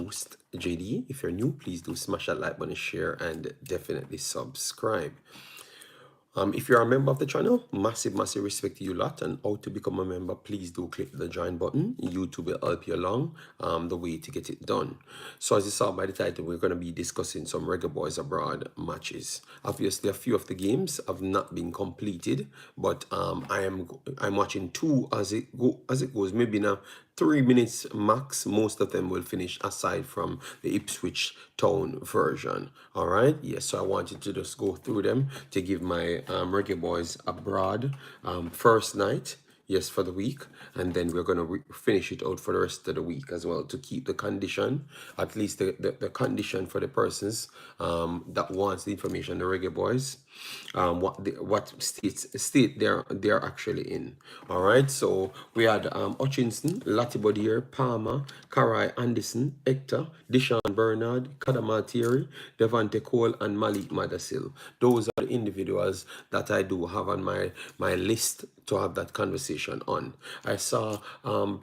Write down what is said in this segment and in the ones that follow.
host, JD. If you're new, please do smash that like button, share, and definitely subscribe. If you're a member of the channel, massive respect to you lot. And how to become a member, please do click the join button. YouTube will help you along the way to get it done. So as you saw by the title, we're going to be discussing some Reggae Boys Abroad matches. Obviously, a few of the games have not been completed, but I'm watching two as it goes. Maybe now 3 minutes max. Most of them will finish aside from the Ipswich Town version. All right. Yes. So I wanted to just go through them to give my Reggae Boys Abroad first night. Yes, for the week, and then we're going to finish it out for the rest of the week as well to keep the condition, at least the condition for the persons that wants the information, the Reggae Boys, what state they're actually in. All right, so we had Hutchinson, Latibeaudiere, Palmer, Kemar Anderson, Hector, Deshan Bernard, Latibeaudiere, Devante Cole, and Malik Mothersille. Those are the individuals that I do have on my list to have that conversation on. I saw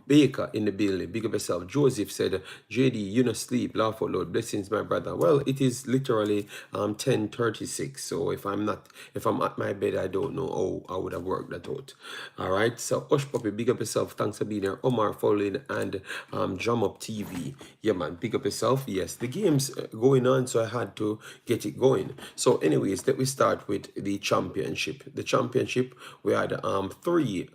Baker in the building. Big up yourself. Joseph said, JD, you no sleep, laugh out loud. Blessings, my brother. Well, it is literally 10:36. So if I'm at my bed, I don't know how I would have worked that out. All right. So Hush Puppy, big up yourself. Thanks for being here. Omar following and Jump Up TV. Yeah, man. Big up yourself. Yes, the game's going on, so I had to get it going. So anyways, let me start with the championship. The championship, we had 3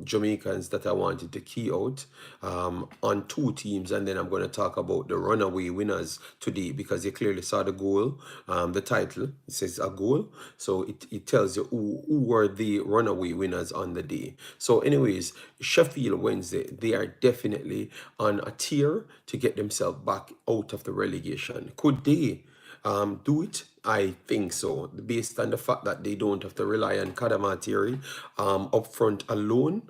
Jamaicans that I wanted to key out on 2 teams, and then I'm going to talk about the runaway winners today because you clearly saw the goal, the title. It says a goal, so it tells you who were the runaway winners on the day. So anyways, Sheffield Wednesday, they are definitely on a tier to get themselves back out of the relegation. Could they do it? I think so, based on the fact that they don't have to rely on Latibeaudiere up front alone.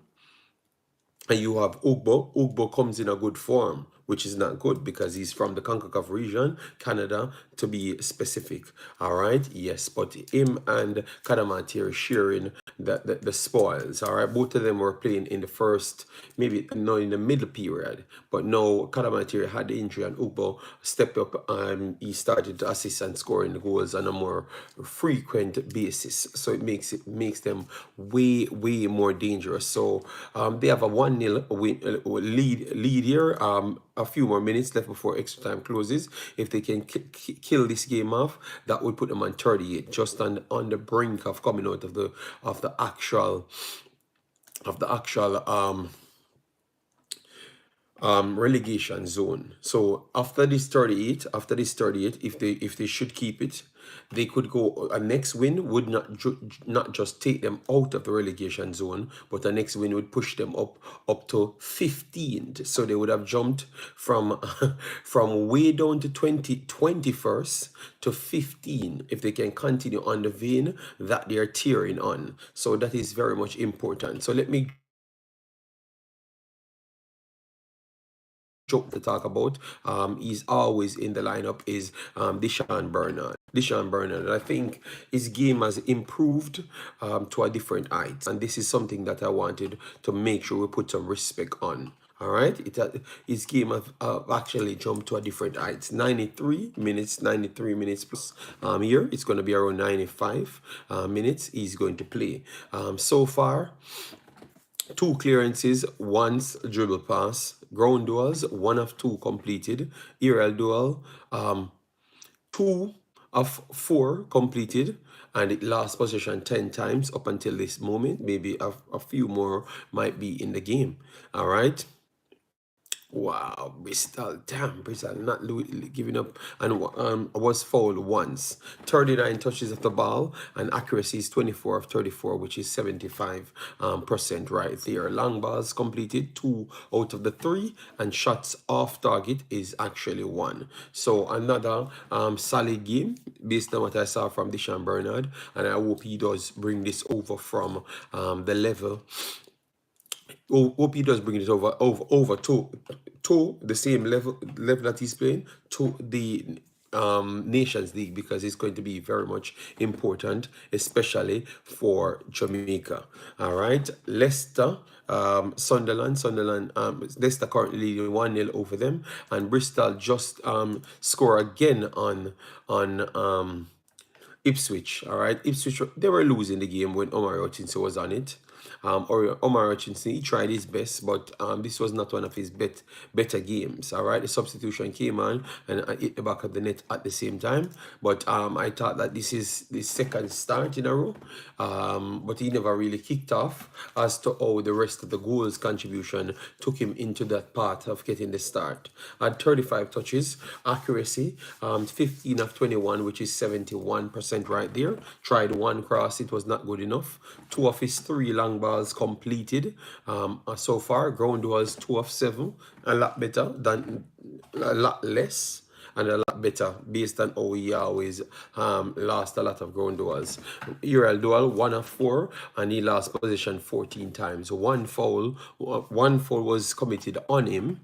And you have Ugbo. Ugbo comes in a good form, which is not good because he's from the Concacaf region, Canada, to be specific. All right, yes, but him and Latibeaudiere sharing the spoils. All right, both of them were playing in the first, maybe no, in the middle period, but no, Latibeaudiere had the injury and Ugbo stepped up and he started to assist and scoring the goals on a more frequent basis. So it makes them way more dangerous. So they have a 1-0 lead here. A few more minutes left before extra time closes. If they can kill this game off, that would put them on 38, just on the brink of coming out of the actual relegation zone. So after this 38, if they should keep it, they could go. A next win would not just take them out of the relegation zone, but a next win would push them up to 15th. So they would have jumped from way down to 21st to 15 if they can continue on the vein that they are tearing on. So that is very much important. So let me joke to talk about. He's always in the lineup is Deshan Bernard. Deshan Bernard. I think his game has improved to a different height, and this is something that I wanted to make sure we put some respect on. All right, his game has actually jumped to a different height. 93 minutes plus. Here it's going to be around 95 minutes. He's going to play. So far, 2 clearances, once dribble pass, ground duels, 1 of 2 completed, aerial duel, 2 of 4 completed, and it lost possession 10 times up until this moment. Maybe a few more might be in the game. All right. Wow, Bristol, damn, Bristol not giving up, and was fouled once. 39 touches of the ball, and accuracy is 24 of 34, which is 75% right there. Long balls completed 2 out of the 3, and shots off target is actually 1. So another solid game based on what I saw from Deshan Bernard, and I hope he does bring this over from the level. Hope he does bring it over to the same level that he's playing, to the Nations League, because it's going to be very much important, especially for Jamaica. All right, Leicester, Sunderland, Leicester currently leading 1-0 over them, and Bristol just score again on Ipswich. All right, Ipswich, they were losing the game when Omar Hutchinson was on it. Or Omar Hutchinson, he tried his best, but this was not one of his better games. All right, the substitution came on and hit the back of the net at the same time. But I thought that this is the second start in a row. But he never really kicked off as to how the rest of the goals contribution took him into that path of getting the start. Had 35 touches, accuracy 15 of 21, which is 71% right there. Tried one cross, it was not good enough. 2 of his 3 long balls completed so far. Ground was 2 of 7, a lot better than a lot less. And a lot better based on how he always lost a lot of ground duels. Uriel duel 1 of 4, and he lost possession 14 times. One foul was committed on him,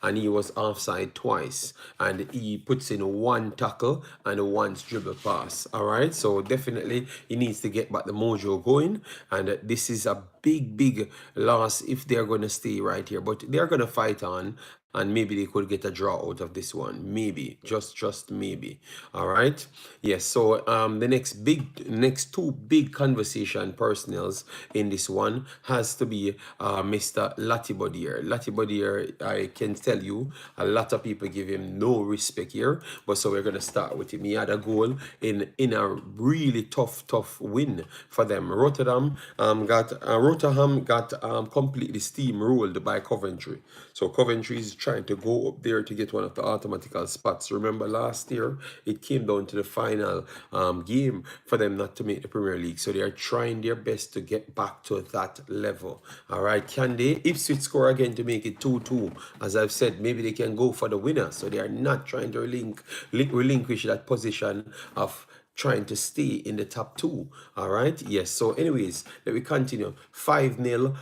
and he was offside twice, and he puts in 1 tackle and 1 dribble pass. All right, so definitely he needs to get back the mojo going, and this is a big loss if they're going to stay right here, but they're going to fight on, and maybe they could get a draw out of this one. Maybe, just maybe. All right. Yes. So the next 2 big conversation personnels in this one has to be Mr. Latibeaudiere. Latibeaudiere, I can tell you, a lot of people give him no respect here. But so we're gonna start with him. He had a goal in a really tough win for them. Rotterdam got completely steamrolled by Coventry. So Coventry is trying to go up there to get one of the automatical spots. Remember last year, it came down to the final game for them not to make the Premier League. So they are trying their best to get back to that level. All right, can they? Ipswich score again to make it 2-2. As I've said, maybe they can go for the winner. So they are not trying to relinquish that position of trying to stay in the top 2. All right, yes. So anyways, let me continue. 5-0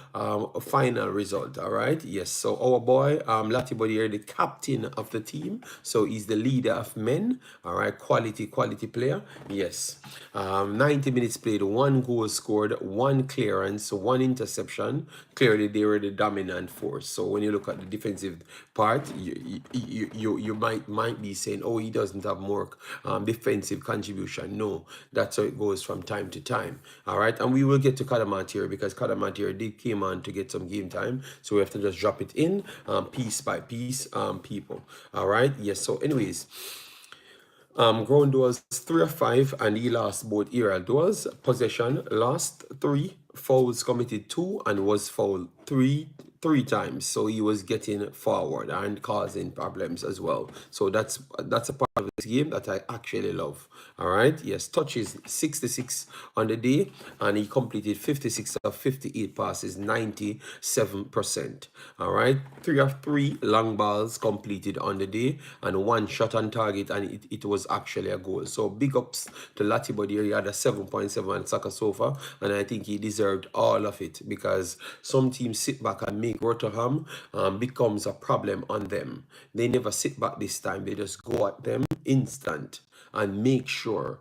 final result. All right, yes. So our boy Latibeaudiere, the captain of the team, so he's the leader of men. All right, quality player. Yes. 90 minutes played, 1 goal scored, 1 clearance, 1 interception. Clearly they were the dominant force. So when you look at the defensive part, you might be saying, oh, he doesn't have more defensive contribution. No, that's how it goes from time to time. All right, and we will get to Kadamat because Kadamat did came on to get some game time, so we have to just drop it in piece by piece, people. All right, yes. So anyways, ground duels 3 of 5, and he lost both aerial duels. Possession lost 3, fouls committed 2, and was fouled 3 times. So he was getting forward and causing problems as well. So that's a part of this game that I actually love. All right, yes. Touches 66 on the day, and he completed 56 of 58 passes, 97%. All right, 3 of 3 long balls completed on the day, and 1 shot on target, and it was actually a goal. So big ups to Latibeaudiere. He had a 7.7 on Saka Sofa, and I think he deserved all of it, because some teams sit back and make Rotterdam becomes a problem on them. They never sit back this time. They just go at them instant and make sure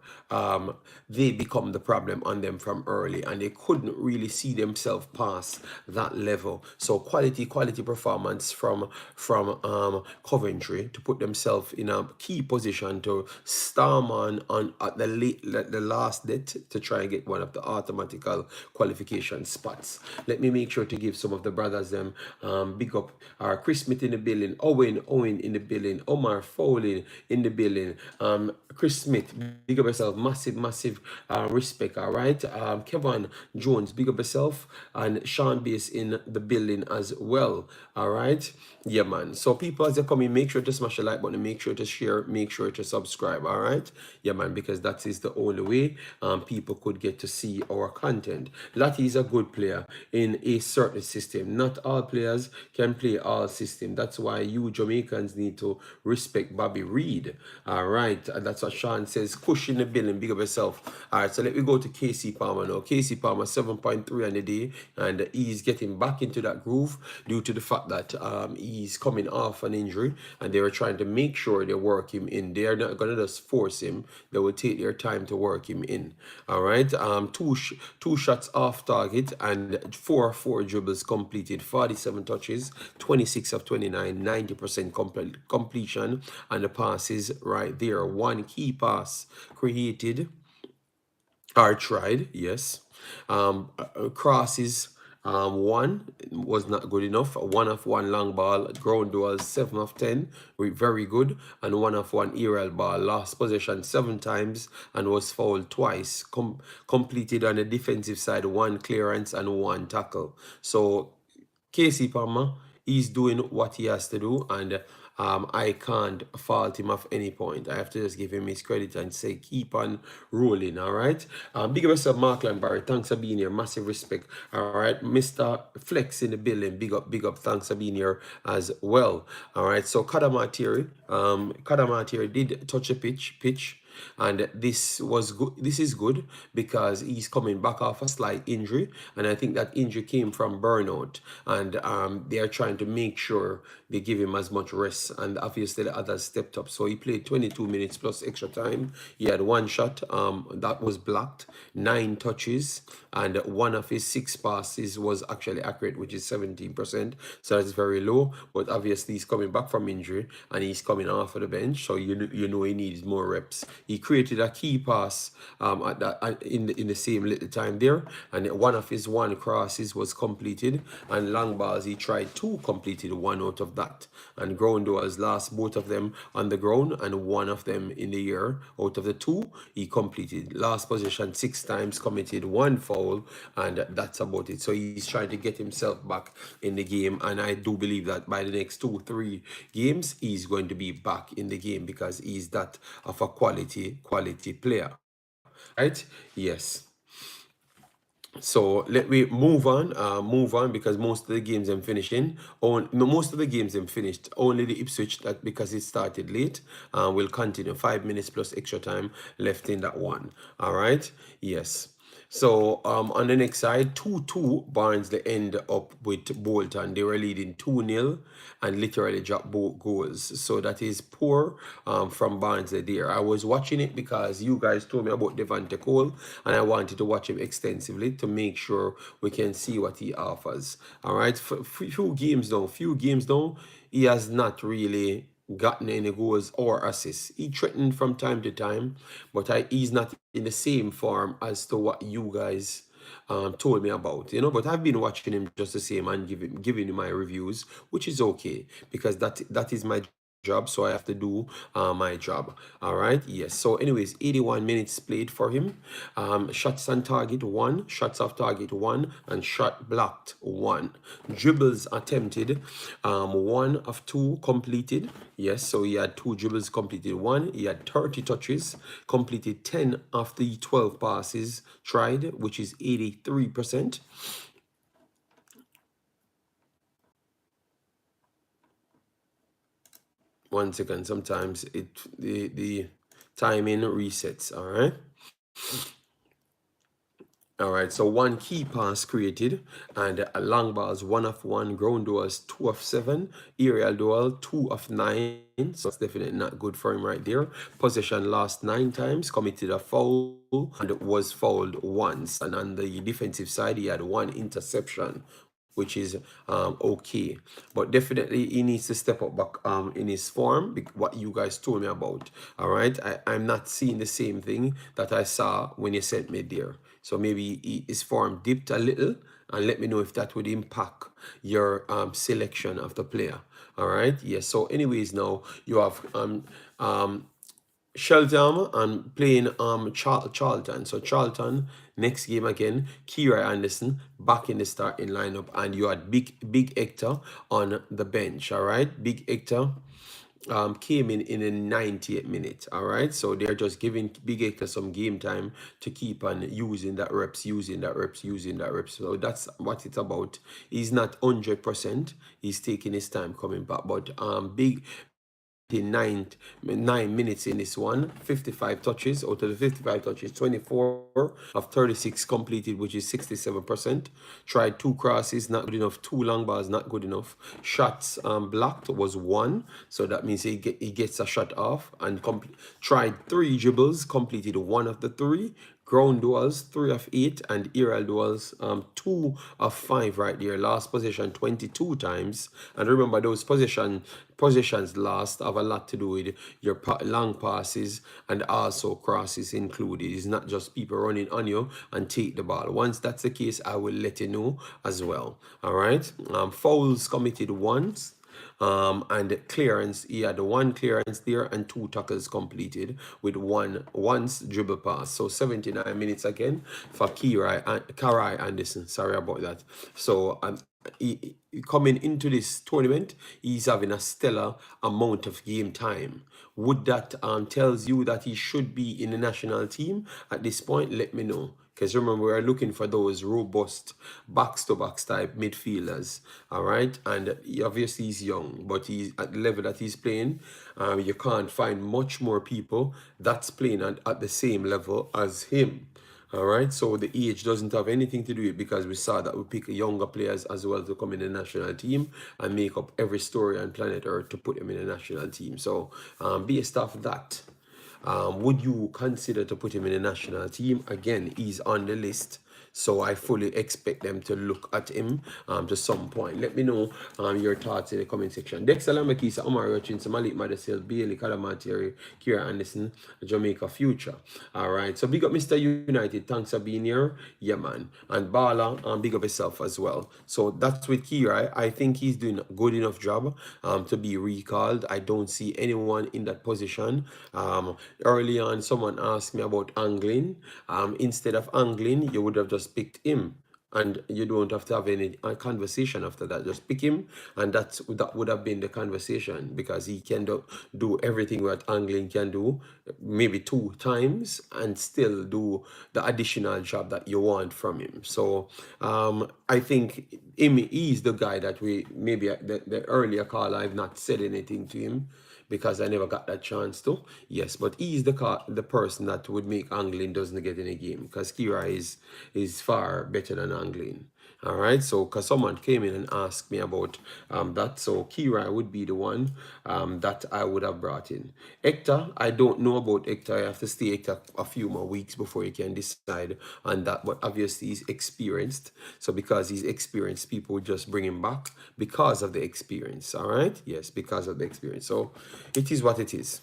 they become the problem on them from early, and they couldn't really see themselves past that level. So quality performance from Coventry to put themselves in a key position to storm on at the last bit to try and get one of the automatical qualification spots. Let me make sure to give some of the brothers them big up. Chris Smith in the building, Owen in the building, Omar Fowling in the building, Chris Smith, big up yourself, massive respect. All right, Kevin Jones, big up yourself, and Sean Bass in the building as well. All right, yeah man. So people, as they come in, make sure to smash the like button, make sure to share, make sure to subscribe. All right, yeah man, because that is the only way people could get to see our content. Lati is a good player in a certain system. Not all players can play all system. That's why you Jamaicans need to respect Bobby Reed. All right, that's why So Sean says, "Cush in the building, big up yourself." All right, so let me go to Kasey Palmer now. Kasey Palmer 7.3 on the day, and he's getting back into that groove due to the fact that he's coming off an injury, and they were trying to make sure they work him in. They're not gonna just force him; they will take their time to work him in. All right, two shots off target and 4 dribbles completed, 47 touches, 26 of 29, 90% completion, and the passes right there. One key pass created or tried, yes. Crosses, one was not good enough. 1 of 1 long ball. Ground duels 7 of 10, very good. And 1 of 1 aerial ball. Lost possession 7 times and was fouled twice. Completed on the defensive side 1 clearance and 1 tackle. So Kasey Palmer, he's doing what he has to do, and I can't fault him at any point. I have to just give him his credit and say, keep on rolling, all right? Big up yourself, Markland Barry. Thanks for being here. Massive respect, all right? Mr. Flex in the building. Big up. Thanks for being here as well, all right? So, Kadamatieri did touch a pitch. And this was good. This is good because he's coming back off a slight injury, and I think that injury came from burnout. And they are trying to make sure they give him as much rest. And obviously the others stepped up. So he played 22 minutes plus extra time. He had 1 shot that was blocked, 9 touches, and 1 of his 6 passes was actually accurate, which is 17%. So that's very low. But obviously he's coming back from injury and he's coming off of the bench, so you know he needs more reps. He created a key pass in the same little time there, and 1 of his 1 crosses was completed, and long balls he tried 2, completed 1 out of that, and ground duels lost both of them on the ground and 1 of them in the air. Out of the 2 he completed. Last possession 6 times, committed 1 foul, and that's about it. So he's trying to get himself back in the game, and I do believe that by the next 2-3 games he's going to be back in the game because he's that of a quality player, right? Yes. So let me move on because most of the games I'm finishing. Most of the games I'm finished. Only the Ipswich, that because it started late, will continue. 5 minutes plus extra time left in that one. All right. Yes. So on the next side, 2-2, Barnsley end up with Bolton. They were leading 2-0 and literally dropped both goals. So that is poor from Barnsley there. I was watching it because you guys told me about Devante Cole, and I wanted to watch him extensively to make sure we can see what he offers. All right, few games down, he has not really gotten any goals or assists. He threatened from time to time, but he's not in the same form as to what you guys told me about, but I've been watching him just the same and giving him my reviews, which is okay because that is my job, so I have to do my job. All right, yes. So anyways, 81 minutes played for him. Shots on target 1, shots off target 1, and shot blocked 1. Dribbles attempted 1 of 2 completed. Yes, so he had 2 dribbles completed 1. He had 30 touches, completed 10 of the 12 passes tried, which is 83%. One second, sometimes the timing resets. All right, so 1 key pass created, and long balls 1 of 1, ground duels 2 of 7, aerial duel 2 of 9. So that's definitely not good for him right there. Possession lost 9 times, committed a foul, and was fouled once. And on the defensive side, he had 1 interception, which is okay, but definitely he needs to step up back in his form, what you guys told me about. All right, I'm not seeing the same thing that I saw when you sent me there, so maybe his form dipped a little, and let me know if that would impact your selection of the player. All right, yes. So anyways, now you have Shelton and playing Charlton. So Charlton next game again, Kemar Anderson back in the starting lineup, and you had big Hector on the bench. All right, big Hector came in the 90th minute. All right, so they're just giving big Hector some game time to keep on using that reps. So that's what it's about. He's not 100%. He's taking his time coming back, but big 9 minutes in this one, 55 touches. Out of the 55 touches, 24 of 36 completed, which is 67%. Tried 2 crosses, not good enough. 2 long balls, not good enough. Shots blocked was 1, so that means he gets a shot off. And tried 3 dribbles, completed 1 of the 3. Ground duels 3 of 8, and aerial duels 2 of 5 right there. Last possession 22 times, and remember those possessions last have a lot to do with your long passes and also crosses included. It's not just people running on you and take the ball. Once that's the case, I will let you know as well. All right. Fouls committed once. And clearance, he had 1 clearance there and 2 tackles completed with once dribble pass. So 79 minutes again for Kemar Anderson. Sorry about that. So he coming into this tournament, he's having a stellar amount of game time. Would that tells you that he should be in the national team at this point? Let me know. Because remember, we're looking for those robust box-to-box type midfielders, all right? And obviously he's young, but he's at the level that he's playing. You can't find much more people that's playing at the same level as him. All right, so the age doesn't have anything to do with it, because we saw that we pick younger players as well to come in the national team and make up every story on planet Earth to put them in the national team. So based off that, would you consider to put him in the national team? Again, he's on the list, so I fully expect them to look at him to some point. Let me know your thoughts in the comment section. Dexter Lamakisa, Omar Hutchinson, Malik Mothersille, Bailey, Latibeaudiere, Kemar Anderson, Jamaica Future. All right, so big up Mr. United. Thanks for being here. Yeah, man. And Bala, big up yourself as well. So that's with Kira. I think he's doing a good enough job to be recalled. I don't see anyone in that position. Early on, someone asked me about angling. Instead of angling, you would have just picked him, and you don't have to have any conversation after that. Just pick him, and that would have been the conversation, because he can do everything what angling can do, maybe 2 times, and still do the additional job that you want from him. So I think he's the guy that we maybe the earlier call I've not said anything to him, because I never got that chance to. Yes, but he's the person that would make angling doesn't get in a game, because Kira is far better than angling. All right, so because someone came in and asked me about that, so Kira would be the one that I would have brought in. Hector, I don't know about Hector. I have to stay Hector a few more weeks before you can decide on that, but obviously he's experienced. So because he's experienced, people would just bring him back because of the experience. All right, yes, because of the experience. So it is what it is.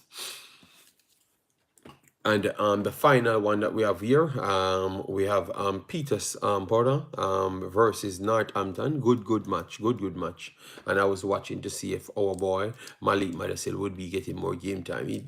And the final one that we have here, we have Peter's Porter versus Northampton. Good match. And I was watching to see if our boy Malik Mothersille would be getting more game time. He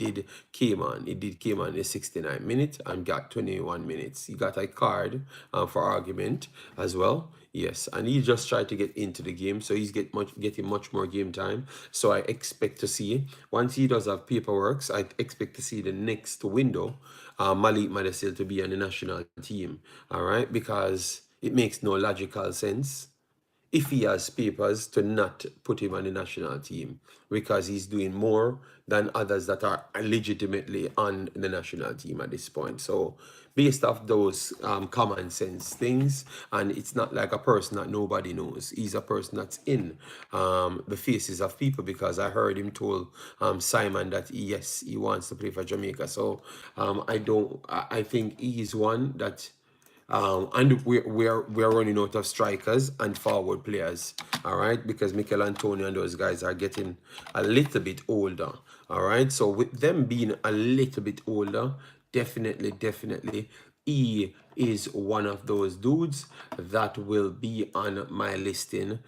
came on in 69 minutes and got 21 minutes. He got a card for argument as well. Yes, and he just tried to get into the game, so he's getting much more game time. So I expect to see, once he does have paperwork, I expect to see the next window, Malik Mothersille to be on the national team. All right, because it makes no logical sense if he has papers to not put him on the national team, because he's doing more than others that are legitimately on the national team at this point. So based off those common sense things, and it's not like a person that nobody knows. He's a person that's in the faces of people, because I heard him told Simon that yes, he wants to play for Jamaica. So I think he's one that and we're running out of strikers and forward players, all right, because Mikel Antonio and those guys are getting a little bit older, all right. So with them being a little bit older, definitely he is one of those dudes that will be on my listing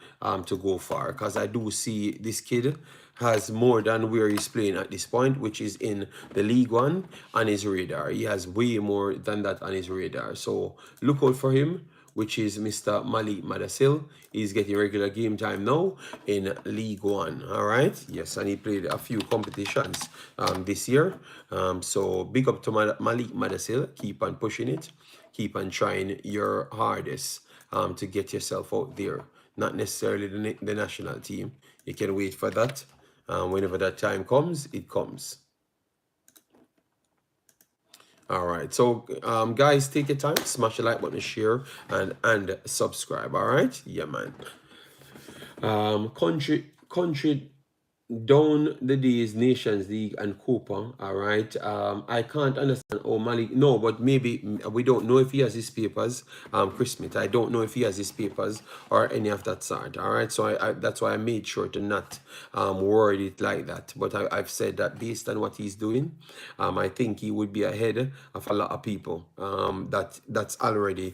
to go far, because I do see this kid has more than where he's playing at this point, which is in the League One, on his radar. He has way more than that on his radar. So look out for him, which is Mr. Malik Mothersille. He's getting regular game time now in League One. All right. Yes, and he played a few competitions this year. So big up to Malik Mothersille. Keep on pushing it. Keep on trying your hardest to get yourself out there. Not necessarily the national team. You can wait for that. Whenever that time comes, it comes. All right. So, guys, take your time, smash the like button, share, and subscribe. All right. Yeah, man. Country down the days, Nations League and Copa, all right. I can't understand. Oh, Malik, no, but maybe we don't know if he has his papers. Chris Smith, I don't know if he has his papers or any of that sort, all right. So I that's why I made sure to not word it like that. But I've said that based on what he's doing, I think he would be ahead of a lot of people that's already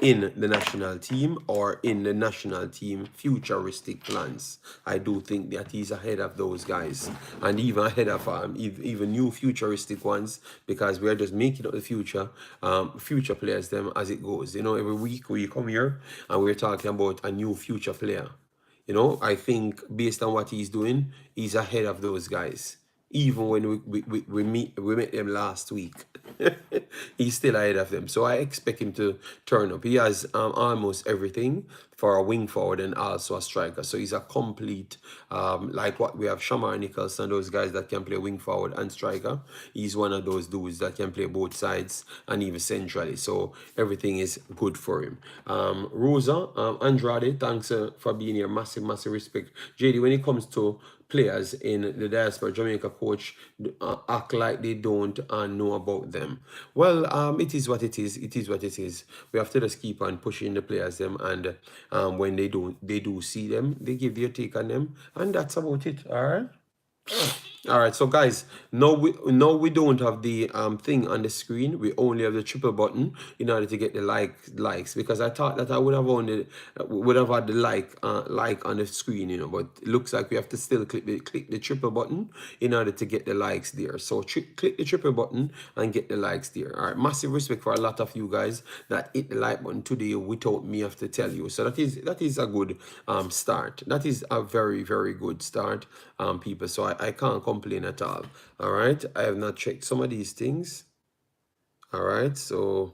in the national team or in the national team futuristic plans. I do think that he's ahead of those guys, and even ahead of even new futuristic ones, because we are just making up the future players them as it goes. You know, every week we come here and we're talking about a new future player. You know, I think based on what he's doing, he's ahead of those guys. Even when we met them last week, he's still ahead of them. So I expect him to turn up. He has almost everything for a wing forward and also a striker. So he's a complete, like what we have Shamar Nicholson, those guys that can play wing forward and striker. He's one of those dudes that can play both sides and even centrally. So everything is good for him. Rosa, Andrade, thanks for being here. Massive, massive respect. JD, when it comes to players in the diaspora, Jamaica coach act like they don't know about them. Well, it is what it is. It is what it is. We have to just keep on pushing the players them, and when they do see them, they give their take on them, and that's about it. All right. All right, so guys, no, we don't have the thing on the screen. We only have the triple button in order to get the likes, because I thought that I would have only would have had the like on the screen, you know, but it looks like we have to still click the triple button in order to get the likes there. So click the triple button and get the likes there. All right, massive respect for a lot of you guys that hit the like button today without me have to tell you. So that is a good start. That is a very, very good start, people. So I can't complain at all. All right, I have not checked some of these things. All right, so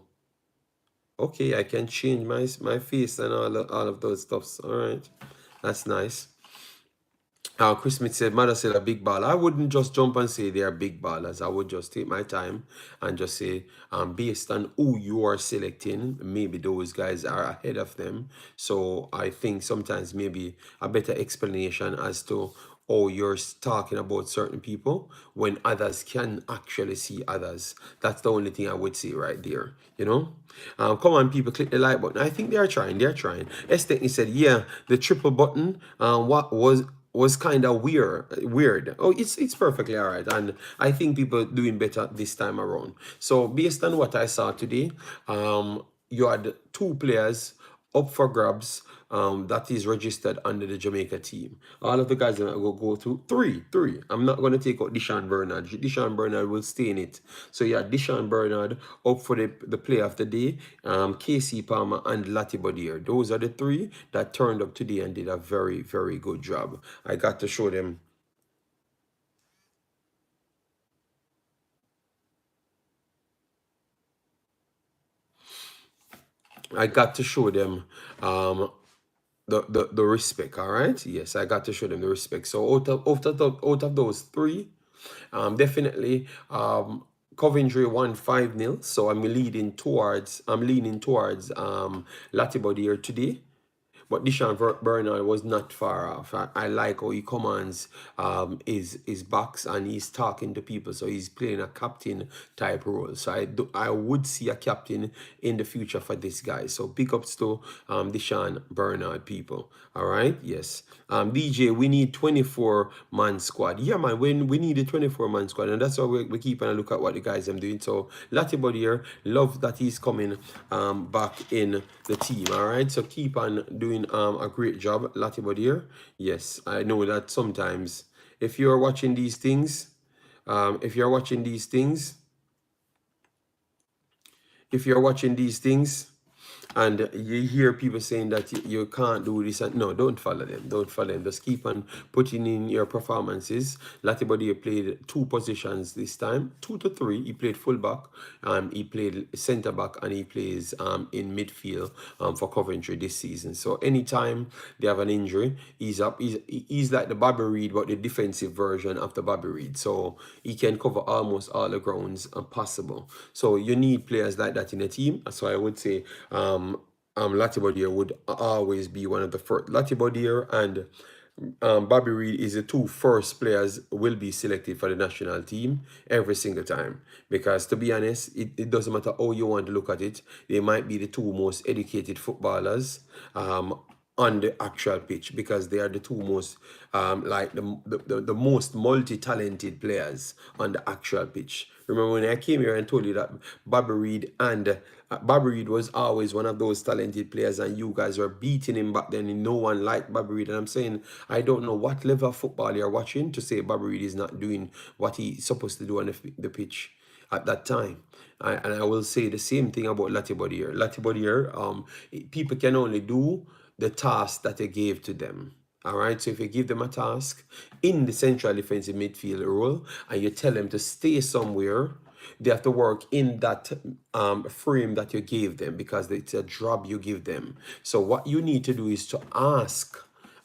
okay, I can change my face and all of those stuffs. All right, that's nice. Chris Smith said, Mothersille a big baller. I wouldn't just jump and say they are big ballers. I would just take my time and just say, based on who you are selecting, maybe those guys are ahead of them. So I think sometimes maybe a better explanation as to how you're talking about certain people when others can actually see others. That's the only thing I would say right there, you know? Come on, people, click the like button. I think they're trying. Estechny said, yeah, the triple button, what was kind of weird. Oh, it's perfectly all right, and I think people doing better this time around. So based on what I saw today, you had two players up for grabs, that is registered under the Jamaica team. All of the guys that go through three. I'm not going to take out Deshan Bernard. Deshan Bernard will stay in it. So yeah, Deshan Bernard up for the player of the day, Kasey Palmer and Latibeaudiere. Those are the three that turned up today and did a very, very good job. I got to show them. I got to show them the respect. All right, yes, I got to show them the respect. So out of those three, definitely Coventry won 5-0. So I'm leaning towards Latibeaudiere today. But Deshan Bernard was not far off. I like how he commands his backs and he's talking to people. So he's playing a captain type role. So I would see a captain in the future for this guy. So big ups to Deshan Bernard, people. All right, yes. DJ, we need 24-man squad. Yeah, man, we need a 24-man squad, and that's why we keep on a look at what the guys are doing. So Latibeaudiere, love that he's coming back in the team. All right, so keep on doing a great job, Latibeaudiere. Yes, I know that sometimes if you're watching these things, if you're watching these things, And you hear people saying that you can't do this. And no, don't follow them. Don't follow them. Just keep on putting in your performances. Latibeaudiere played 2 positions this time, 2 to 3. He played fullback, he played centre back, and he plays in midfield for Coventry this season. So anytime they have an injury, he's up. He's like the Bobby Reid, but the defensive version of the Bobby Reid. So he can cover almost all the grounds possible. So you need players like that in a team. So I would say Latibeaudiere would always be one of the first. Latibeaudiere and Bobby Reid is the 2 first players will be selected for the national team every single time. Because to be honest, it doesn't matter how you want to look at it. They might be the 2 most educated footballers on the actual pitch, because they are the 2 most like the most multi-talented players on the actual pitch. Remember when I came here and told you that Bobby Reid was always one of those talented players, and you guys were beating him back then, and no one liked Bobby Reid. And I'm saying, I don't know what level of football you're watching to say Bobby Reid is not doing what he's supposed to do on the pitch at that time. And I will say the same thing about Latibeaudiere. People can only do the task that they gave to them. All right, so if you give them a task in the central defensive midfield role and you tell them to stay somewhere, they have to work in that frame that you gave them, because it's a job you give them. So what you need to do is to ask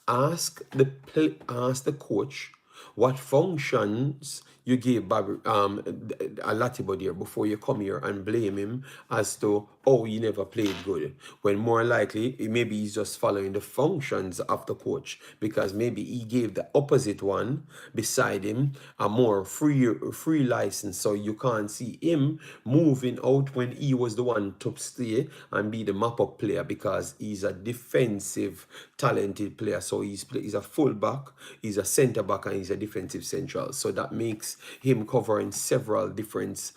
the coach what functions you gave Latibeaudiere before you come here and blame him as to, oh, he never played good. When more likely, maybe he's just following the functions of the coach, because maybe he gave the opposite one beside him a more free license. So you can't see him moving out when he was the one to stay and be the map-up player, because he's a defensive, talented player. So he's a fullback, he's a centre back, and he's a defensive central. So that makes him covering several different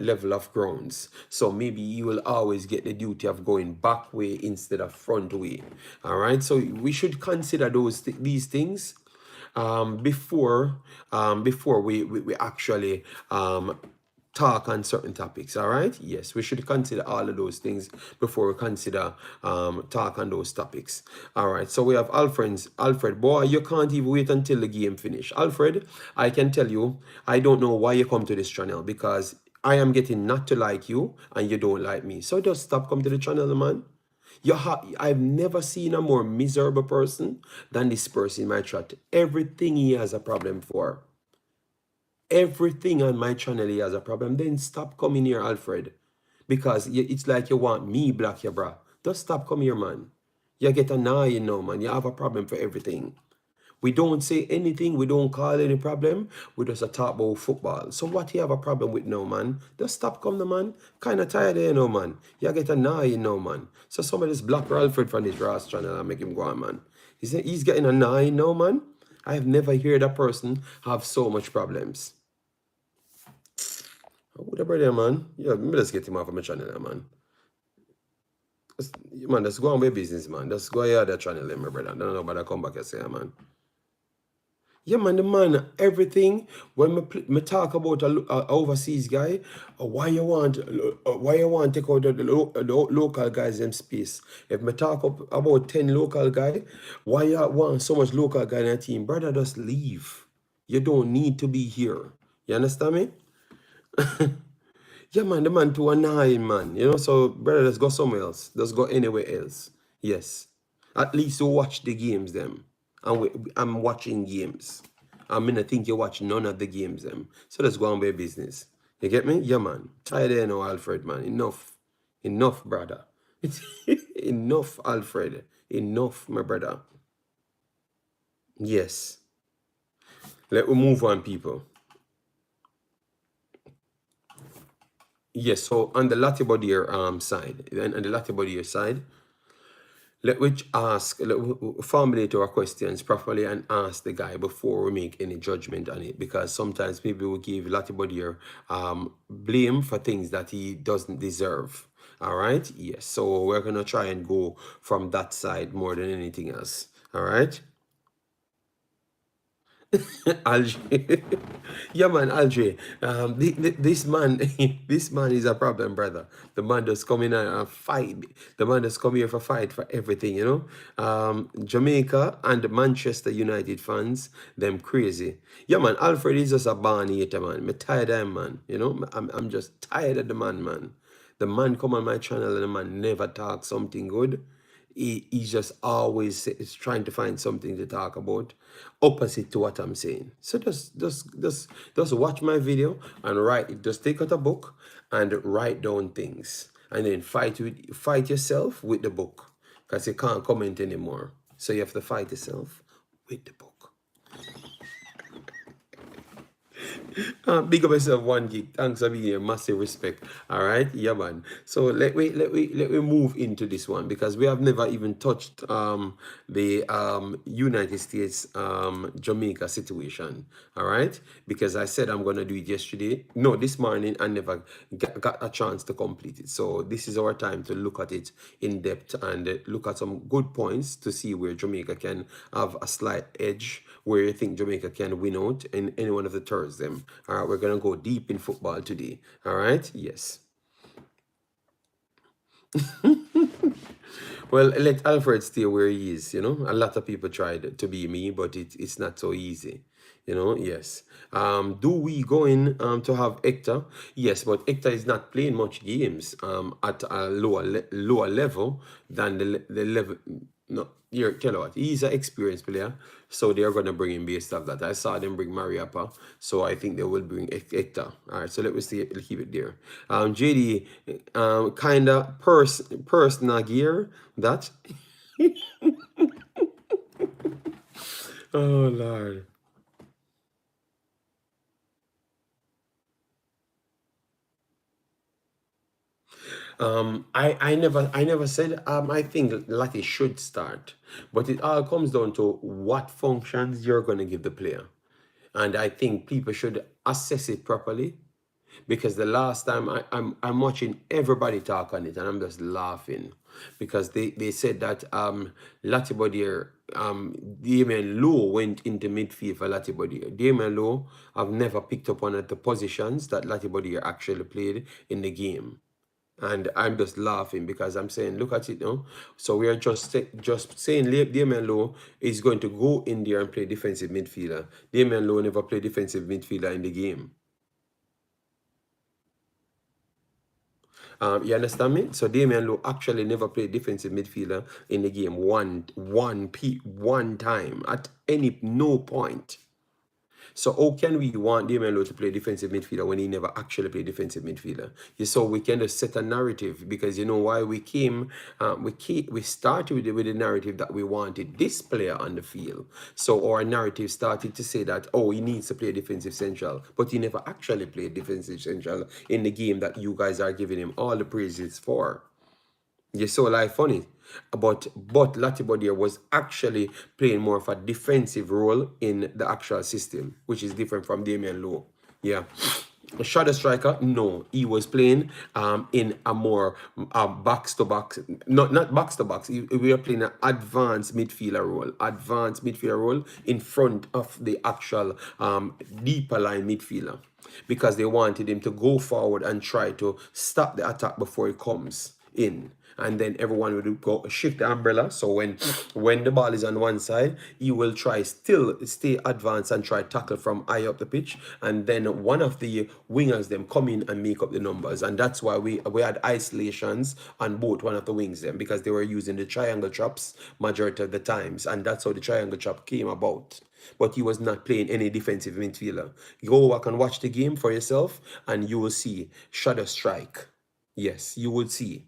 level of grounds. So maybe he will always get the duty of going back way instead of front way. All right, so we should consider these things before we actually talk on certain topics. All right, yes, we should consider all of those things before we consider talk on those topics. All right, so we have Alfred. Boy, you can't even wait until the game finish. Alfred, I can tell you, I don't know why you come to this channel, because I am getting not to like you and you don't like me. So just stop coming to the channel, man. I've never seen a more miserable person than this person in my chat. Everything he has a problem for. Everything on my channel he has a problem. Then stop coming here, Alfred. Because it's like you want me block you, bruh. Just stop coming here, man. You get annoying now, man. You have a problem for everything. We don't say anything. We don't call any problem. We just talk about football. So what you have a problem with now, man? Just stop coming, man. Kind of tired of you now, man. You get annoying now, man. So somebody just block Alfred from his Ross channel and make him go on, man. He's getting annoying now, man. I have never heard a person have so much problems. What the brother, man? Yeah, maybe let's get him off of my channel, man. Man, let's go on with business, man. Let's go here the channel, my brother. I don't know about I come back and say, man. Yeah, man, the man, everything. When me talk about a overseas guy, why you want to take out the local guys in space? If me talk about 10 local guy, why you want so much local guy in a team? Brother, just leave. You don't need to be here. You understand me? Yeah, man, the man too annoying, man. You know, so brother, let's go somewhere else. Let's go anywhere else. Yes. At least you watch the games, them. And I'm watching games. I mean, I think you watch none of the games, them. So let's go on with business. You get me? Yeah, man. Tired of now, Alfred, man. Enough. Enough, brother. Enough, Alfred. Enough, my brother. Yes. Let me move on, people. Yes, so on the Latibeaudiere side, and on the Latibeaudiere side, let formulate our questions properly and ask the guy before we make any judgment on it, because sometimes people will give Latibeaudiere blame for things that he doesn't deserve. All right, yes, so we're gonna try and go from that side more than anything else. All right. Algae. Yeah, man, Algae. This man, this man is a problem, brother. The man just come in and fight. The man just come here for fight for everything, you know. Jamaica and Manchester United fans, them crazy. Yeah, man, Alfred is just a barn hater, man. Me tired of him, man. You know, I'm just tired of the man, man. The man come on my channel and the man never talk something good. He's just always is trying to find something to talk about, opposite to what I'm saying. So just watch my video and write. Just take out a book and write down things, and then fight yourself with the book, because you can't comment anymore. So you have to fight yourself with the book. Big up yourself, 1 gig. Thanks for being here. Massive respect. All right, yeah, man. So let me move into this one, because we have never even touched the United States Jamaica situation. All right, because I said I'm gonna do it yesterday. No, this morning I never got a chance to complete it. So this is our time to look at it in depth and look at some good points to see where Jamaica can have a slight edge, where you think Jamaica can win out in any one of the thirds them. All right, we're gonna go deep in football today. All right, yes. Well, let Alfred stay where he is. You know, a lot of people tried to be me, but it's not so easy. You know, yes. Do we going to have Hector? Yes, but Hector is not playing much games at a lower level than the level. No, you're tell you what, he's an experienced player, so they're gonna bring him based off that. I saw them bring Mariapa, so I think they will bring Hector. All right, so let me see, keep it there. JD, kinda personal gear that. Oh Lord. I never said I think Lati should start, but it all comes down to what functions you're gonna give the player. And I think people should assess it properly, because the last time I'm watching everybody talk on it and I'm just laughing, because they said that Latibeaudiere, Damien Lowe went into midfield for Latibeaudiere. Damien Lowe, I've never picked up one of the positions that Latibeaudiere actually played in the game. And I'm just laughing, because I'm saying, look at it now. So we are just saying Damien Lowe is going to go in there and play defensive midfielder. Damien Lowe never played defensive midfielder in the game. You understand me? So Damien Lowe actually never played defensive midfielder in the game one time at no point. So how can we want Damien Lowe to play defensive midfielder when he never actually played defensive midfielder? So we can just set a narrative, because you know why we started with the narrative that we wanted this player on the field. So our narrative started to say that, oh, he needs to play defensive central, but he never actually played defensive central in the game that you guys are giving him all the praises for. You saw life funny. But Latibeaudiere was actually playing more of a defensive role in the actual system, which is different from Damien Lowe. Yeah. Shadow striker, no, he was playing in a more box to box, not box to box. We were playing an advanced midfielder role in front of the actual deeper line midfielder, because they wanted him to go forward and try to stop the attack before it comes in. And then everyone will go shift the umbrella. So when the ball is on one side, you will try still stay advanced and try tackle from high up the pitch. And then one of the wingers them come in and make up the numbers. And that's why we had isolations on both one of the wings them, because they were using the triangle traps majority of the times. And that's how the triangle trap came about. But he was not playing any defensive midfielder. Go back and watch the game for yourself, and you will see shadow strike. Yes, you will see.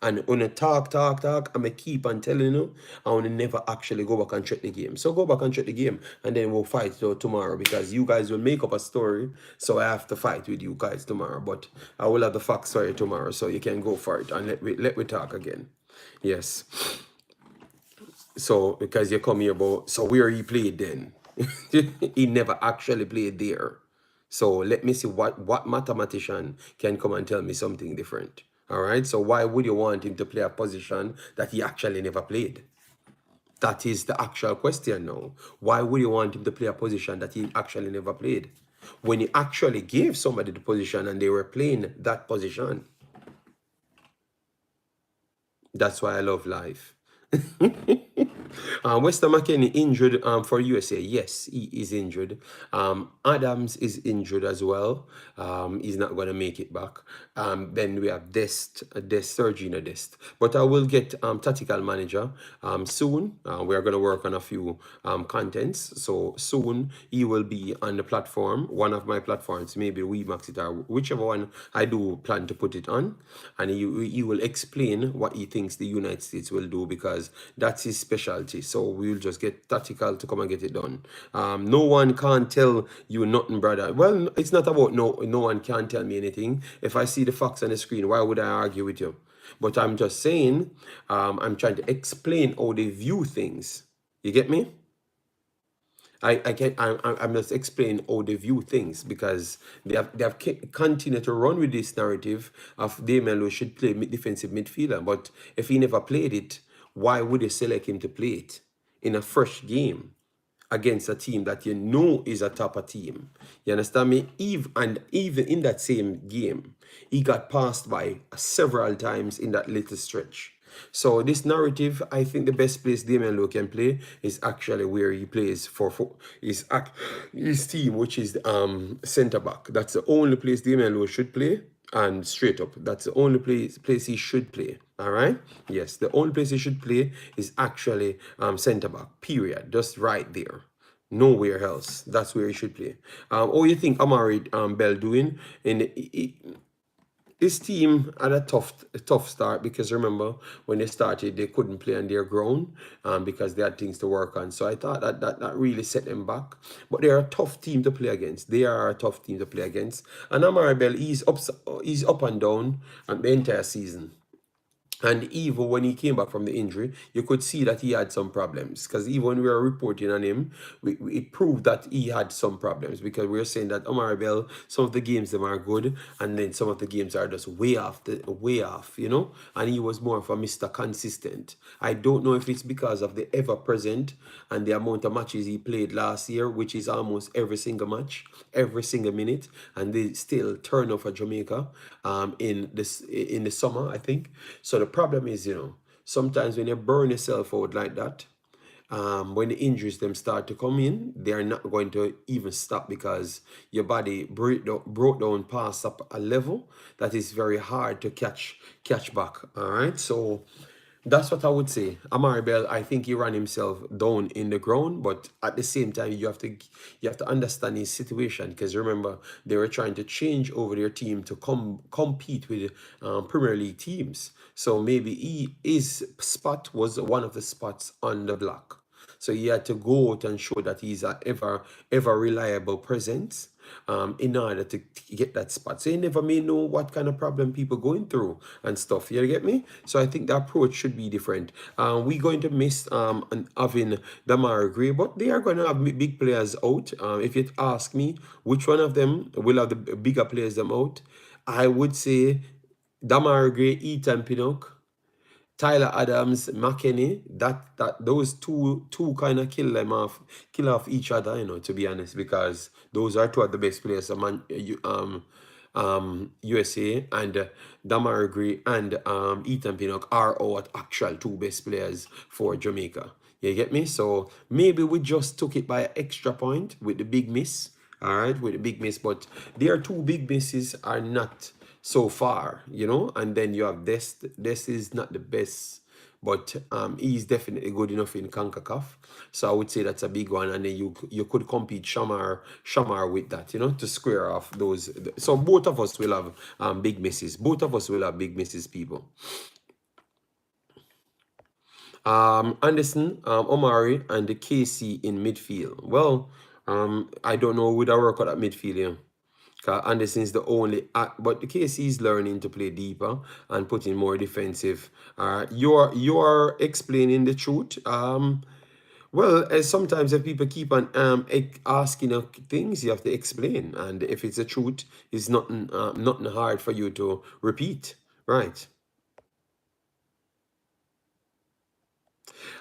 And when I talk, I'm going to keep on telling you, I want to never actually go back and check the game. So go back and check the game, and then we'll fight tomorrow, because you guys will make up a story, so I have to fight with you guys tomorrow. But I will have the facts for you tomorrow, so you can go for it, and let me talk again. Yes. So, because you come here about, so where he played then? He never actually played there. So let me see what mathematician can come and tell me something different. All right. So why would you want him to play a position that he actually never played? That is the actual question now. Why would you want him to play a position that he actually never played? When he actually gave somebody the position and they were playing that position. That's why I love life. Wester McKennie injured for USA. Yes, he is injured. Adams is injured as well. He's not going to make it back. Then we have Sergina Dest. But I will get tactical manager soon. We are going to work on a few contents. So soon he will be on the platform, one of my platforms, maybe Wemaxit or whichever one I do plan to put it on. And he will explain what he thinks the United States will do, because that's his specialty. So we'll just get tactical to come and get it done. No one can't tell you nothing, brother. Well, it's not about no one can't tell me anything. If I see the facts on the screen, why would I argue with you? But I'm just saying, I'm trying to explain how they view things. You get me? I'm just explaining how they view things, because they have continued to run with this narrative of Damian Lewis should play defensive midfielder. But if he never played it, why would you select him to play it in a fresh game against a team that you know is a topper team? You understand me? Even in that same game, he got passed by several times in that little stretch. So this narrative, I think the best place Damian Lowe can play is actually where he plays for his team, which is centre back. That's the only place Damian Lowe should play, and straight up, that's the only place he should play. All right. Yes, the only place he should play is actually centre back. Period. Just right there. Nowhere else. That's where he should play. What do you think Amari Bell doing in his team had a tough start, because remember when they started they couldn't play on their ground because they had things to work on. So I thought that really set them back. But they're a tough team to play against. They are a tough team to play against. And Amari Bell, he's up and down the entire season. And even when he came back from the injury, you could see that he had some problems. Because even when we were reporting on him, it proved that he had some problems. Because we were saying that Omar Bell, some of the games them are good, and then some of the games are just way off, you know. And he was more of a Mr. Consistent. I don't know if it's because of the ever-present and the amount of matches he played last year, which is almost every single match, every single minute, and they still turn off for Jamaica in the summer, I think. So the problem is, you know, sometimes when you burn yourself out like that, when the injuries them start to come in, they are not going to even stop, because your body broke down past up a level that is very hard to catch back. All right, so that's what I would say. Amari Bell, I think he ran himself down in the ground, but at the same time, you have to understand his situation, because remember they were trying to change over their team to compete with Premier League teams. So maybe his spot was one of the spots on the block. So he had to go out and show that he's a ever reliable presence in order to get that spot. So you never may know what kind of problem people going through and stuff. You get me? So I think the approach should be different. We're going to miss having Damara Gray, but they are going to have big players out. If you ask me, which one of them will have the bigger players them out, I would say Damara Gray, Ethan Pinnock, Tyler Adams, McKennie, those two kind of kill off each other, you know, to be honest, because those are two of the best players USA, and Damar Gray and Ethan Pinnock are our actual two best players for Jamaica. You get me? So maybe we just took it by an extra point with the big miss. All right, with the big miss, but their two big misses are not so far, you know. And then you have Dest. Dest is not the best, but he's definitely good enough in Concacaf. So I would say that's a big one. And then you could compete Shamar with that, you know, to square off those. So both of us will have big misses. Both of us will have big misses, people. Anderson, Omari, and the Kasey in midfield. Well, I don't know who that work out at midfield, yeah. Because Anderson is the only, but the Kasey is learning to play deeper and putting more defensive. You're explaining the truth. Well, sometimes if people keep on asking things, you have to explain, and if it's the truth, it's nothing hard for you to repeat, right?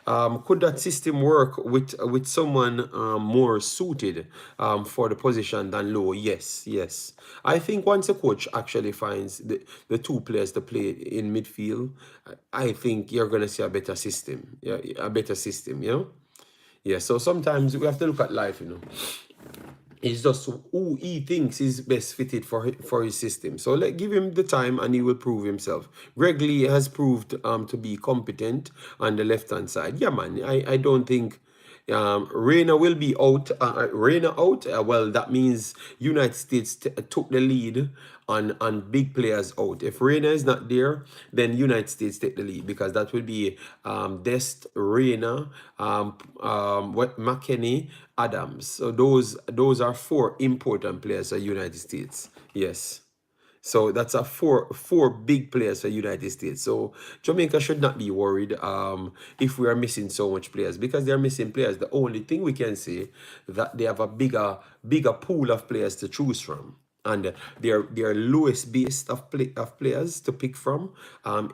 Could that system work with someone more suited for the position than Lowe? Yes, yes. I think once a coach actually finds the two players to play in midfield, I think you're gonna see a better system. Yeah, a better system. You know. Yeah. So sometimes we have to look at life. You know. It's just who he thinks is best fitted for his system. So let give him the time and he will prove himself. Greg Lee has proved to be competent on the left hand side. Yeah, man. I don't think Reyna will be out. Reyna out. Well, that means United States took the lead on big players out. If Reyna is not there, then United States take the lead because that will be Dest, Reyna, McKennie, Adams. So those are four important players for United States. Yes. So that's a four big players for United States. So Jamaica should not be worried if we are missing so much players because they're missing players. The only thing we can say that they have a bigger pool of players to choose from. And their lowest base of players to pick from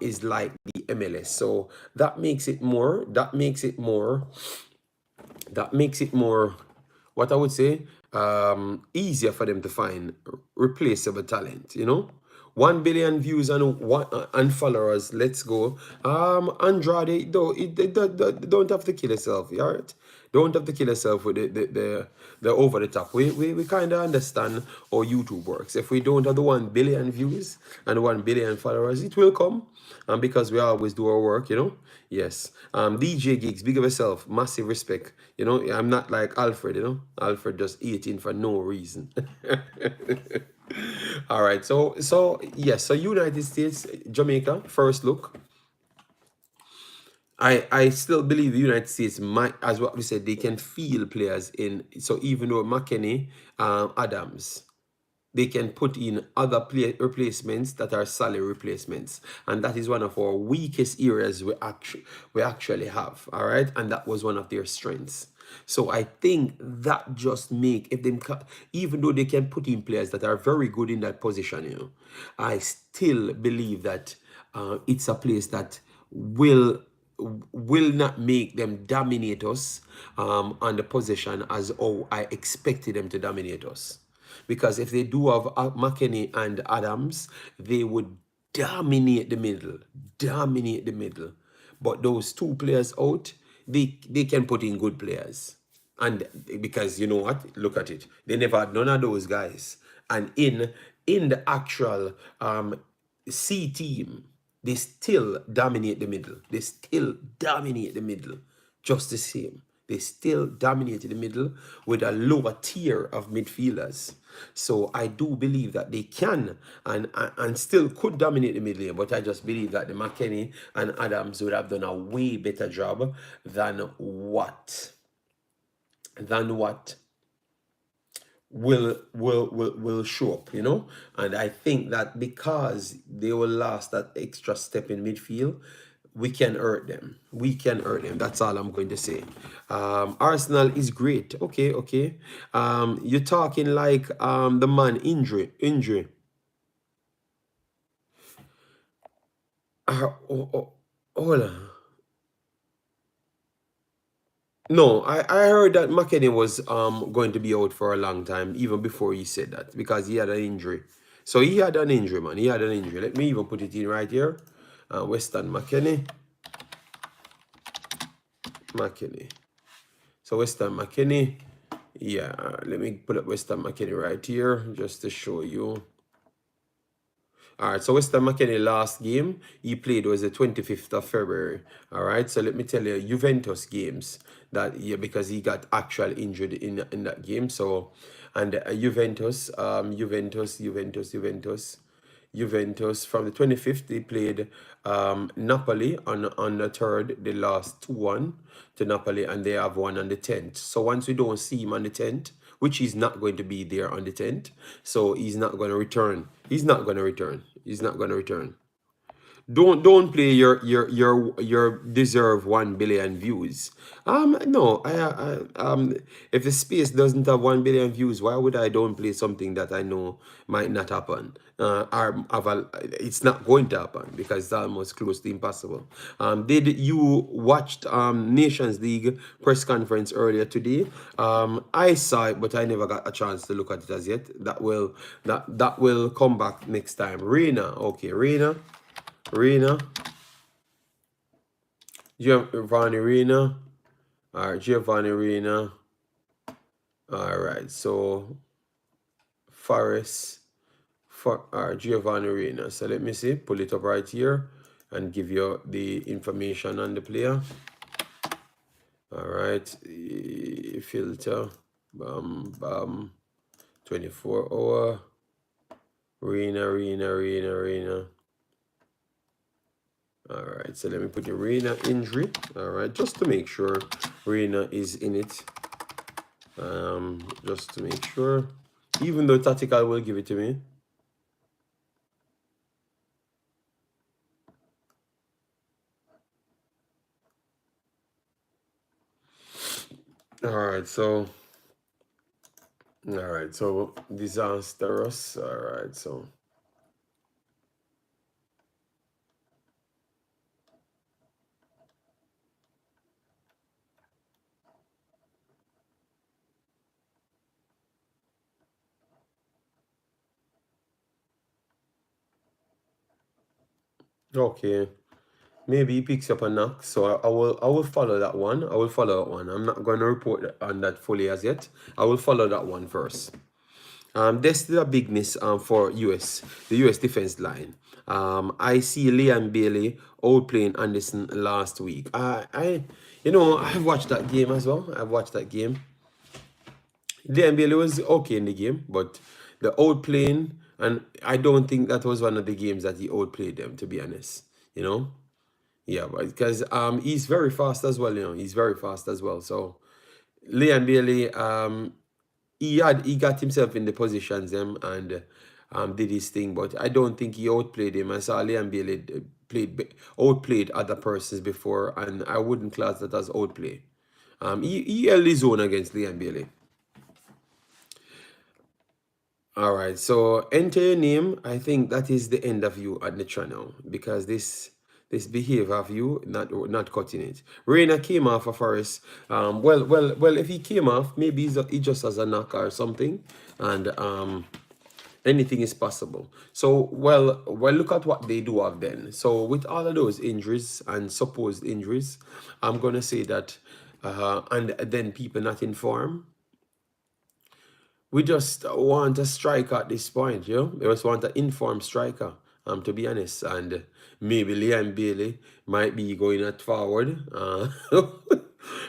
is like the MLS. So that makes it more what I would say easier for them to find replaceable talent, you know. 1 billion views and followers. Let's go. Andrade, don't have to kill yourself, all right? Don't have to kill yourself with the over the top. We kind of understand how YouTube works. If we don't have the 1 billion views and 1 billion followers, it will come. Because we always do our work, you know. Yes. DJ Gigs, big of yourself, massive respect. You know, I'm not like Alfred, you know. Alfred just eating for no reason. All right. So yes. So United States, Jamaica, first look. I still believe the United States might, as what we said, they can feel players in. So even though McKennie, Adams, they can put in other replacements that are solid replacements, and that is one of our weakest areas we actually have. All right, and that was one of their strengths. So I think that just make if them even though they can put in players that are very good in that position, you know, I still believe that it's a place that will not make them dominate us on the position as I expected them to dominate us. Because if they do have McKennie and Adams, they would dominate the middle. Dominate the middle. But those two players out, they can put in good players. And because you know what? Look at it. They never had none of those guys. And in the actual C team, they still dominate the middle. They still dominate the middle. Just the same. They still dominated the middle with a lower tier of midfielders. So I do believe that they can and still could dominate the middle. But I just believe that the McKennie and Adams would have done a way better job than what will show up, you know. And I think that because they will last that extra step in midfield, we can hurt them. We can hurt them. That's all I'm going to say. Arsenal is great. Okay. You're talking like the man injury. Hold on. No, I heard that McKennie was going to be out for a long time, even before he said that, because he had an injury. So he had an injury, man. He had an injury. Let me even put it in right here. Weston McKennie. So Weston McKennie. Yeah, let me put up Weston McKennie right here just to show you. All right, so Weston McKennie last game he played was the 25th of February. All right, so let me tell you Juventus games that year because he got actual injured in that game. So, and Juventus from the 25th they played Napoli on the 3rd. They lost 2-1 to Napoli, and they have one on the 10th. So once we don't see him on the 10th, which he's not going to be there on the 10th, so he's not going to return. He's not going to return. Don't play your deserve 1 billion views. No, if the space doesn't have 1 billion views, why would I don't play something that I know might not happen? It's not going to happen because it's almost close to impossible. Did you watched Nations League press conference earlier today? I saw it, but I never got a chance to look at it as yet. That will come back next time. Reyna, okay, Reyna, Giovanni Reyna. All right, Giovanni Reyna. All right, so Forest for Giovanni Reyna. So let me see, pull it up right here and give you the information on the player. All right, filter, 24 hour. Reyna. All right, so let me put the Reyna injury. All right, just to make sure Reyna is in it. Just to make sure, even though Tactical will give it to me. All right, so disastrous. All right, so okay. Maybe he picks up a knock, so I will follow that one. I'm not going to report on that fully as yet. I will follow that one first. This is a big miss for the US defense line. I see Liam Bailey outplaying Anderson last week. I've watched that game as well. Liam Bailey was okay in the game, but the outplaying, and I don't think that was one of the games that he outplayed them, to be honest. Yeah, but because he's very fast as well. He's very fast as well. So Liam Bailey, he got himself in the positions and did his thing, but I don't think he outplayed him. I saw Liam Bailey outplayed other persons before, and I wouldn't class that as outplay. He held his own against Liam Bailey. All right, so enter your name. I think that is the end of you at the channel because this behavior of you not cutting it. Reyna came off of Forest. Well. If he came off, maybe he just has a knock or something, and anything is possible. So well, look at what they do have then. So with all of those injuries and supposed injuries, I'm gonna say that, and then people not in form. We just want a striker at this point, We just want an informed striker, to be honest. And maybe Liam Bailey might be going at forward.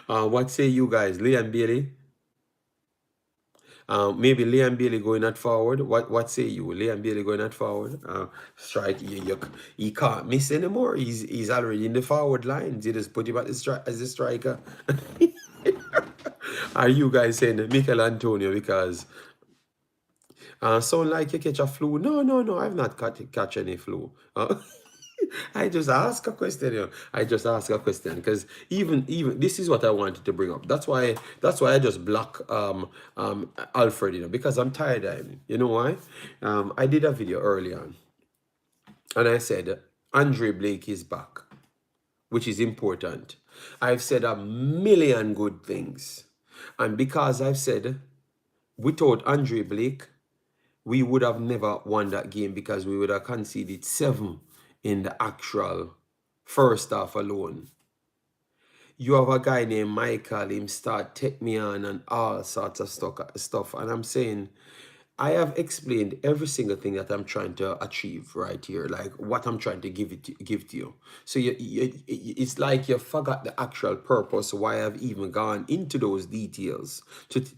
What say you guys? Liam Bailey? Maybe Liam Bailey going at forward. What say you? Liam Bailey going at forward. Strike. He can't miss anymore. He's already in the forward lines. You just put him at as a striker. Are you guys saying Mikel Antonio because sound like you catch a flu? No, I've not catch any flu. I just ask a question. I just ask a question because even this is what I wanted to bring up. That's why I just block Alfred, because I'm tired of him. You know why? I did a video early on, and I said Andre Blake is back, which is important. I've said a million good things, and because I've said without Andre Blake, we would have never won that game because we would have conceded 7 in the actual first half alone. You have a guy named Michael, him start take me on and all sorts of stuff. And I'm saying, I have explained every single thing that I'm trying to achieve right here, like what I'm trying to give to you. So it's like you forgot the actual purpose why I've even gone into those details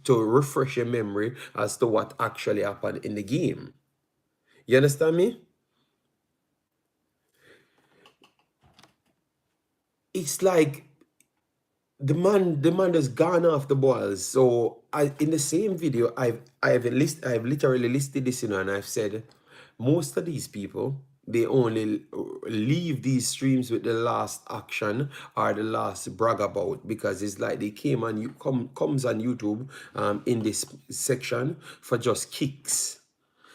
to refresh your memory as to what actually happened in the game. You understand me? It's like the man has gone off the balls. So in the same video, I've literally listed this, and I've said most of these people, they only leave these streams with the last action or the last brag about, because it's like they came on you comes on YouTube in this section for just kicks.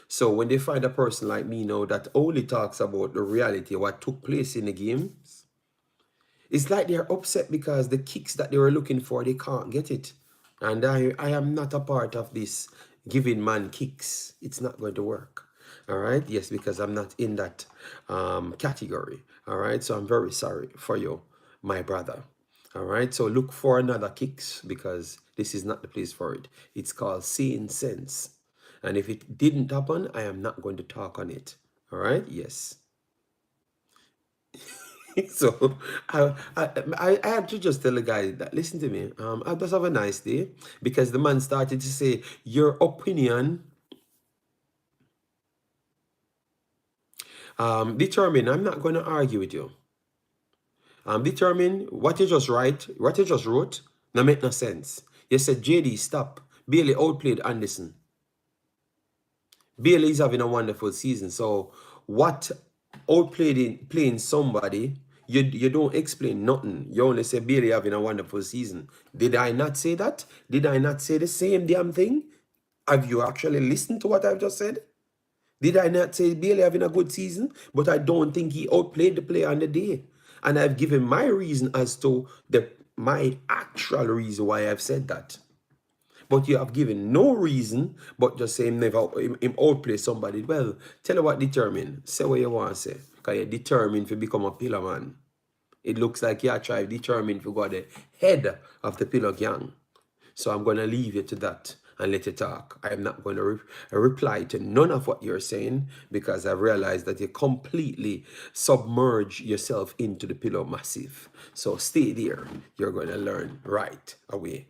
So when they find a person like me now that only talks about the reality of what took place in the games, it's like they're upset because the kicks that they were looking for, they can't get it. And I am not a part of this giving man kicks. It's not going to work. All right. Yes, because I'm not in that category. All right. So I'm very sorry for you, my brother. All right. So look for another kicks, because this is not the place for it. It's called seeing sense. And if it didn't happen, I am not going to talk on it. All right. Yes. So I had to just tell the guy that, listen to me, I just have a nice day, because the man started to say, your opinion determine, I'm not going to argue with you. Determine what you just what you just wrote, no make no sense. You said JD, stop. Bailey outplayed Anderson. Bailey is having a wonderful season. So what playing somebody, you don't explain nothing. You only say Bailey having a wonderful season. Did I not say that? Did I not say the same damn thing? Have you actually listened to what I've just said? Did I not say Bailey having a good season? But I don't think he outplayed the player on the day. And I've given my reason as to my actual reason why I've said that. But you have given no reason but just say him outplay somebody. Well, tell you what determined. Say what you want to say. Because you're determined to become a pillar man. It looks like you're trying determined to go the head of the pillar gang. So I'm going to leave you to that and let you talk. I am not going to reply to none of what you're saying, because I've realized that you completely submerge yourself into the pillar massive. So stay there. You're going to learn right away.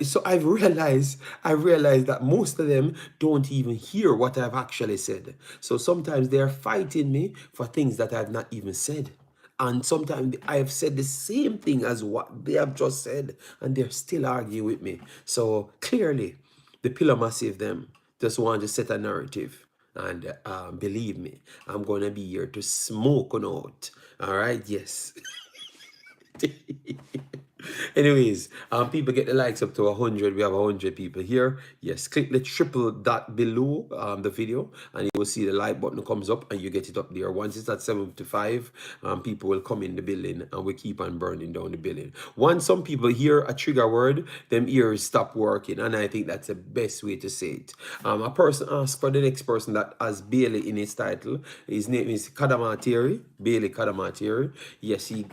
So I've realized that most of them don't even hear what I've actually said. So sometimes they're fighting me for things that I've not even said. And sometimes I have said the same thing as what they have just said, and they're still arguing with me. So clearly, the pillar massive them just want to set a narrative. And believe me, I'm going to be here to smoke on out. All right? Yes. Anyways, people get the likes up to 100. We have 100 people here. Yes, click the triple dot below the video, and you will see the like button comes up, and you get it up there. Once it's at 75, people will come in the building, and we keep on burning down the building. Once some people hear a trigger word, them ears stop working, and I think that's the best way to say it. A person asked for the next person that has Bailey in his title. His name is Kadamatiri, Bailey Kadamatiri. Yes, he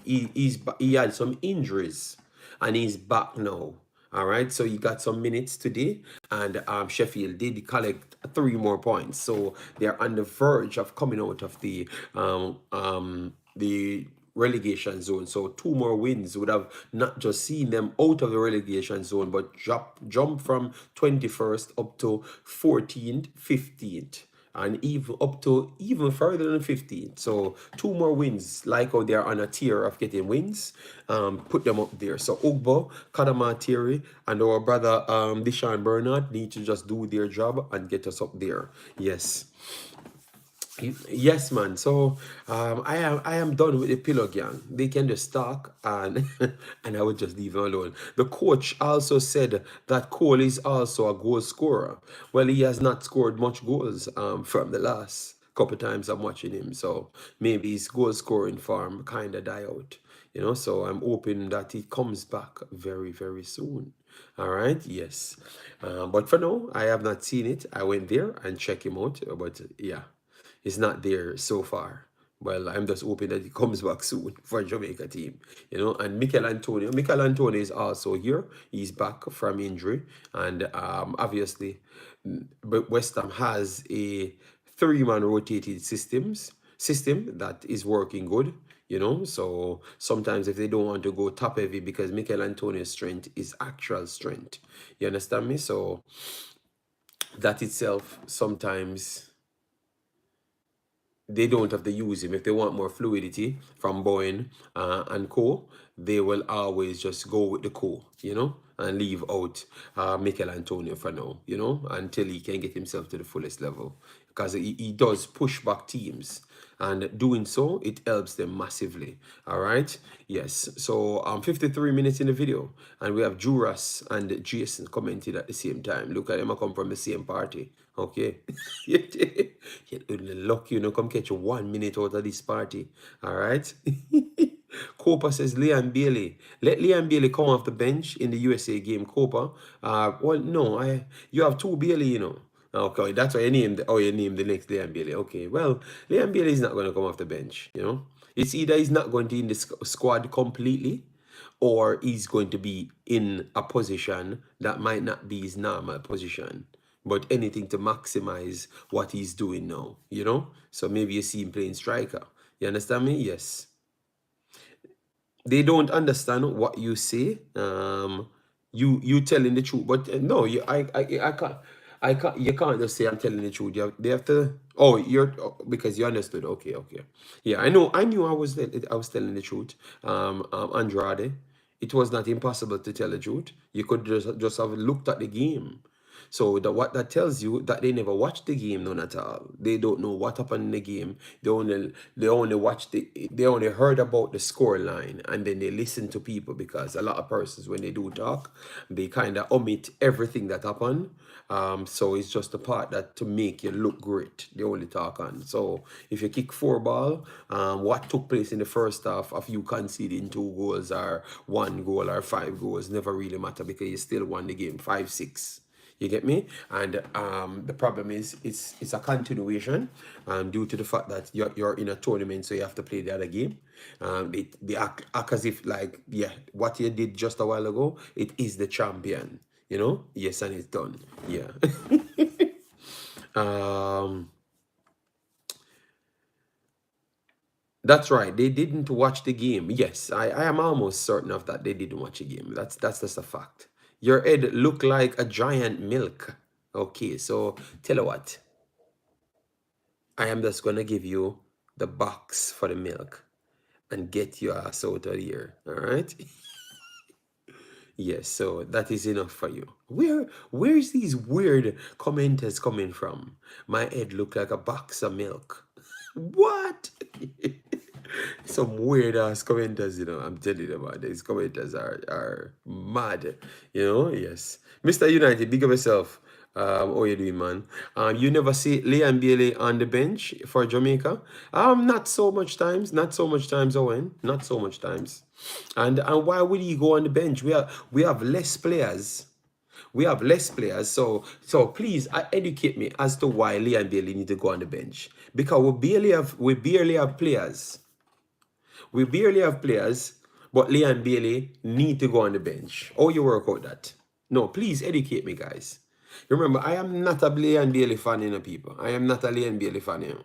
had some injuries, and he's back now. All right, so he got some minutes today, and Sheffield did collect 3 more points, so they're on the verge of coming out of the relegation zone. So 2 more wins would have not just seen them out of the relegation zone, but jump from 21st up to 14th, 15th. And even up to even further than 15. So 2 more wins, like how they're on a tier of getting wins, put them up there. So Ugbo, Kadamatiri, and our brother Deshan Bernard need to just do their job and get us up there. Yes. Yes, man. So I am done with the pillow gang. They can just talk, and and I would just leave them alone. The coach also said that Cole is also a goal scorer. Well, he has not scored much goals from the last couple times I'm watching him. So maybe his goal scoring form kind of die out. So I'm hoping that he comes back very, very soon. All right, yes. But for now, I have not seen it. I went there and checked him out. But yeah, it's not there so far. Well, I'm just hoping that he comes back soon for Jamaica team. And Mikel Antonio is also here. He's back from injury. And obviously, but West Ham has a 3-man rotated system that is working good. So sometimes if they don't want to go top heavy, because Mikel Antonio's strength is actual strength. You understand me? So that itself, sometimes they don't have to use him. If they want more fluidity from Bowen and co, they will always just go with the co, and leave out Mikel Antonio for now, you know, until he can get himself to the fullest level. Because he does push back teams. And doing so, it helps them massively. All right. Yes. So 53 minutes in the video. And we have Juras and Jason commented at the same time. Look at them, I come from the same party. Okay. You're lucky, you know, come catch 1 minute out of this party. All right. Copa says Liam Bailey. Let Liam Bailey come off the bench in the USA game. Copa. Well, no, you have two Bailey, you know. Okay, that's why you named. Oh, you named the next Liam Bailey. Okay, well, Liam Bailey is not going to come off the bench. You know, it's either he's not going to be in the squad completely, or he's going to be in a position that might not be his normal position. But anything to maximize what he's doing now, you know? So maybe you see him playing striker. You understand me? Yes. They don't understand what you say. You telling the truth, but no, I can't. You can't just say I'm telling the truth. They have to. Oh, because you understood. Okay, okay. Yeah, I know. I knew I was telling the truth. Andrade, it was not impossible to tell the truth. You could just have looked at the game. So what that tells you that they never watched the game, none at all. They don't know what happened in the game. They only watched they only heard about the score line, and then they listen to people, because a lot of persons, when they do talk, they kind of omit everything that happened. So it's just the part that to make you look great, they only talk on. So if you kick 4 ball, what took place in the first half of you conceding 2 goals or 1 goal or 5 goals never really matter, because you still won the game 5-6. You get me? And the problem is it's a continuation due to the fact that you're in a tournament, so you have to play the other game. They act as if, like, yeah, what you did just a while ago, it is the champion. You know? Yes, and it's done. Yeah. That's right. They didn't watch the game. Yes, I am almost certain of that. They didn't watch the game. That's just a fact. Your head look like a giant milk. Okay, so tell you what. I am just gonna give you the box for the milk and get your ass out of here. All right? Yes, so that is enough for you. Where's these weird commenters coming from? My head look like a box of milk. What? Some weird ass commenters, you know. I'm telling you about these commenters are mad, you know. Yes, Mr. United, big of yourself. How you doing, man? You never see Liam Bailey on the bench for Jamaica? Not so much times, Owen, not so much times. And why would he go on the bench? We have less players. We have less players, so please educate me as to why Liam Bailey need to go on the bench, because we barely have players. We barely have players, but Liam Bailey need to go on the bench. How you work out that? No, please educate me, guys. Remember, I am not a Liam Bailey fan, you know, people. I am not a Liam Bailey fan, you know.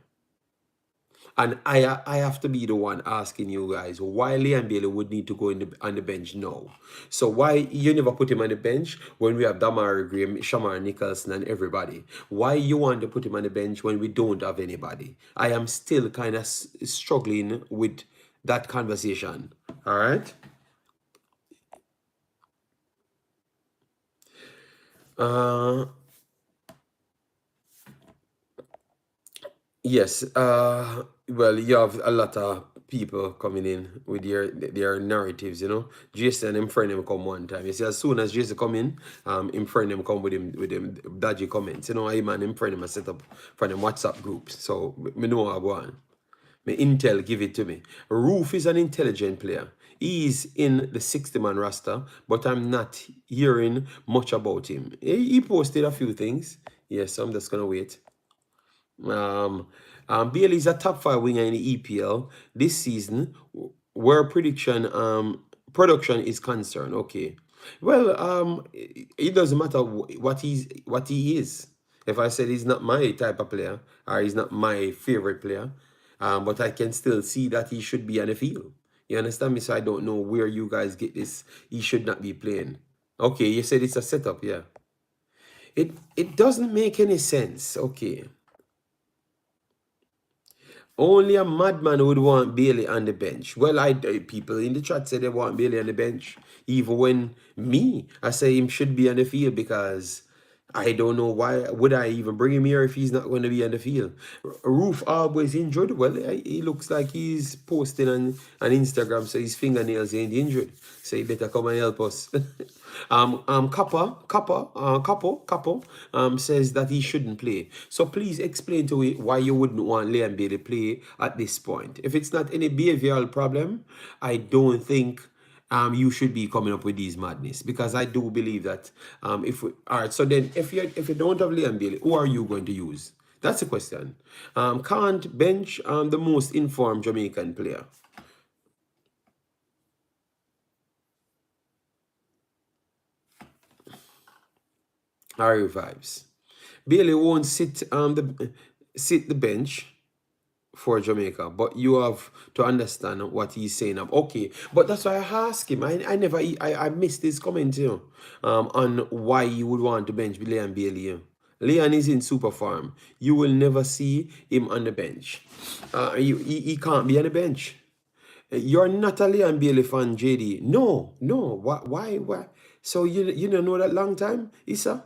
And I have to be the one asking you guys why Liam Bailey would need to go on the bench now. So why you never put him on the bench when we have Damari Graham, Shamar Nicholson, and everybody? Why you want to put him on the bench when we don't have anybody? I am still kind of struggling with that conversation. All right. Yes. Well, you have a lot of people coming in with their narratives, you know. Jason, him friend him come one time. You see, as soon as Jason come in, him friend him come with him dodgy comments. You know, I man him friend him a set up for them WhatsApp groups. So me know how I go on. My intel give it to me. Roofe is an intelligent player. He's in the 60-man roster, but I'm not hearing much about him. He posted a few things. Yes, so I'm just gonna wait. Bailey is a top 5 winger in the EPL this season, where production is concerned. Okay, well, it doesn't matter what he is. If I said he's not my type of player, or he's not my favorite player, but I can still see that he should be on the field. You understand me? So I don't know where you guys get this. He should not be playing. Okay, you said it's a setup. Yeah, it doesn't make any sense. Okay. Only a madman would want Bailey on the bench. Well, people in the chat say they want Bailey on the bench. Even when I say him should be on the field because I don't know why would I even bring him here if he's not going to be on the field. Roof always injured. Well, he looks like he's posting on Instagram, so his fingernails ain't injured. So he better come and help us. Couple says that he shouldn't play. So please explain to me why you wouldn't want Liam Bailey play at this point. If it's not any behavioral problem, I don't think you should be coming up with these madness, because I do believe that if we all right, so then if you don't have Liam Bailey, who are you going to use? That's the question. Can't bench the most informed Jamaican player. Harry vibes. Bailey won't sit the bench for Jamaica, but you have to understand what he's saying. Okay, but that's why I ask him. I missed his comment, on why you would want to bench Leon Bailey. Leon is in super form. You will never see him on the bench. He can't be on the bench. You're not a Leon Bailey fan, JD. No. Why? So you don't know that long time, Issa?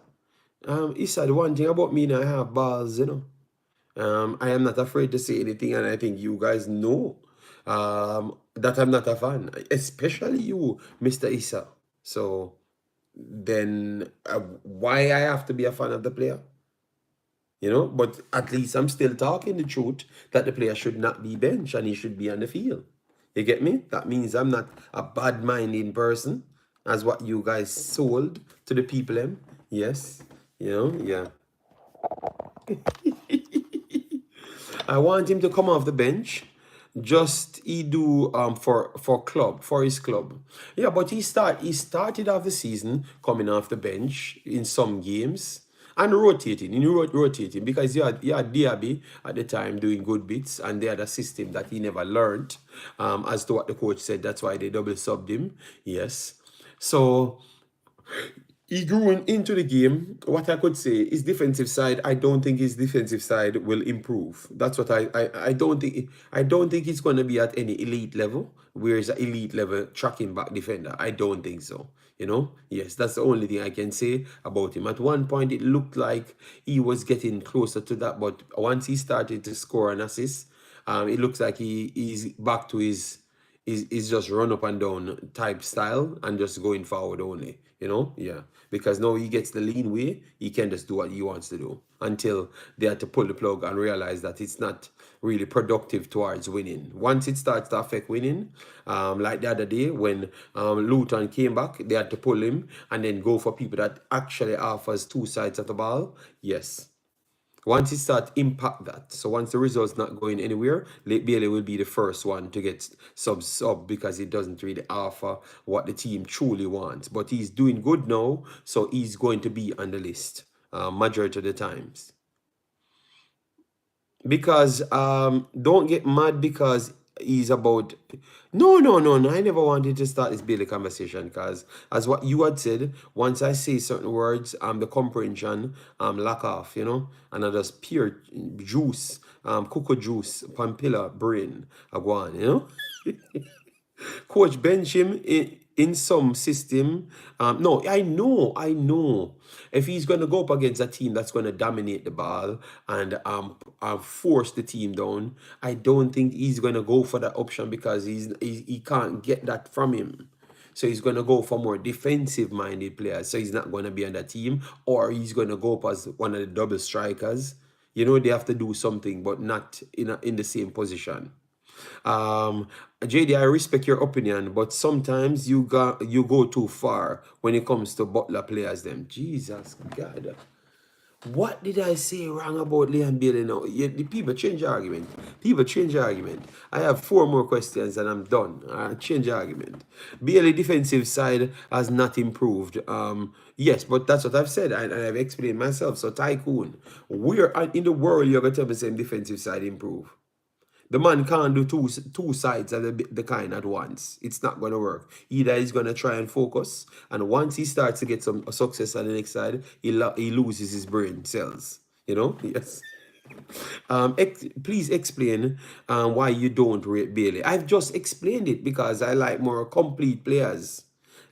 Issa, the one thing about me, I have balls, I am not afraid to say anything, and I think you guys know that I'm not a fan, especially you, Mr. Issa. So then why I have to be a fan of the player? But at least I'm still talking the truth that the player should not be benched and he should be on the field. You get me? That means I'm not a bad-minded person, as what you guys sold to the people. Yes, yeah. I want him to come off the bench. Just he do for his club. Yeah, but he started off the season coming off the bench in some games and rotating because you had Diaby at the time doing good bits, and they had a system that he never learned, as to what the coach said. That's why they double subbed him. Yes. So he grew into the game. What I could say, his defensive side, I don't think his defensive side will improve. That's what I don't think. I don't think he's going to be at any elite level. Where is an elite level tracking back defender? I don't think so. Yes, that's the only thing I can say about him. At one point, it looked like he was getting closer to that, but once he started to score an assist, it looks like he's back to his is just run up and down type style and just going forward only, yeah, because now he gets the lean way, he can just do what he wants to do until they have to pull the plug and realize that it's not really productive towards winning. Once it starts to affect winning, like the other day when Luton came back, they had to pull him and then go for people that actually offers two sides of the ball. Yes. Once it starts impact that, so once the result's not going anywhere, Bailey will be the first one to get sub because it doesn't really offer what the team truly wants. But he's doing good now, so he's going to be on the list majority of the times. Because don't get mad because he's about no. I never wanted to start this Bailey conversation because, as what you had said, once I say certain words, the comprehension lack off, and I just pure juice, cocoa juice, pampilla brain, aguan, Coach bench him in some system. No, I know. If he's going to go up against a team that's going to dominate the ball and force the team down, I don't think he's going to go for that option because he can't get that from him. So he's going to go for more defensive-minded players. So he's not going to be on that team, or he's going to go up as one of the double strikers. They have to do something, but not in the same position. JD, I respect your opinion, but sometimes you go too far when it comes to Butler players. Them, Jesus God, what did I say wrong about Liam Bailey now? The people change argument. I have 4 more questions and I'm done. Change argument. Bailey defensive side has not improved. Yes, but that's what I've said and I've explained myself. So Tycoon, where in the world you're gonna tell me the same defensive side improve? The man can't do two sides of the kind at once. It's not going to work. Either he's going to try and focus, and once he starts to get some success on the next side, he loses his brain cells. Yes. Please explain why you don't rate Bailey. I've just explained it because I like more complete players.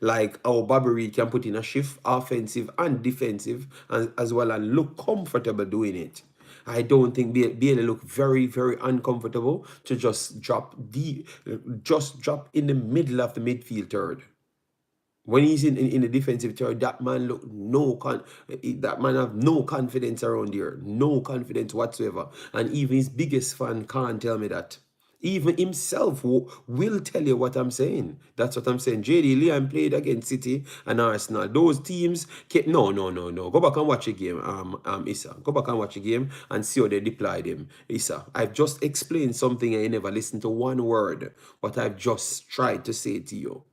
Like how Bobby Reed can put in a shift, offensive and defensive, and as well, and look comfortable doing it. I don't think Bailey look very, very uncomfortable to just drop in the middle of the midfield third. When he's in the defensive third, that man look that man have no confidence around here, no confidence whatsoever. And even his biggest fan can't tell me that. Even himself will tell you what I'm saying. That's what I'm saying. JD Liam played against City and Arsenal. Those teams no, no, no, no. Go back and watch a game, Issa. Go back and watch a game and see how they deployed him. Issa, I've just explained something and you never listened to one word, what I've just tried to say to you.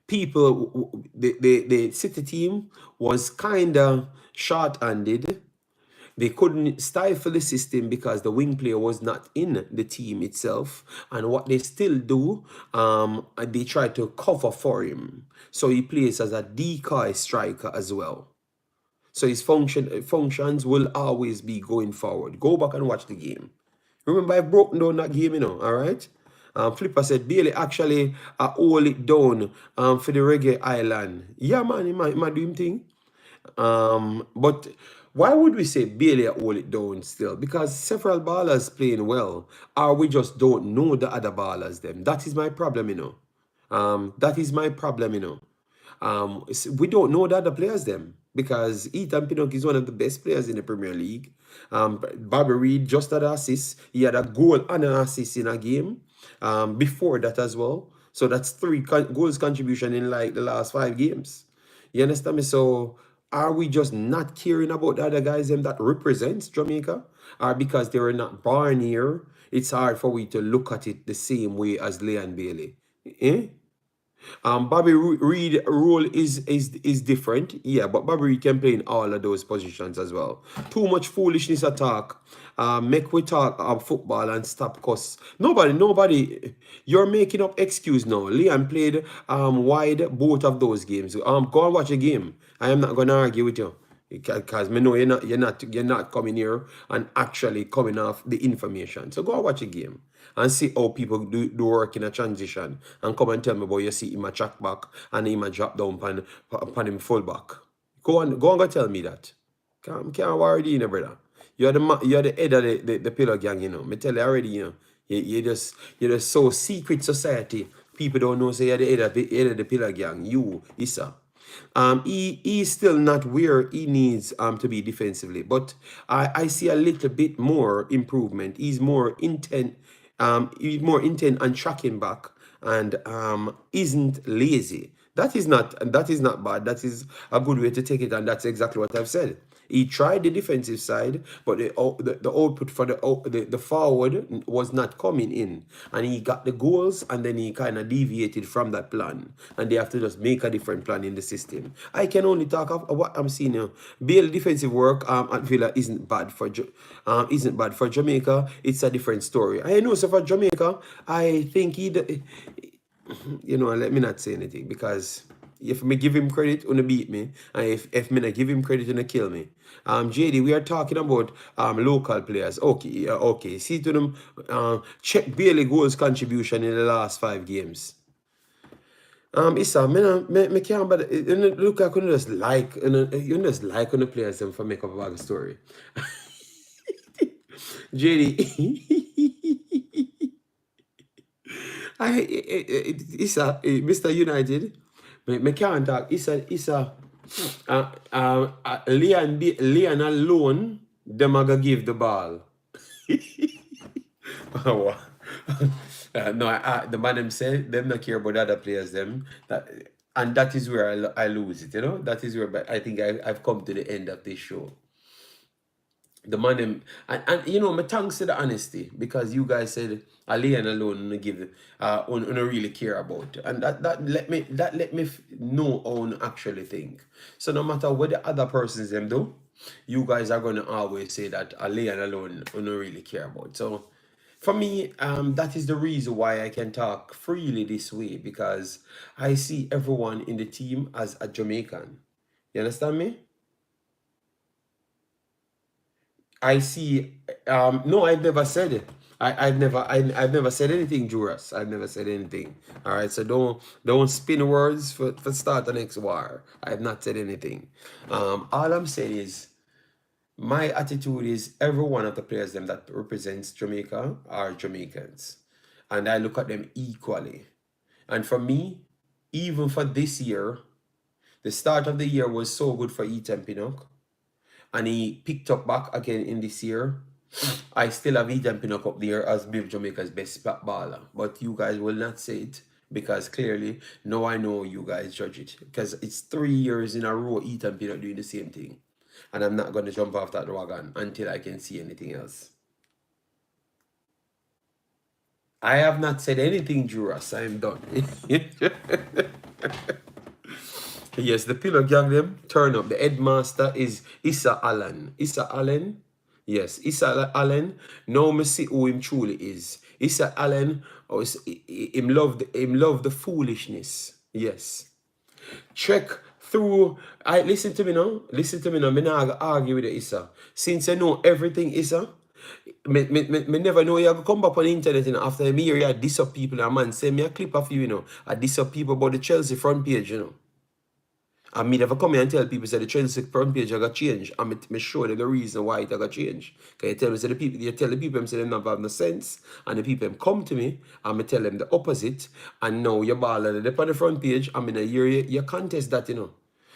People, the City team was kind of short-handed. They couldn't stifle the system because the wing player was not in the team itself. And what they still do, they try to cover for him. So he plays as a decoy striker as well. So his functions will always be going forward. Go back and watch the game. Remember, I've broken down that game, all right? Flipper said, Bailey actually hold it down for the reggae island. Yeah, man, he might do him thing. But why would we say Bailey hold it down still? Because several ballers playing well, or we just don't know the other ballers them. That is my problem, That is my problem, we don't know the other players them because Ethan Pinnock is one of the best players in the Premier League. Bobby Reed just had an assist. He had a goal and an assist in a game before that as well. So that's 3 goals contribution in like the last 5 games. You understand me? So are we just not caring about the other guys them that represents Jamaica? Or because they were not born here, it's hard for we to look at it the same way as Leon Bailey? Eh? Bobby Reed role is different, yeah, but Bobby Reed can play in all of those positions as well. Too much foolishness attack. Make we talk football and stop cause nobody. You're making up excuse now. Liam played wide both of those games. Go and watch a game. I am not gonna argue with you. Because me know you're not coming here and actually coming off the information. So go and watch a game and see how people do work in a transition and come and tell me about you see him a track back and him a drop down upon him full back. Go and go tell me that. Can't worry you, brother. You're the head of the pillar gang, Me tell you already, you're just so secret society. People don't know say you're the head of the pillar gang. You, Issa. He's still not where he needs to be defensively, but I see a little bit more improvement. He's more intent on tracking back and isn't lazy. That is not bad. That is a good way to take it, and that's exactly what I've said. He tried the defensive side, but the output for the forward was not coming in. And he got the goals, and then he kind of deviated from that plan. And they have to just make a different plan in the system. I can only talk of what I'm seeing now. Bale defensive work at Villa isn't bad for Jamaica. It's a different story. I know, so for Jamaica, I think let me not say anything because if me give him credit, gonna beat me, and if me not give him credit, gonna kill me. JD, we are talking about local players. Okay, okay. See to them. Check Bailey goals contribution in the last 5 games. Issa, me can't, but look, I couldn't just like, you just like on the players and for make up a bag story. JD. Issa, Mr. United, me can't talk. Issa, Leon alone, them are gonna give the ball. No, the man them said them not care about the other players them. And that is where I lose it, That is where I think I've come to the end of this show. The man them and my thanks to the honesty because you guys said Alien alone give really care about, and that let me know how I actually think. So no matter what the other persons them do, you guys are gonna always say that Alien alone really care about. So for me, that is the reason why I can talk freely this way because I see everyone in the team as a Jamaican. You understand me? I see. No, I've never said it. I've never said anything, Juras. I've never said anything. All right, so don't spin words for start the next war. I have not said anything. All I'm saying is my attitude is every one of the players them that represents Jamaica are Jamaicans, and I look at them equally. And for me, even for this year, the start of the year was so good for Ethan Pinnock, and he picked up back again in this year. I still have Ethan Pinnock up there as Biv Jamaica's best baller, but you guys will not say it because clearly, now I know you guys judge it because it's 3 years in a row Ethan Pinnock doing the same thing, and I'm not going to jump off that wagon until I can see anything else. I have not said anything, Juras. I am done. Yes, the pillow gang them turn up. The headmaster is Issa Allen. Issa Allen? Yes, Issa Allen. Now me see who him truly is. Issa Allen, oh, him love the foolishness. Yes. Check through. I listen to me now. Listen to me now. Me not argue with the Issa. Since I know everything, Issa, me never know you go come back on the internet, you know, after me hear you diss up people, and man send me a clip of you, you know. I diss up people about the Chelsea front page, you know. And me never come here and tell people say the Chelsea front page I got change. And me show them the reason why it got change. Can you tell me say the people, you tell the people them say they never have no sense, and the people them come to me and me tell them the opposite, and now your ball and they're on the front page, I mean you contest that, you know.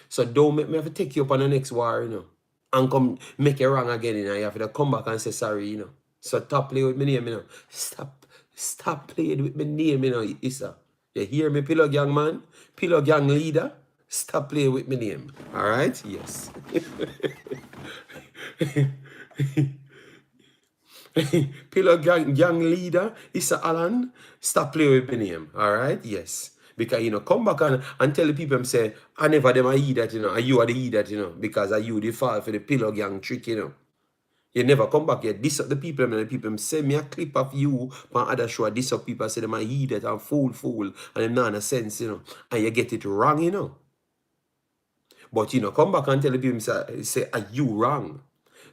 So don't make me have to take you up on the next war, you know. And come make you wrong again, you know. You have to come back and say sorry, you know. So stop playing with my name, you know. Stop playing with my name, you know, Issa. You hear me, Pillow Gang man? Pillow Gang leader? Stop playing with my name. Alright? Yes. Pillow gang leader, Issa Allen, stop playing with my name. Alright? Yes. Because, you know, come back and tell the people them say, I never them I eat that, you know, and you are the eat that, you know, because are you the fall for the pillow gang trick, you know. You never come back yet. This up the people and the people send me a clip of you on other show. This up people say them I eat that and fool, and them not in sense, you know. And you get it wrong, you know. But you know, come back and tell the people say are you wrong?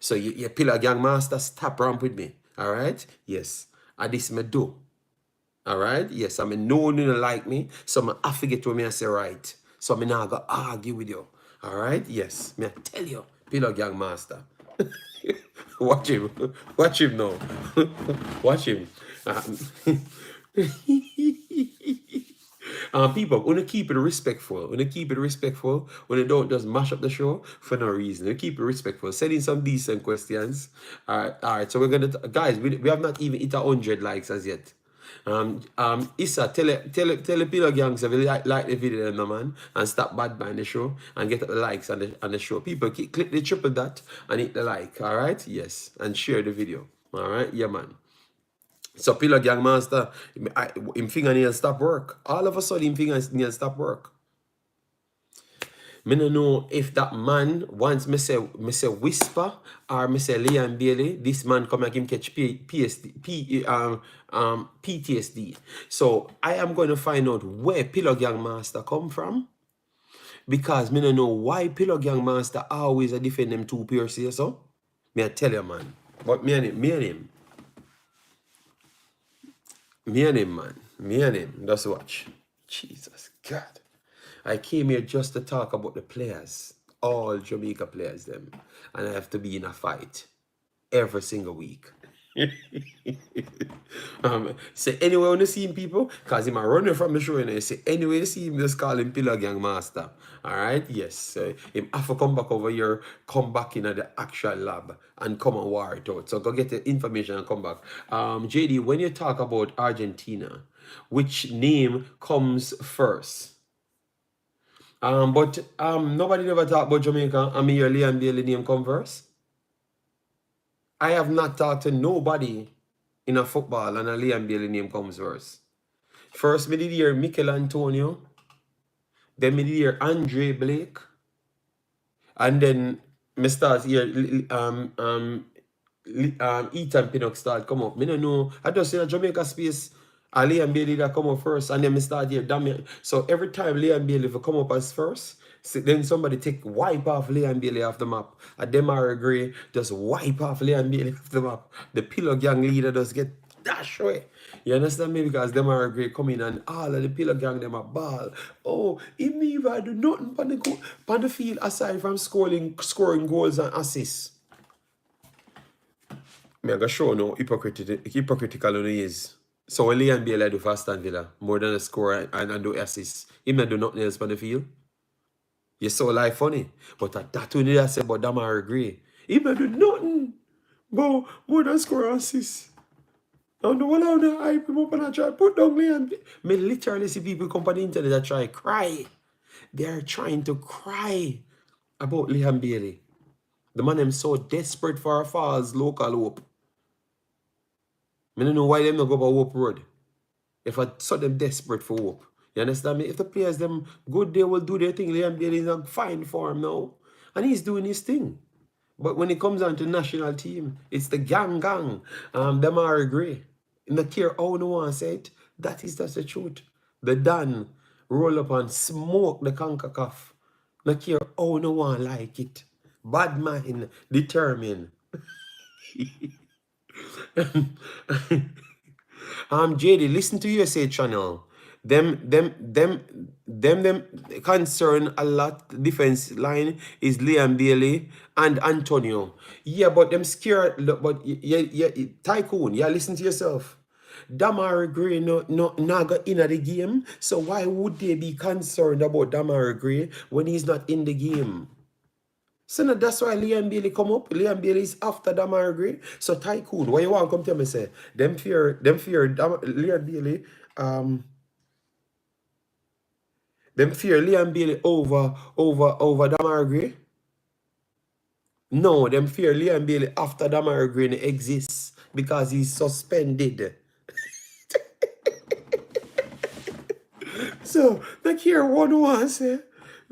So you pillar gang master, stop ramp with me. Alright? Yes. And this me do. Alright? Yes. I mean no one don't like me. So I have to get to me and say right. So I not gonna argue with you. Alright? Yes. Me I tell you, pillar gang master. Watch him. Watch him now. Watch him. People, when you keep it respectful, when you don't just mash up the show for no reason. You keep it respectful. Send in some decent questions. All right. So we're gonna, guys, we have not even hit 100 likes as yet. Issa, tell the pillow gangs if you like the video, no man, and stop bad buying the show and get the likes on the show. People, click the triple dot and hit the like. All right, yes, and share the video. All right, yeah, man. So pillow gang master, him fingernails stop work. All of a sudden, him fingernails stop work. Me no know if that man wants me say whisper or me say Leon Bailey, this man come and him catch PTSD. So I am going to find out where Pillow Gang Master come from. Because me no know why Pillow Gang Master always defend them two pairs here, so. Me I tell you, man. But me and him, man. Me and him. Just watch. Jesus God. I came here just to talk about the players. All Jamaica players, them. And I have to be in a fight. Every single week. Say anyway when you see him, people, because him a running from the show, and you say anyway you see him, just call him Pillow Gang Master. Alright, yes. Him have to come back over here, come back in the actual lab and come and war it out. So go get the information and come back. JD, when you talk about Argentina, which name comes first? But nobody never talk about Jamaica. I mean, your Leon Bailey name come first. I have not talked to nobody in a football and a Leon Bailey name comes first. First, me did hear Mikel Antonio. Then me did hear Andre Blake. And then me start here Ethan Pinnock start come up. Me don't know. I just in a Jamaica space. Leon Bailey that come up first, and then me start here. So every time Leon Bailey will come up as first, Then somebody wipe off Liam Bailey off the map. A Demar Gray just wipe off Liam Bailey off the map. The Pillow Gang leader just get dash away. You understand me? Because Demar Gray come in and all of the Pillow Gang them a ball. Oh, he never do nothing on the field aside from scoring goals and assists. Me I go show no hypocritical he is. So when Liam Bailey do for Aston Villa, more than a score and do assists, he may do nothing else on the field. You saw life funny. But that one I say about Damar Gray. He may do nothing but more than score and assists. And the one out there hype him up and I try put down Liam. Me literally see people come on the internet that try cry. They are trying to cry about Liam Bailey. The man am so desperate for a falls local hope. I don't know why them not go about Hope Road. If I saw them desperate for hope. You understand me? If the players them good, they will do their thing. Liam Bailey is in fine form now. And he's doing his thing. But when it comes down to national team, it's the gang. Them are Gray. And not care how no one say it. That's the truth. The Dan roll up and smoke the Concacaf. Not care how no one like it. Bad mind, determined. JD, listen to USA channel. Them concern a lot. Defense line is Liam Bailey and Antonio. Yeah, but them scared. But yeah, Tycoon. Yeah, listen to yourself. Damar Gray not got in the game. So why would they be concerned about Damar Gray when he's not in the game? So now that's why Liam Bailey come up. Liam Bailey is after Damar Gray. So Tycoon, why you want to come tell me say them fear Liam Bailey them fear Liam Bailey over Damar Gray? No, them fear Liam Bailey after Damar Gray exists because he's suspended. So like here one say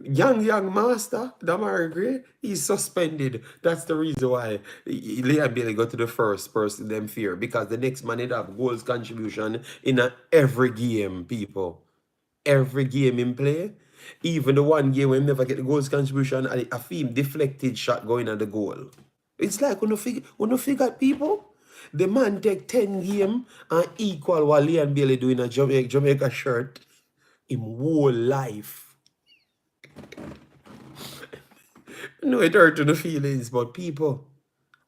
young master, Damar Gray, he's suspended. That's the reason why Liam Bailey got to the first person them fear. Because the next man it have goals contribution in every game, people. Every game in play. Even the one game when never get the goals contribution and a film deflected shot going at the goal. It's like when you figure people. The man take 10 game and equal what Liam Bailey doing a Jamaica shirt in whole life. No, it hurt to the feelings, but people,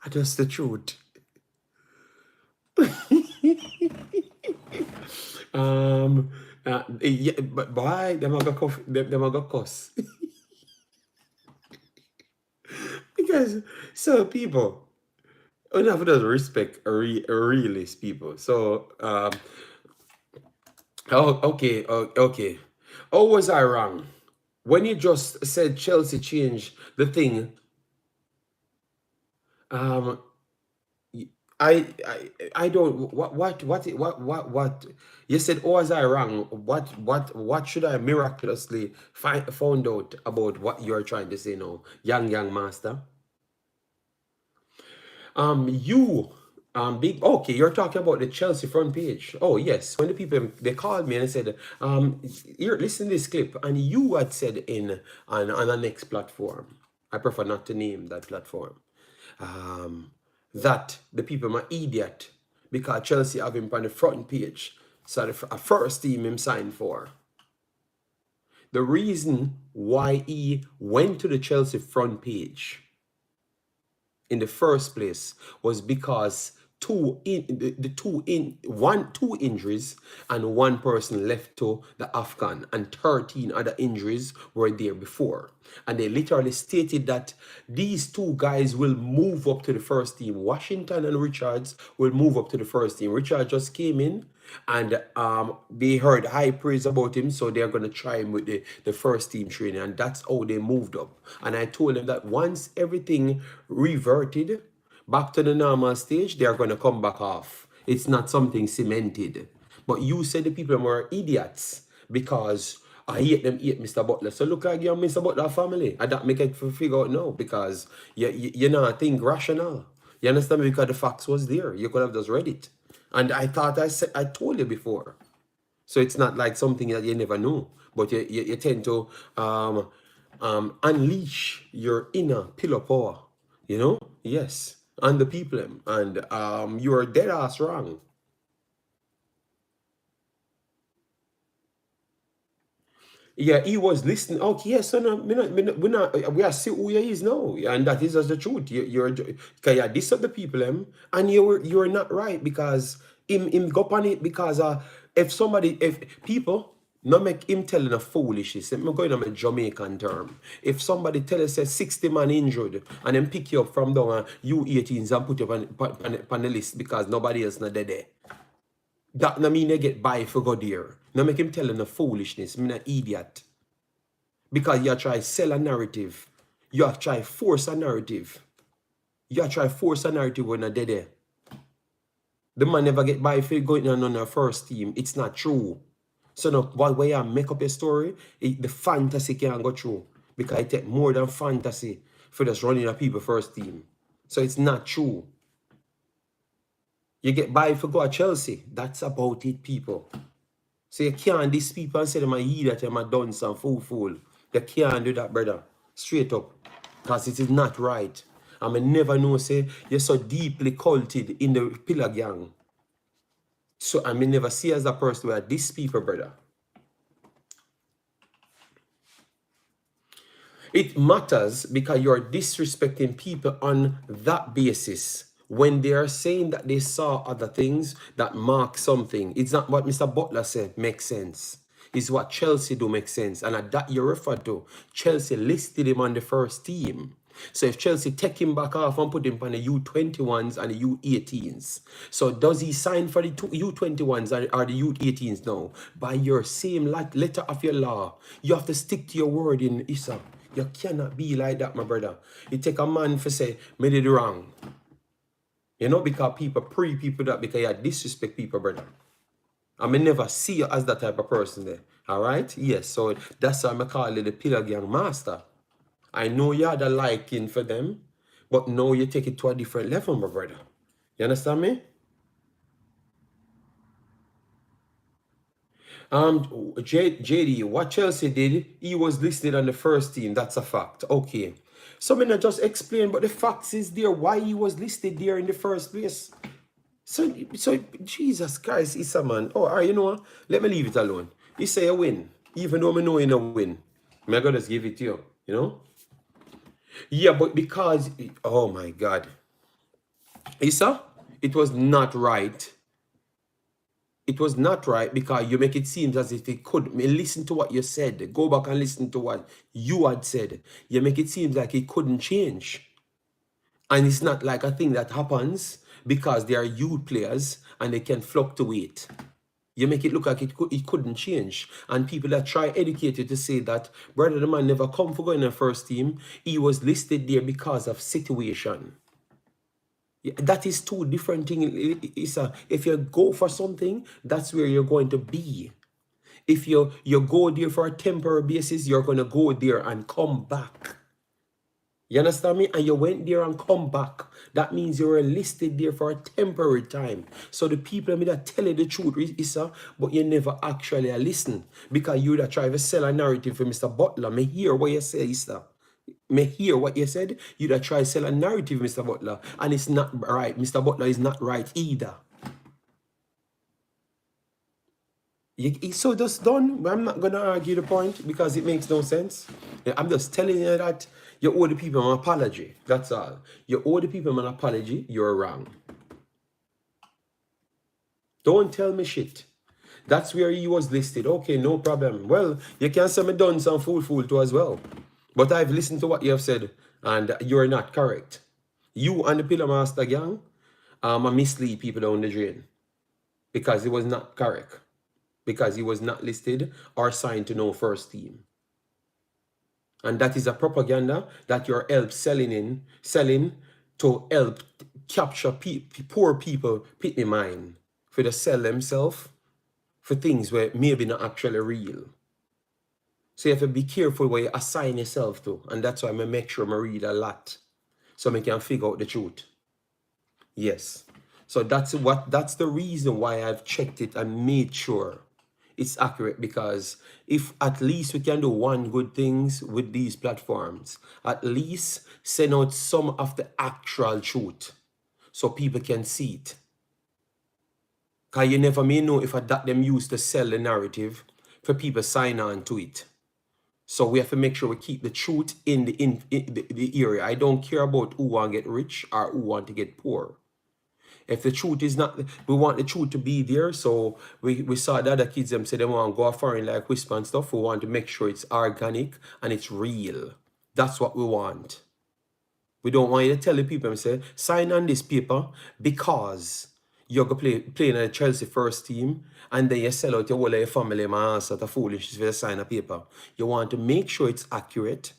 are just the truth. Yeah, but why them a go cuss? Because so people, enough does respect realist people. So okay. How was I wrong? When you just said Chelsea changed the thing, I don't what you said. Oh, was I wrong? What should I miraculously found out about what you're trying to say now, young master? Big okay, you're talking about the Chelsea front page. Oh yes, when the people they called me and said, here, listen to this clip, and you had said on the next platform. I prefer not to name that platform. That the people are idiot because Chelsea have him on the front page. So the first team him signed for. The reason why he went to the Chelsea front page in the first place was because two injuries and one person left to the Afghan and 13 other injuries were there before. And they literally stated that these two guys will move up to the first team. Washington and Richards will move up to the first team. Richard just came in and they heard high praise about him, so they're going to try him with the first team training, and that's how they moved up. And I told them that once everything reverted back to the normal stage, they are going to come back off. It's not something cemented. But you said the people were idiots because I hate Mr. Butler. So look like you're Mr. Butler family. And that make it figure out now because you know, I think rational. You understand me? Because the facts was there. You could have just read it. And I thought I told you before. So it's not like something that you never know. But you tend to unleash your inner pillar power, you know? Yes. And the people, and you are dead ass wrong. Yeah, he was listening. Okay, yes, so no, we are see who he is now, and that is just the truth. You're because you diss up the people, and you're not right because him go on it because if people not make him telling a foolishness. I'm going on a Jamaican term. If somebody tell us a 60 man injured and then pick you up from down U18s and put you on the list because nobody else not there. That no mean they get by for go there. No make him telling a foolishness. I'm an idiot. Because you try sell a narrative. You try force a narrative. You try force a narrative when they're there. The man never get by for going on our first team. It's not true. So now, one way I make up a story, the fantasy can't go through. Because it takes more than fantasy for just running a people first team. So it's not true. You get by for go to Chelsea. That's about it, people. So you can't diss people and say them a idiot and a dunce and fool. You can't do that, brother. Straight up. Because it is not right. I may never know, say, you're so deeply culted in the pillar gang. So I may never see as a person where diss people, brother. It matters because you're disrespecting people on that basis. When they are saying that they saw other things that mark something, it's not what Mr. Butler said makes sense. It's what Chelsea do make sense. And at that you refer to, Chelsea listed him on the first team. So if Chelsea take him back off and put him on the U21s and the U18s, so does he sign for the U21s or the U18s now? By your same letter of your law, you have to stick to your word in Issa. You cannot be like that, my brother. It take a man for say, made it wrong. You know, because people pre-people that because you disrespect people, brother. I may never see you as that type of person there. All right? Yes, so that's why I call it the pillar gang master. I know you had a liking for them, but now you take it to a different level, my brother. You understand me? JD, what Chelsea did, he was listed on the first team. That's a fact. Okay. So I'm not just explain, but the facts is there why he was listed there in the first place. So Jesus Christ, it's a man. Oh, all right, you know what? Let me leave it alone. You say a win. Even though I know you know win. I'm going to just give it to you. You know? Yeah, but because, oh my God. Issa, it was not right. It was not right because you make it seem as if it could. Listen to what you said. Go back and listen to what you had said. You make it seem like it couldn't change. And it's not like a thing that happens because they are youth players and they can fluctuate. You make it look like it couldn't change. And people that try educate you to say that, brother, the man never come for going in the first team. He was listed there because of situation. That is two different things. If you go for something, that's where you're going to be. If you go there for a temporary basis, you're going to go there and come back. You understand me? And you went there and come back. That means you were listed there for a temporary time. So the people that tell you the truth, Issa, but you never actually listen. Because you that try to sell a narrative for Mr. Butler. Me hear what you say, Issa. Me hear what you said. You that try to sell a narrative, Mr. Butler. And it's not right. Mr. Butler is not right either. So just done. I'm not going to argue the point because it makes no sense. I'm just telling you that you owe the people an apology. That's all. You owe the people an apology. You're wrong. Don't tell me shit. That's where he was listed. Okay, no problem. Well, you can say me done some fool too as well. But I've listened to what you have said and you're not correct. You and the Pillar Master gang mislead people down the drain because it was not correct. Because he was not listed or signed to no first team. And that is a propaganda that you're selling to help capture poor people pit in mind for to sell themselves for things where maybe not actually real. So you have to be careful where you assign yourself to. And that's why I make sure I read a lot so I can figure out the truth. Yes. So that's the reason why I've checked it and made sure. it's accurate, because if at least we can do one good things with these platforms, at least send out some of the actual truth so people can see it. Because you never may know if that them used to sell the narrative for people sign on to it. So we have to make sure we keep the truth in the area. I don't care about who want to get rich or who want to get poor. If the truth is not, we want the truth to be there. So we saw the other kids, them say they want to go foreign like whisper and stuff. We want to make sure it's organic and it's real. That's what we want. We don't want you to tell the people and say, sign on this paper because you're going to play in a Chelsea first team, and then you sell out your whole of your family, my ass, at a foolish if you sign a paper. You want to make sure it's accurate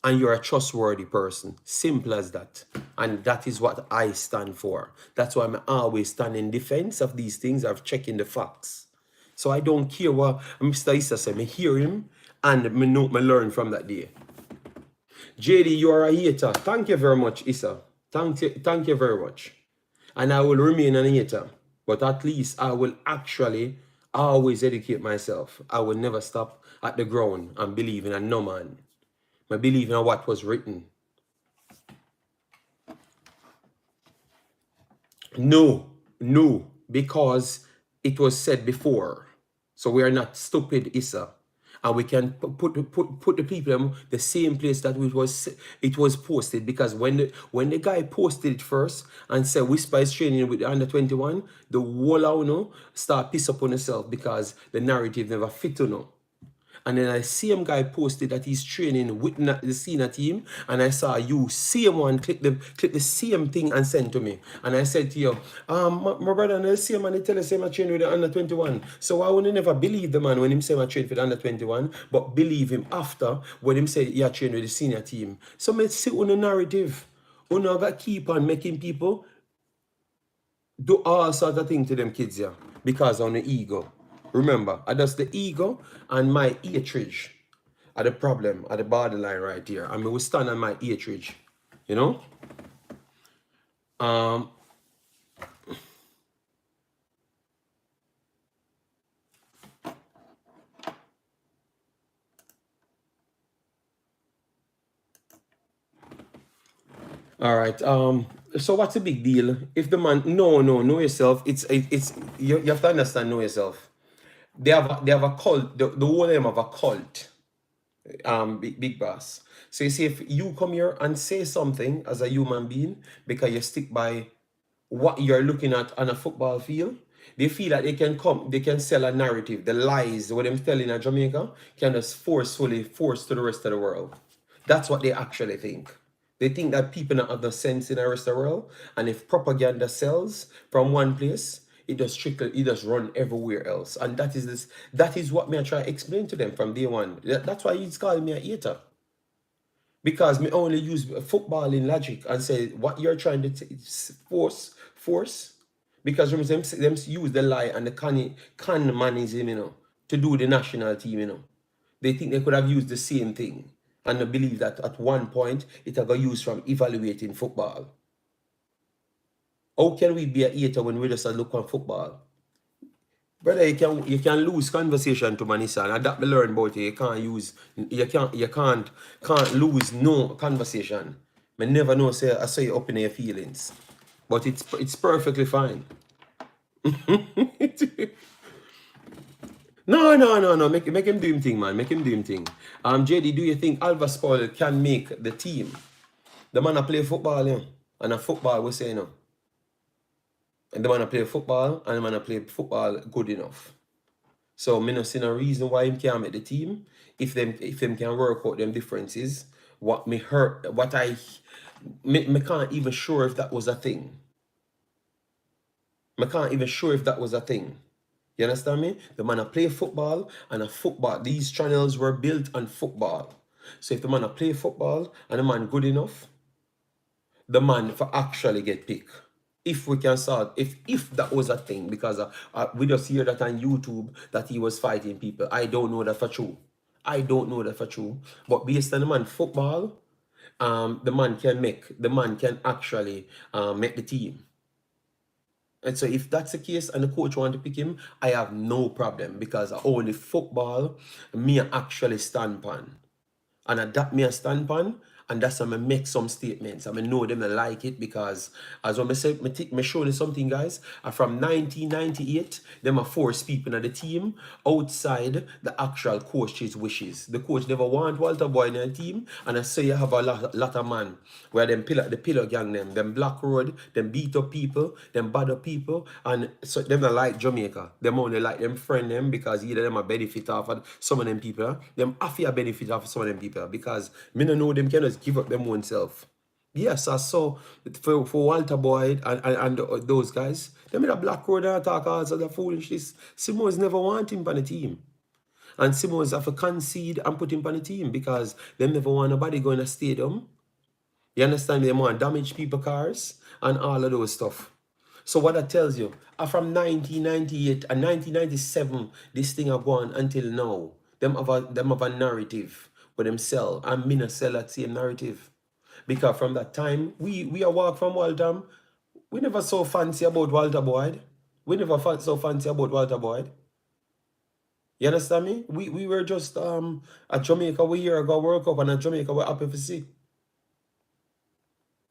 and you're a trustworthy person. Simple as that. And that is what I stand for. That's why I'm always stand in defense of these things, of checking the facts. So I don't care what Mr. Issa said. I hear him and I learn from that day. JD, you are a hater. Thank you very much, Issa. Thank you very much. And I will remain an hater. But at least I will actually always educate myself. I will never stop at the ground and believe in a no man. I believe in what was written. No, because it was said before. So we are not stupid, Issa. And we can put the people in the same place that it was posted. Because when the guy posted it first and said Whisper is training with the under 21, the whole start piss up on himself because the narrative never fit to know. And then I see him guy posted that he's training with the senior team, and I saw you same one click the same thing and send to me. And I said to you, my brother, and the same man, they tell us him I train with the under 21. So I would never believe the man when him say I train for the under 21, but believe him after when him say yeah train with the senior team. So let's see on the narrative. You know, got keep on making people do all sorts of things to them kids here because on the ego. Remember, that's the ego and my hatred are the problem, at the borderline right here. I mean, we stand on my hatred, you know? All right. So what's the big deal? If the man, know yourself. It's you have to understand, know yourself. They have a cult. The whole of them have a cult. Big boss. So you see, if you come here and say something as a human being because you stick by what you're looking at on a football field, they feel that they can sell a narrative. The lies what them telling in Jamaica can just forcefully force to the rest of the world. That's what they actually think. They think that people don't have the sense in the rest of the world, and if propaganda sells from one place, it does trickle, it does run everywhere else. And that is what me I try to explain to them from day one. That's why he's calling me a hater. Because me only use football in logic and say what you're trying to force. Because them use the lie and the conmanism, to do the national team, They think they could have used the same thing. And they believe that at one point it got used from evaluating football. How can we be a hater when we just look on football? Brother, you can lose conversation to Manisa, and that we learn about it. You can't lose no conversation. I never know say I saw you up in your feelings. But it's perfectly fine. No. Make him do him thing, man. Make him do him thing. JD, do you think Alvas Powell can make the team? The man play football, and a football we say no. And the man play football, and the man play football good enough. So me not see no reason why him can't make the team. If them can work out them differences, me can't even sure if that was a thing. Me can't even sure if that was a thing. You understand me? The man play football, and a football. These channels were built on football. So if the man play football and the man good enough, the man for actually get picked. If we can start, if that was a thing, because we just hear that on YouTube that he was fighting people. I don't know that for true. But based on the man football, the man can actually make the team. And so if that's the case and the coach want to pick him, I have no problem because only football me actually stand pan. And adapt me a stand pan, and that's how I make some statements. I know them I like it because as when I say me show you something, guys, from 1998, them are force people in the team outside the actual coach's wishes. The coach never want Walter Boy in the team, and I say you have a lot of man where the pillar gang them black road, them beat up people, them bad up people, and so them not like Jamaica. Them only like them friend them because either them a benefit off of some of them people. Them have a benefit off of some of them people because me no know them can just give up them own self. Yes, I saw for Walter Boyd and those guys, them in a black road and attack all sorts of foolishness. Simons never want him on the team. And Simons have to concede and put him on the team because them never want nobody going to stadium. You understand? They want damage people cars and all of those stuff. So what that tells you, from 1998 and 1997, this thing have gone until now. Them have a narrative for themselves, and me not sell that same narrative. Because from that time, we are walk from Waltham, we never so fancy about Walter Boyd. We never so fancy about Walter Boyd. You understand me? We were just at Jamaica a year ago World Cup, and at Jamaica we're happy to see.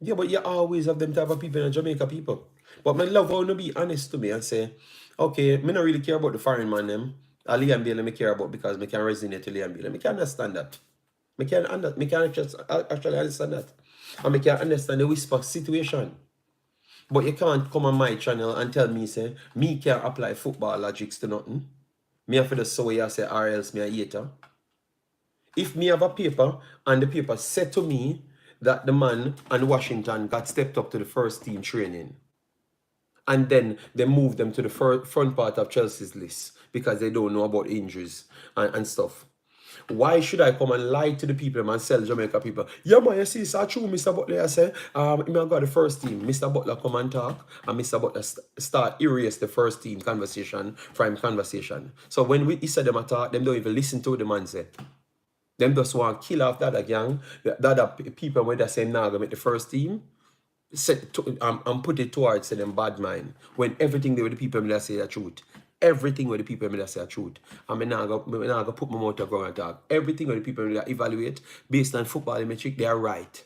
Yeah, but you always have them type of people in Jamaica people. But my love want to be honest to me and say, okay, me not really care about the foreign man them. Liam Bailey me care about because me can resonate to Liam Bailey. Me can understand that. Me can actually understand that. And me can understand the whisper situation. But you can't come on my channel and tell me, say, me can't apply football logics to nothing. Me have to just say you say or else me a hater. If me have a paper and the paper said to me that the man and Washington got stepped up to the first team training, and then they moved them to the front part of Chelsea's list because they don't know about injuries and stuff. Why should I come and lie to the people and sell Jamaica people? Yeah, man, you see, it's true, Mr. Butler. I say, I got the first team. Mr. Butler come and talk, and Mr. Butler start erase the first team conversation from conversation. So when he said them attack, them don't even listen to what the man say. Them just want to kill off that other gang, the other people when they say, nah, go make the first team, and put it towards them bad mind. When everything they with the people that say the truth. Everything with the people that say the truth. And I'm not going to put my mouth around and talk. Everything with the people that evaluate based on football metric, they are right.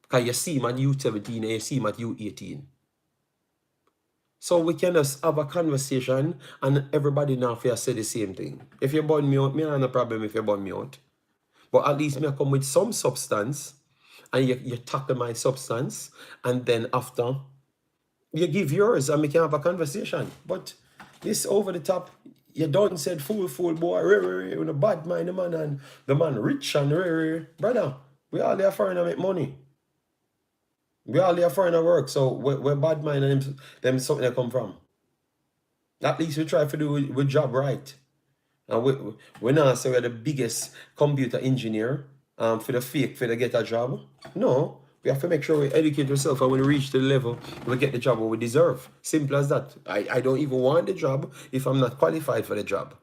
Because you see him at U17 and you see him at U18. So we can just have a conversation and everybody now fear say the same thing. If you burn me out, me have no problem if you burn me out. But at least me come with some substance and you tackle my substance, and then after you give yours and we can have a conversation. But this over the top, you done said fool boy, with a bad mind the man and the man rich and brother, we all there foreign to make money. We all there foreign to work, so we're bad mind and them something they come from. At least we try to do we job right. And we not say we're the biggest computer engineer for the get a job. No, we have to make sure we educate ourselves, and when we reach the level, we get the job what we deserve. Simple as that. I don't even want the job if I'm not qualified for the job.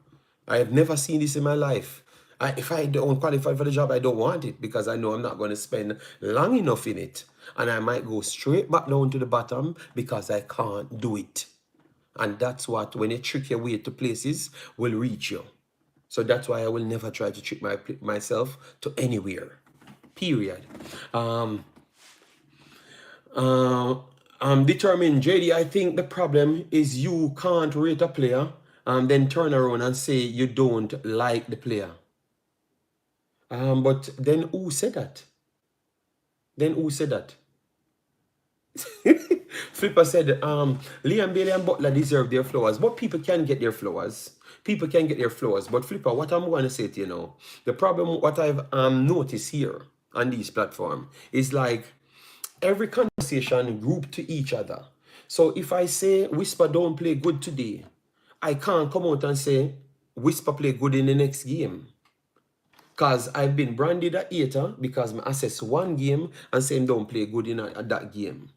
I have never seen this in my life. If I don't qualify for the job, I don't want it because I know I'm not going to spend long enough in it. And I might go straight back down to the bottom because I can't do it. And that's what, when you trick your way to places, will reach you. So that's why I will never try to trick myself to anywhere. Period. Determined, JD, I think the problem is you can't rate a player and then turn around and say you don't like the player. But then who said that? Flipper said, Liam Bailey and Butler deserve their flowers, but people can get their flowers. But Flipper, what I'm going to say to you now, the problem, what I've noticed here on this platform is like every conversation grouped to each other. So if I say Whisper don't play good today, I can't come out and say Whisper play good in the next game. Because I've been branded a hater because I assess one game and say him don't play good in that game.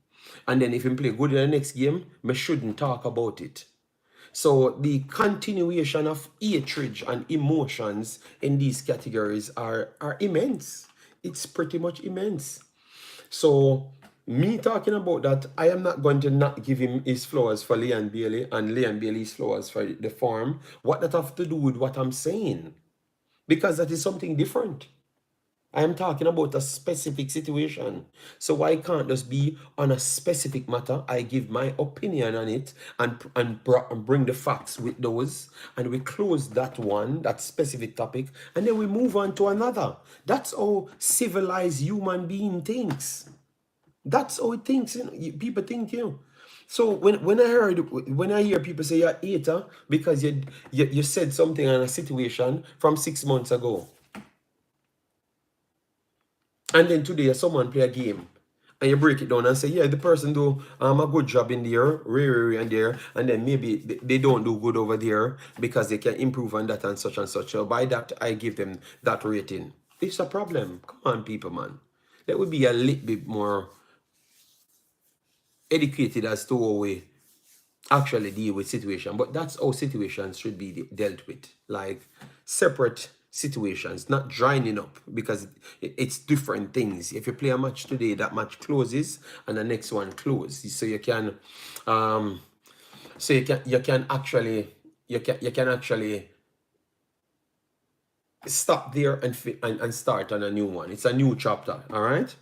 And then if he play good in the next game, I shouldn't talk about it. So the continuation of hatred and emotions in these categories are immense. It's pretty much immense. So Me talking about that, I am not going to not give him his flowers for Leon Bailey and Leon Bailey's flowers for the farm. What that have to do with what I'm saying? Because that is something different. I am talking about a specific situation. So why can't just be on a specific matter? I give my opinion on it and bring the facts with those, and we close that one, that specific topic, and then we move on to another. That's how civilized human being thinks. That's how it thinks. People think, So when I hear people say you're a hater because you said something on a situation from 6 months ago, and then today someone play a game and you break it down and say, yeah, the person do a good job in there, and there, and then maybe they don't do good over there because they can improve on that and such and such. So by that, I give them that rating. It's a problem. Come on, people, man. That would be a little bit more educated as to how we actually deal with situation. But that's how situations should be dealt with, like separate situations, not joining up, because it's different things. If you play a match today, that match closes and the next one closes, so you can actually stop there and start on a new one. It's a new chapter. All right.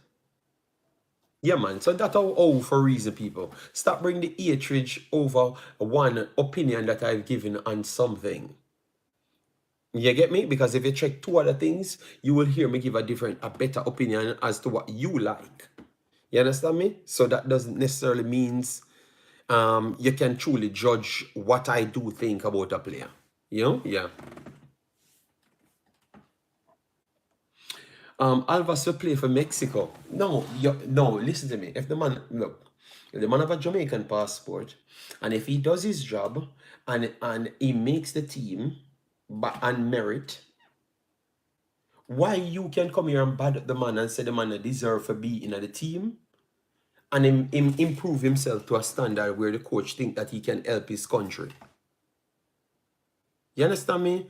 Yeah, man. So that's how for reason, people. Stop bringing the hatred over one opinion that I've given on something. You get me? Because if you check two other things, you will hear me give a better opinion as to what you like. You understand me? So that doesn't necessarily means you can truly judge what I do think about a player. Yeah. Alvas will play for Mexico. No, listen to me. If the man have a Jamaican passport, and if he does his job and he makes the team on merit, why you can come here and bad up the man and say the man deserve to be in the team and him improve himself to a standard where the coach think that he can help his country? You understand me?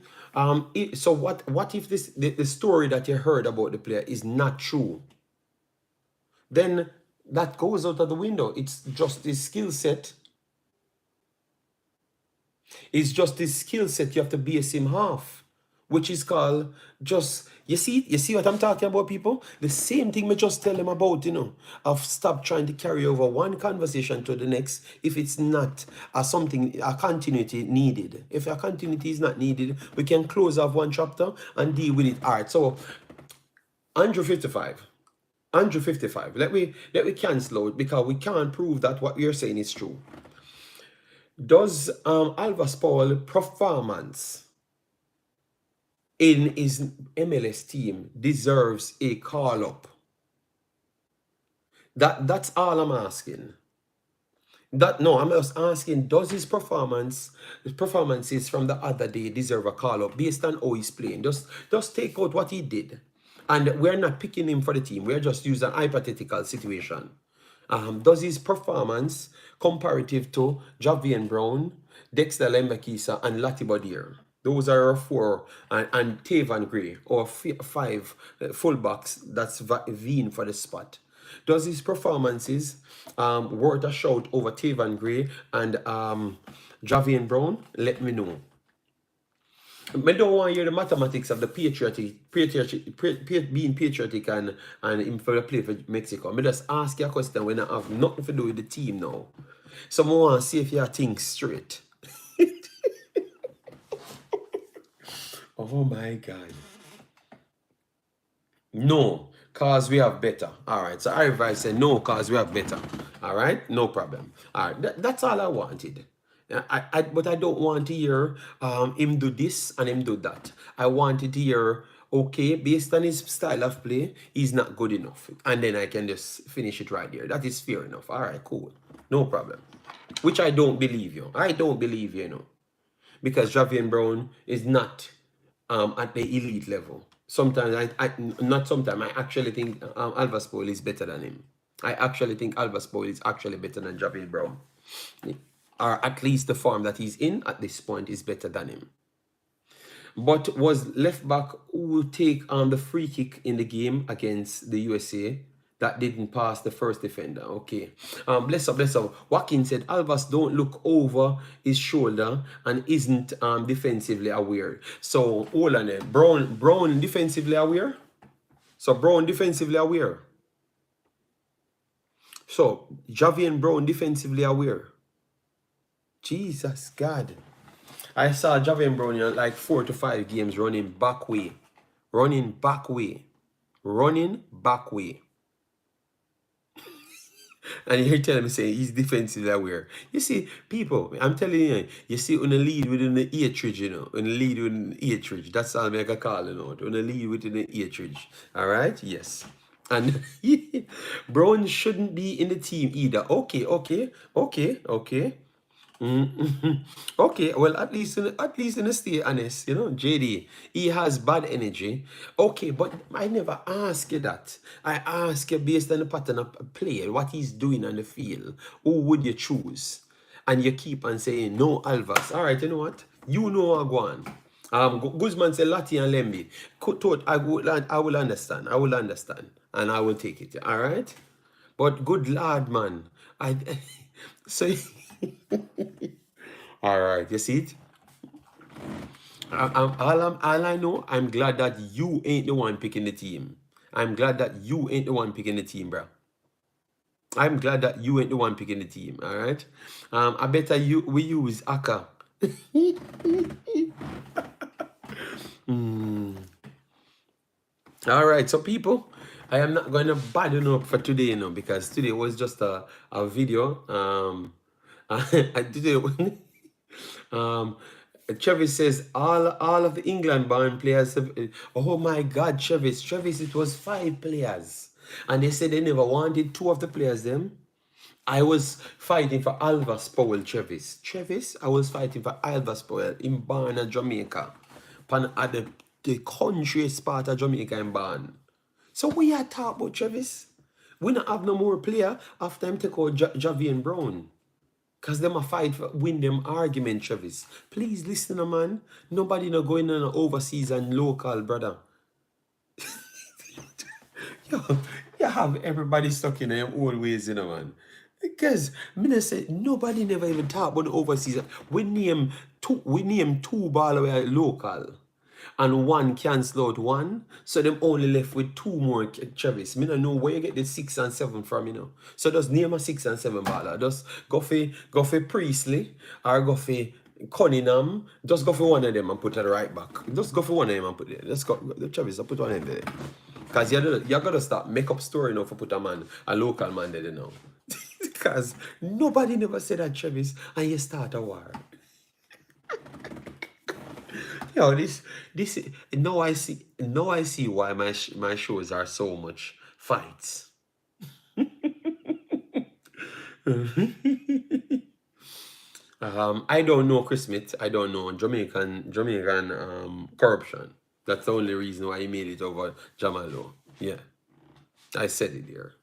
So what if the story that you heard about the player is not true? Then that goes out of the window. It's just his skill set. It's just his skill set you have to base him half, which is called just, you see what I'm talking about, people? The same thing me just tell them about, of stop trying to carry over one conversation to the next if it's not a continuity needed. If a continuity is not needed, we can close off one chapter and deal with it. All right, so Andrew 55. Let me cancel out because we can't prove that what you're saying is true. Does Alvas Powell performance in his MLS team deserves a call-up? That's all I'm asking. I'm just asking, does his performances from the other day deserve a call-up based on how he's playing? Just take out what he did. And we're not picking him for the team. We're just using a hypothetical situation. Does his performance comparative to Javian Brown, Dexter Lembekisa, and Latibeaudiere, those are our four, and Tavan Gray, or five fullbacks that's vying for the spot. Does his performances worth a shout over Tavan Gray and Javian Brown? Let me know. I don't want to hear the mathematics of the being patriotic and him for the play for Mexico. I just ask you a question when I have nothing to do with the team now. So I want to see if you think straight. Oh my God. No, cause we have better. All right. So I said no, cause we have better. All right. No problem. All right. That's all I wanted. But I don't want to hear him do this and him do that. I wanted to hear, okay, based on his style of play, he's not good enough. And then I can just finish it right there. That is fair enough. All right, cool. No problem. Which I don't believe you. I don't believe you, because Javian Brown is not at the elite level. Sometimes, not sometimes, I actually think Alvas Powell is better than him. I actually think Alvas Powell is actually better than Javian Brown. Or at least the form that he's in at this point is better than him. But was left back who will take on the free kick in the game against the USA That didn't pass the first defender. Okay. Bless up, bless up. Joaquin said Alvas don't look over his shoulder and isn't defensively aware. So hold on there. Brown defensively aware. So Brown defensively aware. So Javian Brown defensively aware. Jesus God. I saw Javian Brown in like 4 to 5 games running back way. Running back way. Running back way. And you're telling me saying he's defensively aware. You see, people, I'm telling you, you see, on the lead within the Ipswich, you know, on the lead within the Ipswich. That's all I can call it out. On the lead within the Ipswich. All right? Yes. And Brown shouldn't be in the team either. Okay. Okay, well, at least in the stay honest, you know, JD, he has bad energy. Okay, but I never ask you that. I ask you based on the pattern of play, what he's doing on the field. Who would you choose? And you keep on saying no Alvas. All right, you know what? You know what go on. Guzman said Lati and Lemby. I will understand. I will understand. And I will take it. All right? But good lord, man. So all right, you see it? All I know, I'm glad that you ain't the one picking the team. I'm glad that you ain't the one picking the team, bro. I'm glad that you ain't the one picking the team, all right? I better we use Aka. All right, so people, I am not going to bother up for today, you know, because today was just a video. I did Travis says all of the England born players have, oh my God, Travis, it was 5 players. And they said they never wanted 2 of the players them. I was fighting for Alvas Powell, Travis. I was fighting for Alvas Powell in Barn, Jamaica. At the country part of Jamaica in Barn. So we are talking about Travis. We not have no more player after him take out Javian Brown. Because them a fight for win them argument, Travis. Please listen, man. Nobody no going on overseas and local, brother. Yo, you have everybody stuck in their own ways, you know, man. Because me say nobody never even talk about the overseas. We name 2 ball away local. And 1 cancel out 1, so them only left with 2 more Travis. Me don't know where you get the 6 and 7 from, you know. So just name a 6 and 7 baller. Just go for Priestley or go for Cunningham. Just go for one of them and put it right back. Just go for one of them and put it. Let's go, Travis. I put one in there. Cause you gotta start make up story now for put a local man there, you know. Because nobody never said that, Travis, and you start a war. Yo, this now I see why my shows are so much fights. I don't know Chris Smith. I don't know Jamaican corruption. That's the only reason why he made it over Jamalo. Yeah, I said it here.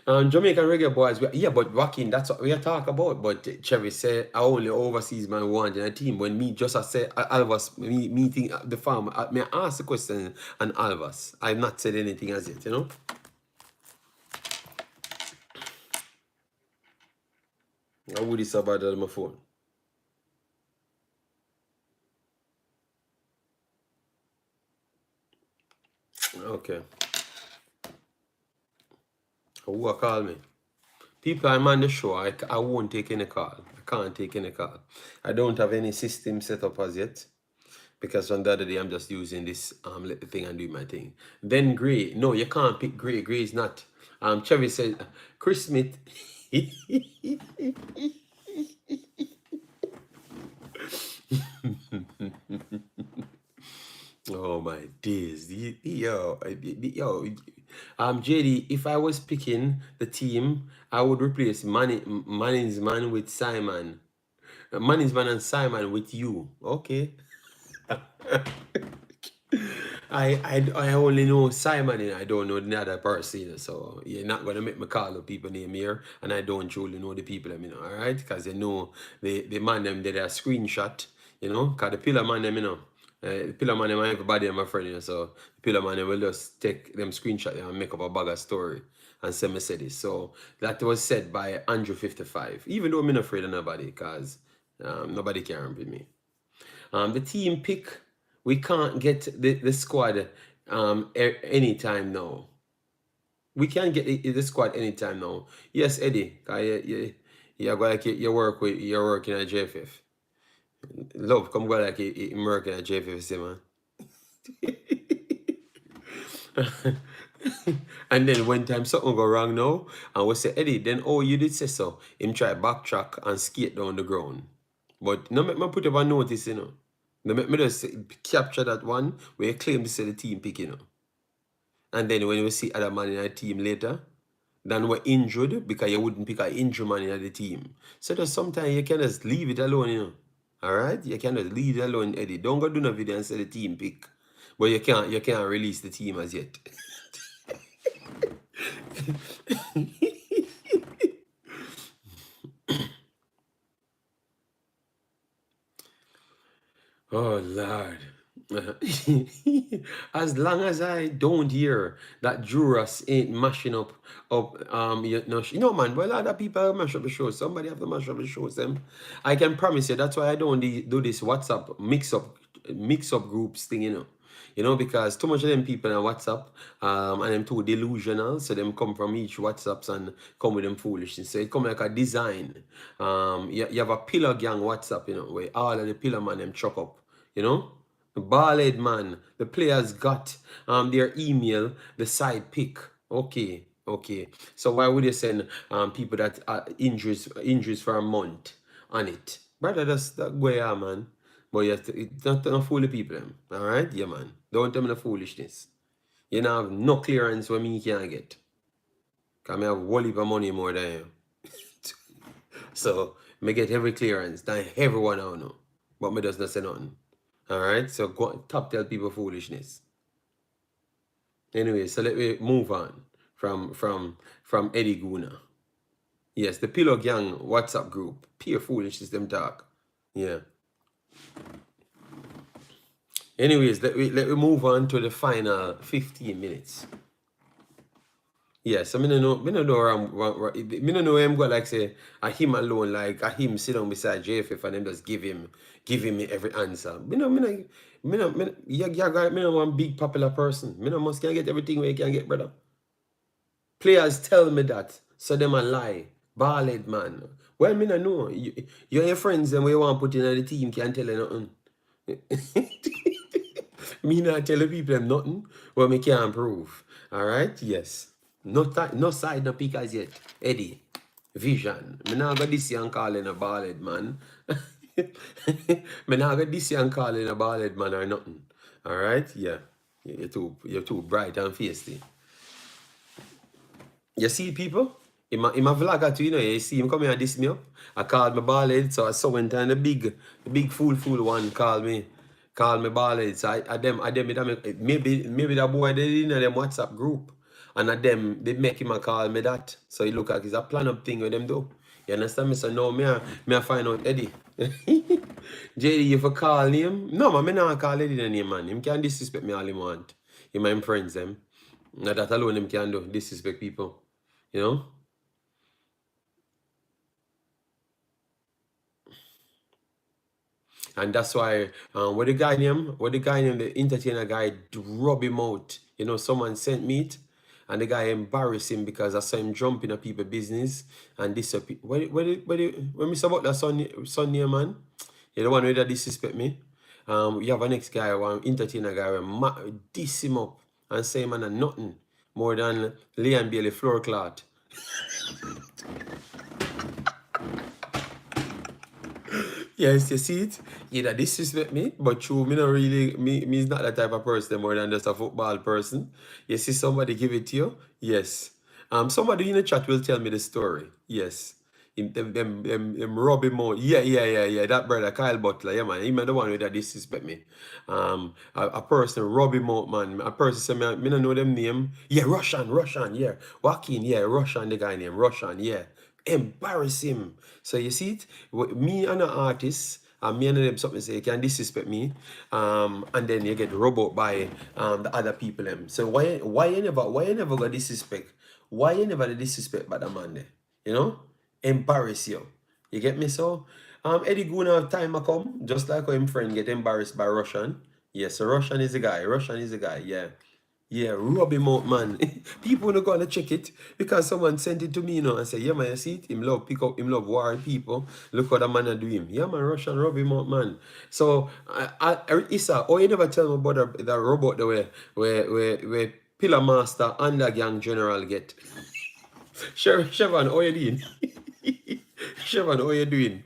Jamaican Reggae Boys, yeah, but Joaquin, that's what we are talking about. But Cherry said, I only overseas man wanting a team. When me just I said Alvas meeting the farm, me ask the question and Alvas. I've not said anything as yet, you know. I would this about that on my phone. Okay. Who call me? People I'm on the show, I won't take any call. I can't take any call. I don't have any system set up as yet. Because on the other day I'm just using this little thing and doing my thing. Then Gray. No, you can't pick Gray. Gray is not. Chevy said Chris Smith. Oh my days. Yo, JD, if I was picking the team, I would replace Manning's man with Simon. Manning's man and Simon with you. Okay. I only know Simon and I don't know the other person, so you're not gonna make me call the people name here, and I don't truly know the people, you know, all right? Because you know the man them did a screenshot, you know, because the pillar man them, you know, Pillar man and everybody and my friend, you know, so Pillar man will just take them screenshot them and make up a bag of story and say me say this. So that was said by Andrew 55. Even though I'm not afraid of nobody, because nobody can beat me. The team pick, we can't get the squad anytime now. We can't get the squad anytime now. Yes, Eddie, you go like you work with you're working at JFF. Love, come go like you working at JFF, say man. And then one time something go wrong now, and we say, Eddie, then oh you did say so. Him try backtrack and skate down the ground. But no make me put up a notice, you know. No make me just capture that one where you claim to say the team pick, you know. And then when we see other man in a team later, then we're injured because you wouldn't pick an injured man in the team. So there's sometimes you can just leave it alone, you know. Alright? You can just leave it alone, Eddie. Don't go do no video and say the team pick. But you can't release the team as yet. Oh Lord. As long as I don't hear that Juras ain't mashing up you know man, well a lot of people mash up the show. Somebody have to mash up the shows them. I can promise you that's why I don't do this WhatsApp mix up groups thing, you know. You know, because too much of them people on WhatsApp, and them too delusional, so them come from each WhatsApps and come with them foolishness. So it come like a design. You have a pillar gang WhatsApp, you know, where all of the pillar man them chuck up, you know. The ball-head man, the players got their email, the side pick. Okay. So why would you send people that are injuries for a month on it? Brother, that's that way, man. But you have to, don't fool the people, them. All right? Yeah, man. Don't tell me the foolishness. You know, have no clearance when me can't get. Because I have a whole heap of money more than you. So, me get every clearance than everyone I know. But me does not say nothing. All right? So, go top tell people foolishness. Anyway, so let me move on from Eddie Guna. Yes, the Pillow Gang WhatsApp group. Pure foolishness, them talk. Yeah. Anyways, let me move on to the final 15 minutes. Yes, I mean, I don't know him go like say a him alone, like a him sit down beside JFF and then just give him me every answer. Me no one big popular person. Me no must can get everything where you can get, brother. Players tell me that, so them a lie. Ballhead man. Well, me no know. You and your friends and we want to put in the team can't tell you nothing. Me not tell the people them nothing what me can't prove. Alright? Yes. No side, no pick as yet. Eddie. Vision. Me not got this and calling a ballhead man. Me not got this and calling a ballhead man or nothing. Alright? Yeah. You're too bright and feisty. You see people? In my vlogger too, you know, you see him come here and diss me up. I called my ballhead, so I saw one time the big fool one call me ballhead. So maybe that boy they in them WhatsApp group. And at them they make him a call me that. So you look like it's a plan up thing with them do. You understand me? So no, me I find out Eddie. JD, you for call him? No man, me not call Eddie the name, man. Him can disrespect me all he want. Him and friends them. Now that alone him can do disrespect people. You know? And that's why what the guy named, the entertainer guy rub him out. You know, someone sent me it and the guy embarrassed him because I saw him jumping at people's business and disappear. When Mr. Butler son name, man, you the one who that disrespect me. You have a next guy, one entertainer guy, who diss him up and say man a nothing more than Leon Bailey floor cloth. Yes, you see it? You that disrespect me, but true, me not really, me is not that type of person more than just a football person. You see somebody give it to you? Yes. Somebody in the chat will tell me the story. Yes. Them rob him out. Yeah. That brother, Kyle Butler, yeah, man. He the one that disrespect me. A person rob him out, man. A person say me don't know them name. Yeah, Russian, yeah. Joaquin, yeah, Russian, the guy name, Russian, yeah. Embarrass him. So you see it? Me and an artist and me and them something say you can disrespect me, and then you get rub out by the other people them. So why you never got disrespect? Why you never disrespect by the man there? You know? Embarrass you. You get me? So Eddie Guna time a come, just like how him friend get embarrassed by Russian. Yes, so Russian is the guy. Russian is the guy, yeah. Yeah, rub him out, man. People don't gonna check it because someone sent it to me, and say, yeah, man, you see it? Him love pick up, him love war people. Look what the man are doing. Yeah, man, Russian, rub him out, man. So, Issa, oh, you never tell me about the robot the way where Pillar Master and the gang general get. Chevron, how you doing? Chevron, how you doing?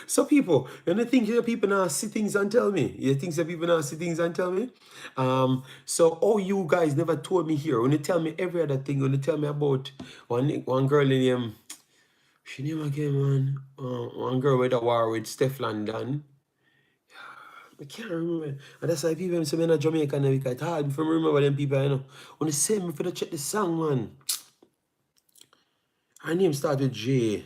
So people, you don't think that people now see things and tell me? You think that people now see things and tell me? So you guys never told me here. When you tell me every other thing, when you tell me about one girl in she name again, man. One girl with a war with Steph London. I can't remember. And that's why people say in Jamaica and it's hard for me remember them people, you know. When they say me for to check the song, man. Her name starts with J.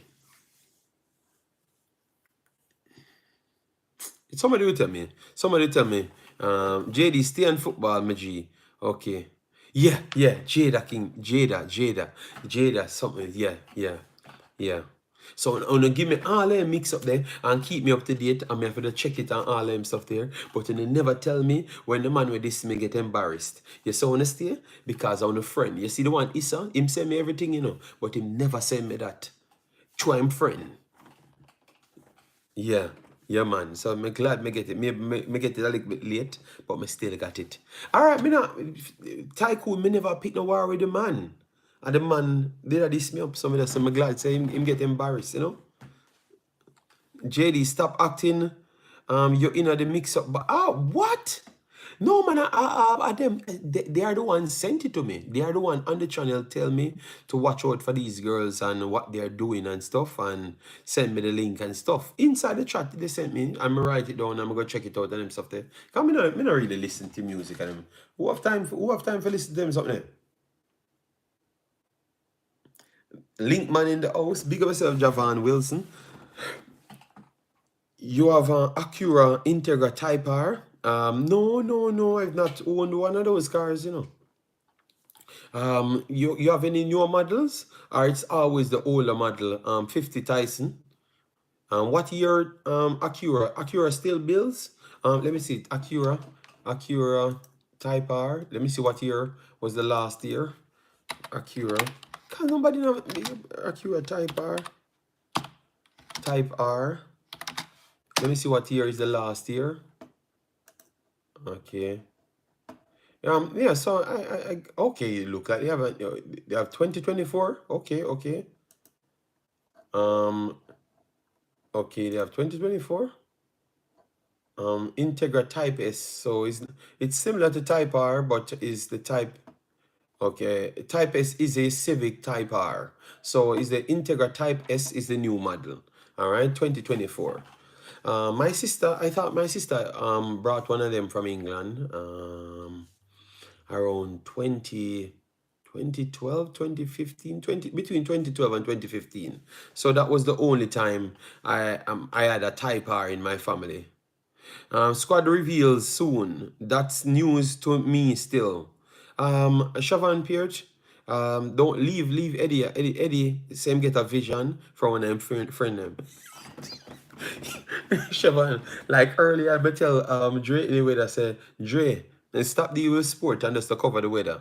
Somebody will tell me. Somebody tell me. JD, stay on football, my G. Okay. Yeah. Jada King. Jada, something. Yeah. So, give me all them mix up there and keep me up to date. And I have to check it and all them stuff there. But they never tell me when the man with this me get embarrassed. You so wanna stay? Because I'm a friend. You see the one Issa? Him send me everything, you know. But him never send me that. Try him friend. Yeah, man. So I'm glad me get it. Me get it a little bit late, but me still got it. All right, me not Tycoon. Me never pick no war with the man. And the man did this me up. So I'm glad say him get embarrassed. You know. JD, stop acting. You're in the mix up. But what? No, man, they are the ones sent it to me. They are the one on the channel tell me to watch out for these girls and what they're doing and stuff and send me the link and stuff. Inside the chat, they sent me. I'm going to write it down. I'm going to check it out and them stuff there. Because I not really listen to music and them. Who have time for listen to them something there? Link man in the house. Big up yourself, Javan Wilson. You have an Acura Integra Type R. No, I've not owned one of those cars, you know. You have any newer models? Or it's always the older model, 50 Tyson. What year Acura still builds? Let me see, Acura Type R. Let me see what year was the last year. Acura. Can't nobody know Acura Type R. Let me see what year is the last year. Okay. Yeah, so I okay, look like they have 2024. Okay. Okay, they have 2024. Integra Type S. So it's similar to Type R, but is the Type. Okay, Type S is a Civic Type R. So is the Integra Type S is the new model. All right, 2024. I thought my sister brought one of them from England around 2012, 2015, between 2012 and 2015. So that was the only time I had a Type R in my family. Squad reveals soon. That's news to me still. Siobhan Pierce, don't leave Eddie, same get a vision from when I'm friend them. Siobhan, like earlier, I tell Dre anyway that say, Dre, and stop the US sport and just to cover the weather.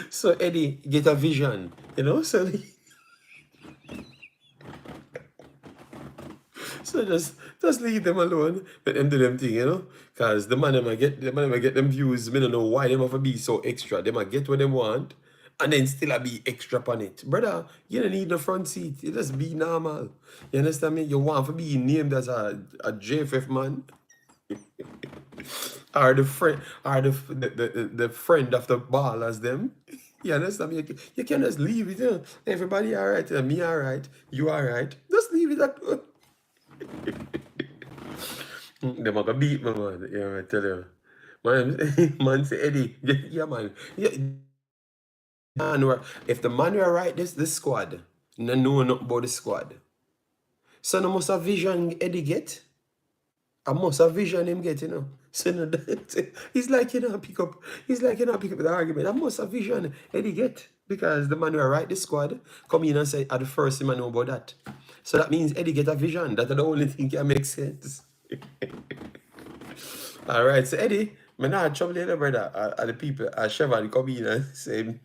So Eddie get a vision, you know, so just leave them alone, let them do them thing, you know. Cause the man might get them views. Me don't know why them have to be so extra. They might get what they want and then still be extra on it. Brother, you don't need the front seat. You just be normal. You understand me? You want to be named as a JFF man. Or the friend, or the friend of the ball as them. You understand me? You can just leave it. You know? Everybody all right, me all right, you all right. Just leave it at. Them are gonna beat me, man. Yeah, I tell you. Man say Eddie, yeah, man. Yeah, man, if the man were right, this squad, no know nothing about the squad. So no must have vision Eddie get. I must have vision him get, you know. So no, he's like, you know, pick up the argument. I must have vision Eddie get. Because the man who write the squad come in and say, at the first thing I know about that. So that means Eddie get a vision. That's the only thing that makes sense. All right, so Eddie, me not trouble you, brother. The people, Chevron come in and say,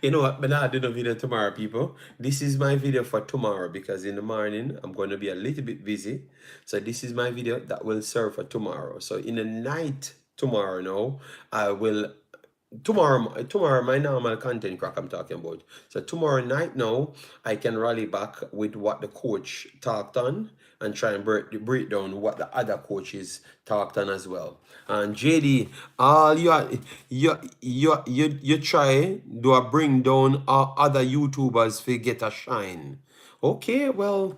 you know what, me not do no video tomorrow, people. This is my video for tomorrow because in the morning, I'm going to be a little bit busy. So this is my video that will serve for tomorrow. So in the night tomorrow now, I will... Tomorrow, my normal content crack I'm talking about. So tomorrow night now, I can rally back with what the coach talked on and try and break down what the other coaches talked on as well. And JD, all you try do a bring down other YouTubers to get a shine. Okay, well,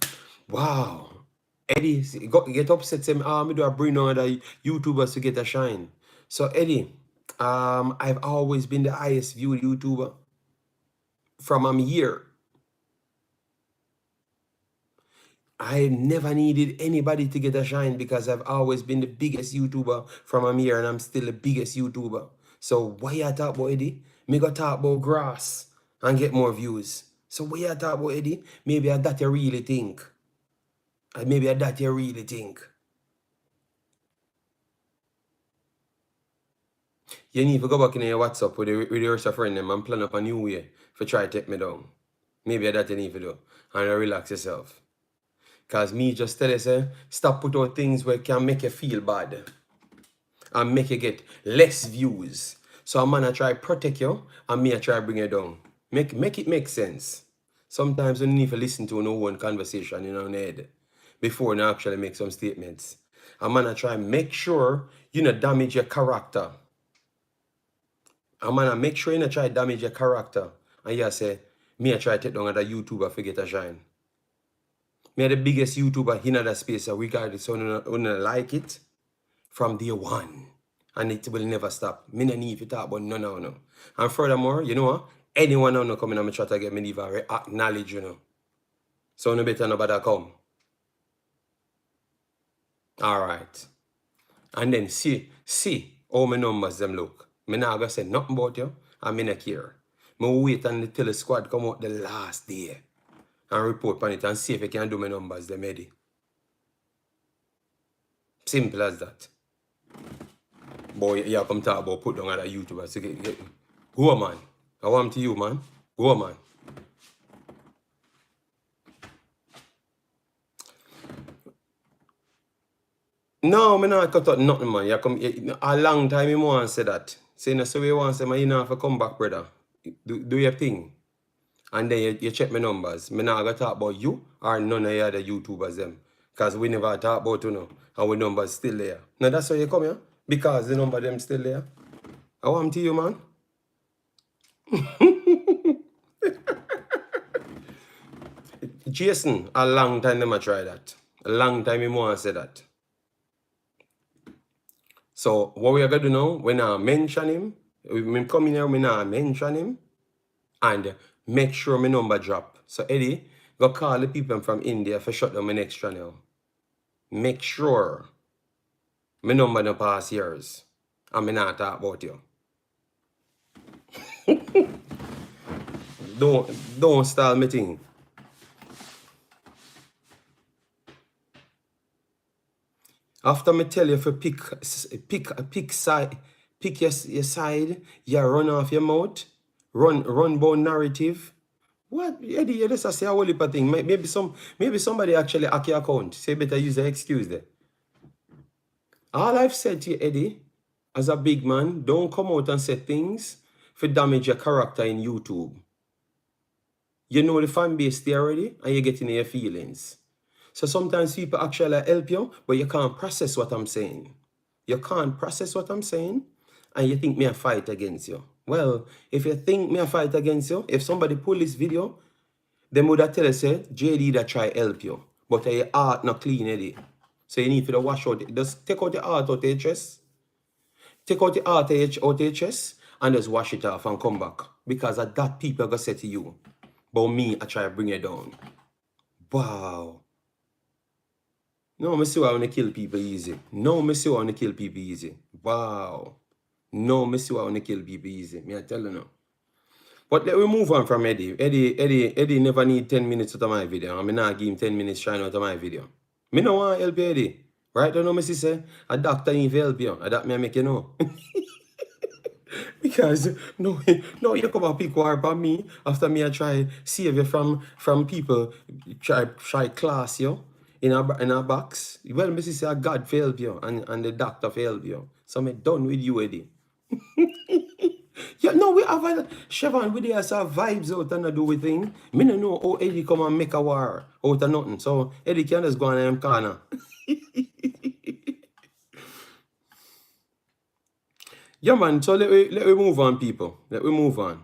wow. Eddie, get upset, say, me do a bring down other YouTubers to get a shine. So Eddie, I've always been the highest viewed YouTuber from I'm here. I never needed anybody to get a shine because I've always been the biggest YouTuber from I'm here and I'm still the biggest YouTuber. So why you talk about Eddie? Me go talk about grass and get more views. So why you talk about Eddie? Maybe I that you really think. Maybe I that you really think. You need to go back in your WhatsApp with your friend them and plan up a new way for try to take me down. Maybe that you need to do. And relax yourself. Because me just tell you, say, stop put out things where can make you feel bad. And make you get less views. So I'm gonna try protect you and me I try bring you down. Make it make sense. Sometimes you need to listen to no one conversation in your head before you actually make some statements. I'm gonna try make sure you not damage your character. I'm gonna make sure you not try damage your character. And you say, me I try to take down other YouTuber for get a shine. Me the biggest YouTuber in that space, regardless of you like it, from day one. And it will never stop. Me no need to talk about no. And furthermore, you know what? Anyone now coming on my chat to get me even acknowledge, you know. So no better nobody come. Alright. And then see how my numbers them look. Me not gonna say nothing about you, and me not care. Me wait until the squad come out the last day and report on it and see if I can do my numbers them ready. Simple as that. Boy, you come talk about put down other YouTubers to get. Go man. I want to you, man. Go man. No, me not cut out nothing, man. You come a long time you want to say that. Say no, so you want to say, man, you not have to come back, brother. Do your thing. And then you check my numbers. Me not gonna talk about you or none of the other YouTubers them. Because we never talk about you know. And we numbers still there. Now that's why you come here. Because the number them still there. I want to you, man. Jason, a long time them I try that. A long time you want to say that. So what we are gonna do now, when I mention him, we come in here, we now mention him, and make sure my number drop. So Eddie, go call the people from India for shut down my next channel. Make sure my number don't pass yours. And me not talk about you. Don't stall me thing. After me tell you for pick side, pick your side, you run off your mouth, run bone narrative. What? Eddie, you just say a whole heap of thing. Maybe somebody actually hack your account. Say better use the excuse there. All I've said to you, Eddie, as a big man, don't come out and say things for damage your character in YouTube. You know the fan base there already, and you're getting your feelings. So sometimes people actually help you, but you can't process what I'm saying. You can't process what I'm saying, and you think me a fight against you. Well, if you think me a fight against you, if somebody pull this video, they would have tell you, say, JD that try help you, but your heart not clean, Eddie. So you need to wash out. Just take out the heart out of your chest. Take out the heart out of your chest and just wash it off and come back. Because of that people are going to say to you, but me, I try to bring you down. Wow. No, me see why I want to kill people easy. No, me see why I want to kill people easy. Wow. No, me see why I want to kill people easy. Me I tell you now. But let we move on from Eddie. Eddie never need 10 minutes out of my video. I mean, not give him 10 minutes shine out of my video. Me no want to help you, Eddie. Right? Don't know me say a doctor ain't help you. And that me make you know. Because no, you come and pick war upon me after me I try save you from people try class you in a box. Well, me say God failed you and the doctor failed you. So me done with you, Eddie. Yeah, no, we have a Chevron, we there some vibes out and do with thing. Me no know how Eddie come and make a war out of nothing. So Eddie can just go on him corner. Yeah, man. So let we move on, people. Let we move on.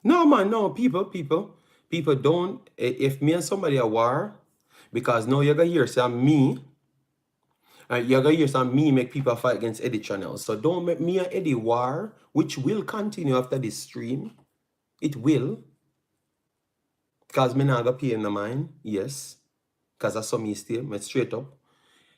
No, man. No, people don't. If me and somebody are war, because now you're gonna hear some me. You're gonna hear some me make people fight against Eddie channel. So don't make me and Eddie war, which will continue after this stream. It will. Because me not gonna pay in the mind. Yes. Because I saw me still, me straight up.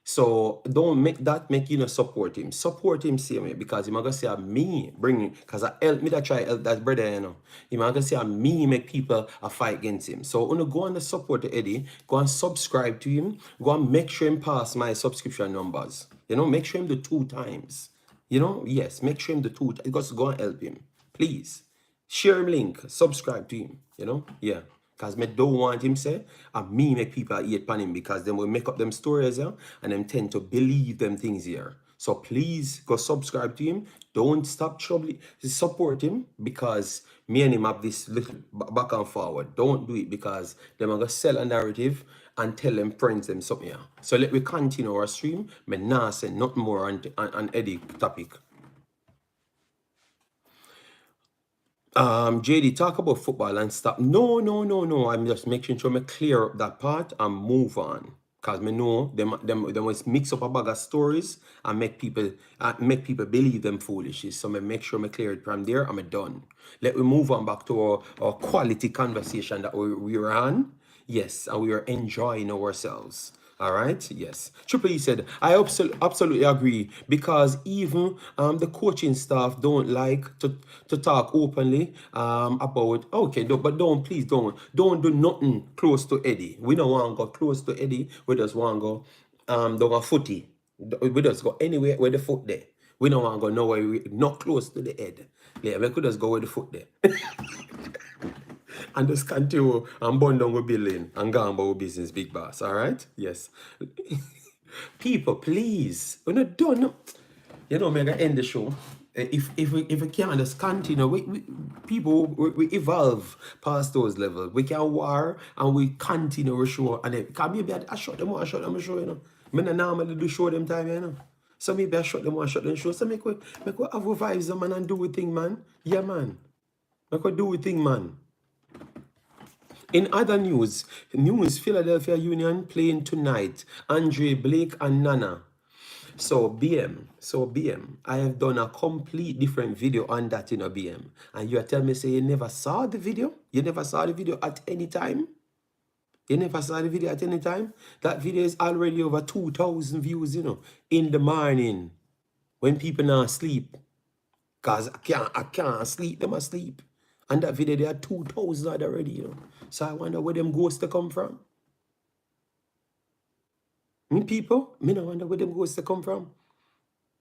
So don't make that make you know support him. Support him same way because him gonna say me bring him because I help me that try help that brother, you know. Him gonna say me make people a fight against him. So when you go on the support to Eddie, go and subscribe to him, go and make sure him pass my subscription numbers. You know, make sure him do 2 times. You know, yes, make sure him do 2 times. Just go and help him. Please. Share him link, subscribe to him, you know? Yeah. Because me don't want him say, and me make people hate upon him because them will make up them stories, yeah, and them tend to believe them things here. So please go subscribe to him. Don't stop troubling. Support him because me and him have this little back and forward. Don't do it because them are going to sell a narrative and tell them friends them something here. So let we continue our stream. Me nah say nothing more on Eddie topic. JD, talk about football and stop. No. I'm just making sure me clear up that part and move on. Cause me know them must mix up a bag of stories and make people believe them foolishness. So me make sure me clear it from there and me done. Let we move on back to our quality conversation that we were on. Yes, and we are enjoying ourselves. All right. Yes. Triple E said, I absolutely agree because even the coaching staff don't like to talk openly about but please don't do nothing close to Eddie. We don't want to go close to Eddie. We just want to go down a footy. We just go anywhere where the foot there. We don't want to go nowhere not close to the head. Yeah, we could just go with the foot there. And just continue and burn down with building and go on about business, big boss. All right? Yes. People, please. We're not done. You know, I'm going to end the show. If we can't just continue, we evolve past those levels. We can war and we continue our show. And then, because maybe I shut them a show, you know. I don't normally do show them time, you know. So maybe I shut them show. So make we have our vibes, man, and do we thing, man. Yeah, man. Make we do we thing, man. In other news, Philadelphia Union playing tonight. Andre Blake and Nana. So BM, I have done a complete different video on that in a BM. And you are telling me, say you never saw the video? You never saw the video at any time? You never saw the video at any time? That video is already over 2,000 views, you know, in the morning when people not sleep. Because I can't sleep, them asleep. And that video, they are 2,000 already, you know. So I wonder where them ghosts to come from. Me people, me no wonder where them ghosts to come from.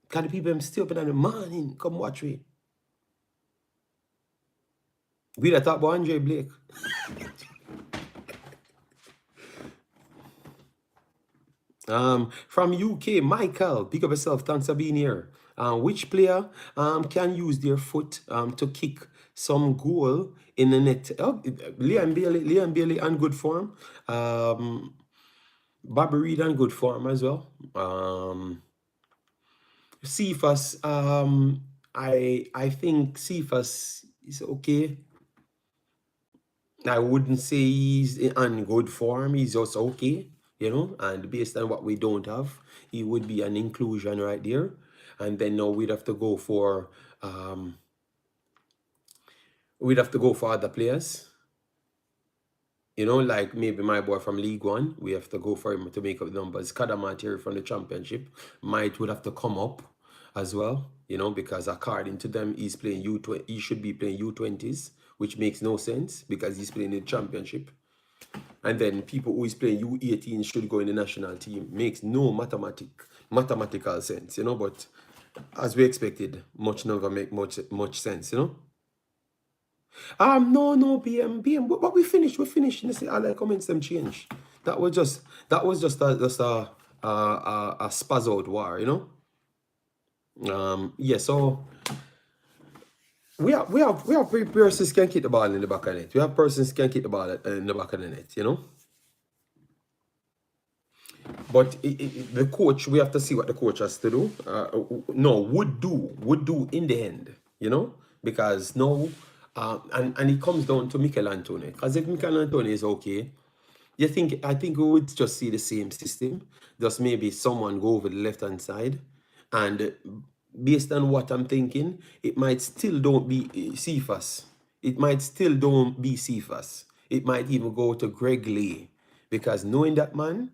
Because the people them stay up in the morning, come watch me. We that talk about Andre Blake. From UK, Michael, pick up yourself, thanks for being here. Which player can use their foot to kick some goal in the net? Oh, Liam Bailey on good form. Bobby Reed on good form as well. Cephas, I think Cephas is okay. I wouldn't say he's on good form. He's just okay, you know. And based on what we don't have, he would be an inclusion right there. And then now we'd have to go for other players. You know, like maybe my boy from League One, we have to go for him to make up the numbers. Kadamati from the Championship might would have to come up as well, you know, because according to them, he's playing U20, he should be playing U20s, which makes no sense because he's playing in the Championship. And then people who is playing U18 should go in the national team. Makes no mathematical sense, you know, but as we expected, much never make much sense, you know. No, BM, but we finished. Listen, all the comments them change. That was just a spaz out war, you know. Yeah. So we have persons can keep the ball in the back of the net. We have persons can keep the ball in the back of the net, you know. But the coach, we have to see what the coach has to do. No, would do in the end, you know, because no, and it comes down to Mikel Antoni. Because if Mikel Antoni is okay, I think we would just see the same system. Just maybe someone go over the left hand side, and based on what I'm thinking, it might still don't be Cephas. It might still don't be Cephas. It might even go to Greg Lee, because knowing that man,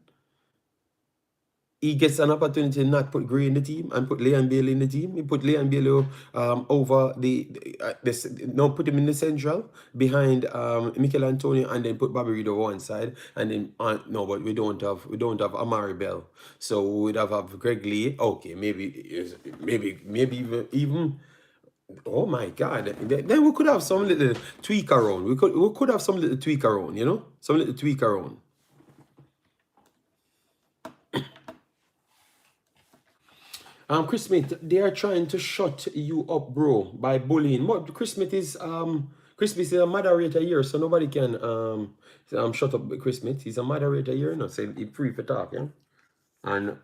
he gets an opportunity to not put Gray in the team and put Leon Bailey in the team. He put Leon Bailey over put him in the central behind Mikel Antonio, and then put Bobby Reed over one side, and then no, but we don't have Amari Bell, so we would have Greg Lee. Okay, maybe even. Oh my God! Then we could have some little tweak around. We could have some little tweak around. You know, some little tweak around. Chris Smith, they are trying to shut you up, bro, by bullying. But Chris Smith is a moderator here, so nobody can shut up Chris Smith. He's a moderator here, you know, so he's free for talk, yeah. And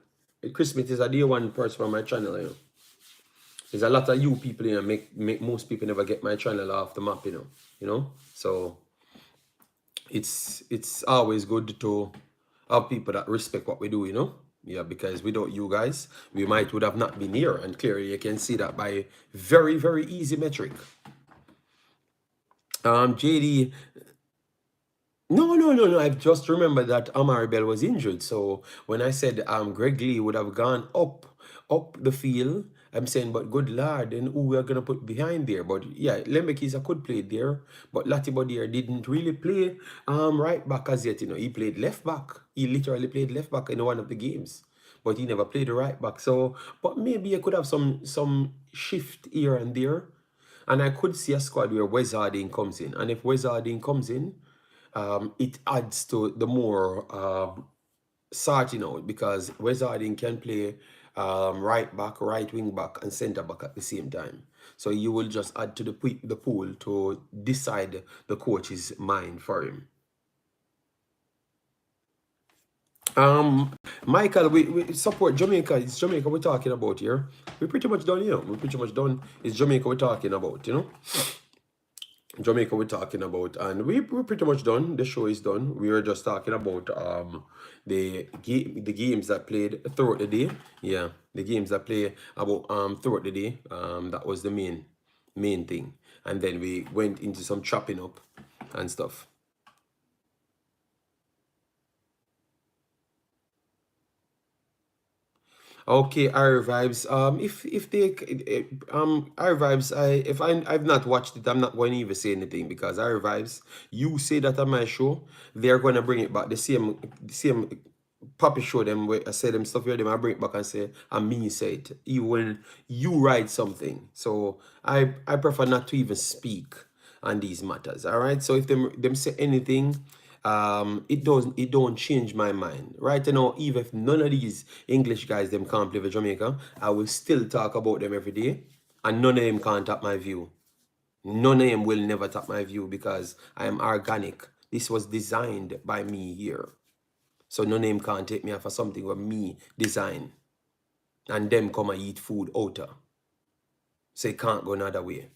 Chris Smith is a day one person on my channel, you know. There's a lot of you people, you know, make most people never get my channel off the map, you know. So it's always good to have people that respect what we do, you know. Yeah, because without you guys, we would have not been here. And clearly you can see that by very, very easy metric. JD, no. I've just remembered that Amari Bell was injured. So when I said Greg Lee would have gone up the field, I'm saying, but good lord, and who we are gonna put behind there? But yeah, Lembekisa could play there, but Latibeaudiere didn't really play right back as yet. You know, he played left back. He literally played left back in one of the games, but he never played the right back. So, but maybe you could have some shift here and there, and I could see a squad where Wes Harding comes in, and if Wes Harding comes in, it adds to the more sorting out, because Wes Harding can play right back, right wing back, and centre back at the same time. So you will just add to the pool to decide the coach's mind for him. Michael, we support Jamaica. It's Jamaica we're talking about here. We're pretty much done, you know. We're pretty much done. It's Jamaica we're talking about, you know. Jamaica we're talking about, and we're pretty much done. The show is done. We were just talking about the games that played throughout the day. Yeah, the games that play about throughout the day. That was the main thing, and then we went into some chopping up and stuff. Okay, our vibes. If they our vibes. I've not watched it, I'm not going to even say anything, because our vibes. You say that on my show, they're going to bring it back. The same puppy show them where I say them stuff here. Them I bring it back and say I mean say it. Even when you write something, so I prefer not to even speak on these matters. All right. So if them say anything, it don't change my mind, right? You know, even if none of these English guys them can't play for Jamaica, I will still talk about them every day, and none of them can't tap my view. None of them will never tap my view, because I am organic. This was designed by me here, so none of them can't take me off for something with me design, and them come and eat food out of. So it can't go another way.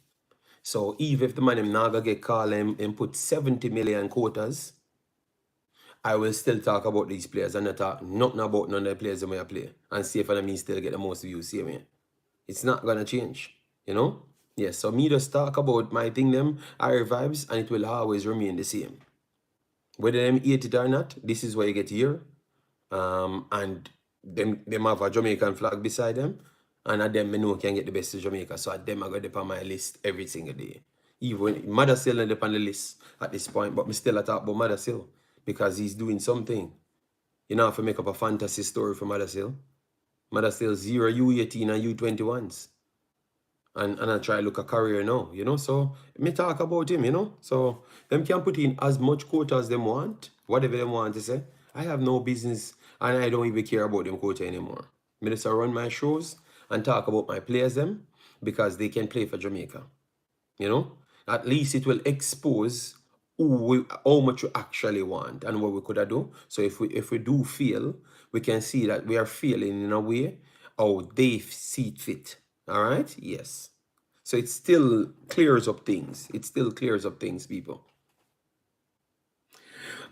So even if the man them naga get called and put 70 million quotas, I will still talk about these players and not talk nothing about none of the players that I play, and see if I still get the most views. See me? It's not gonna change, you know? Yes, so me just talk about my thing them, our vibes, and it will always remain the same. Whether them hate it or not, this is what you get here. And them have a Jamaican flag beside them. And at them, I know can get the best of Jamaica. So at them, I got them on my list every single day. Even Mothersille not on the list at this point, but me still a talk about Mothersille because he's doing something. You know, if I make up a fantasy story for Mothersille. Mothersille 0 U18 and U21s. And I try look a career now, you know. So me talk about him, you know. So them can put in as much quota as them want, whatever them want to say. I have no business and I don't even care about them quota anymore. Me just run my shows and talk about my players them because they can play for Jamaica. You know? At least it will expose how much we actually want and what we could have do. So if we do feel, we can see that we are feeling in a way how they see it fit. All right? Yes. So it still clears up things. It still clears up things, people.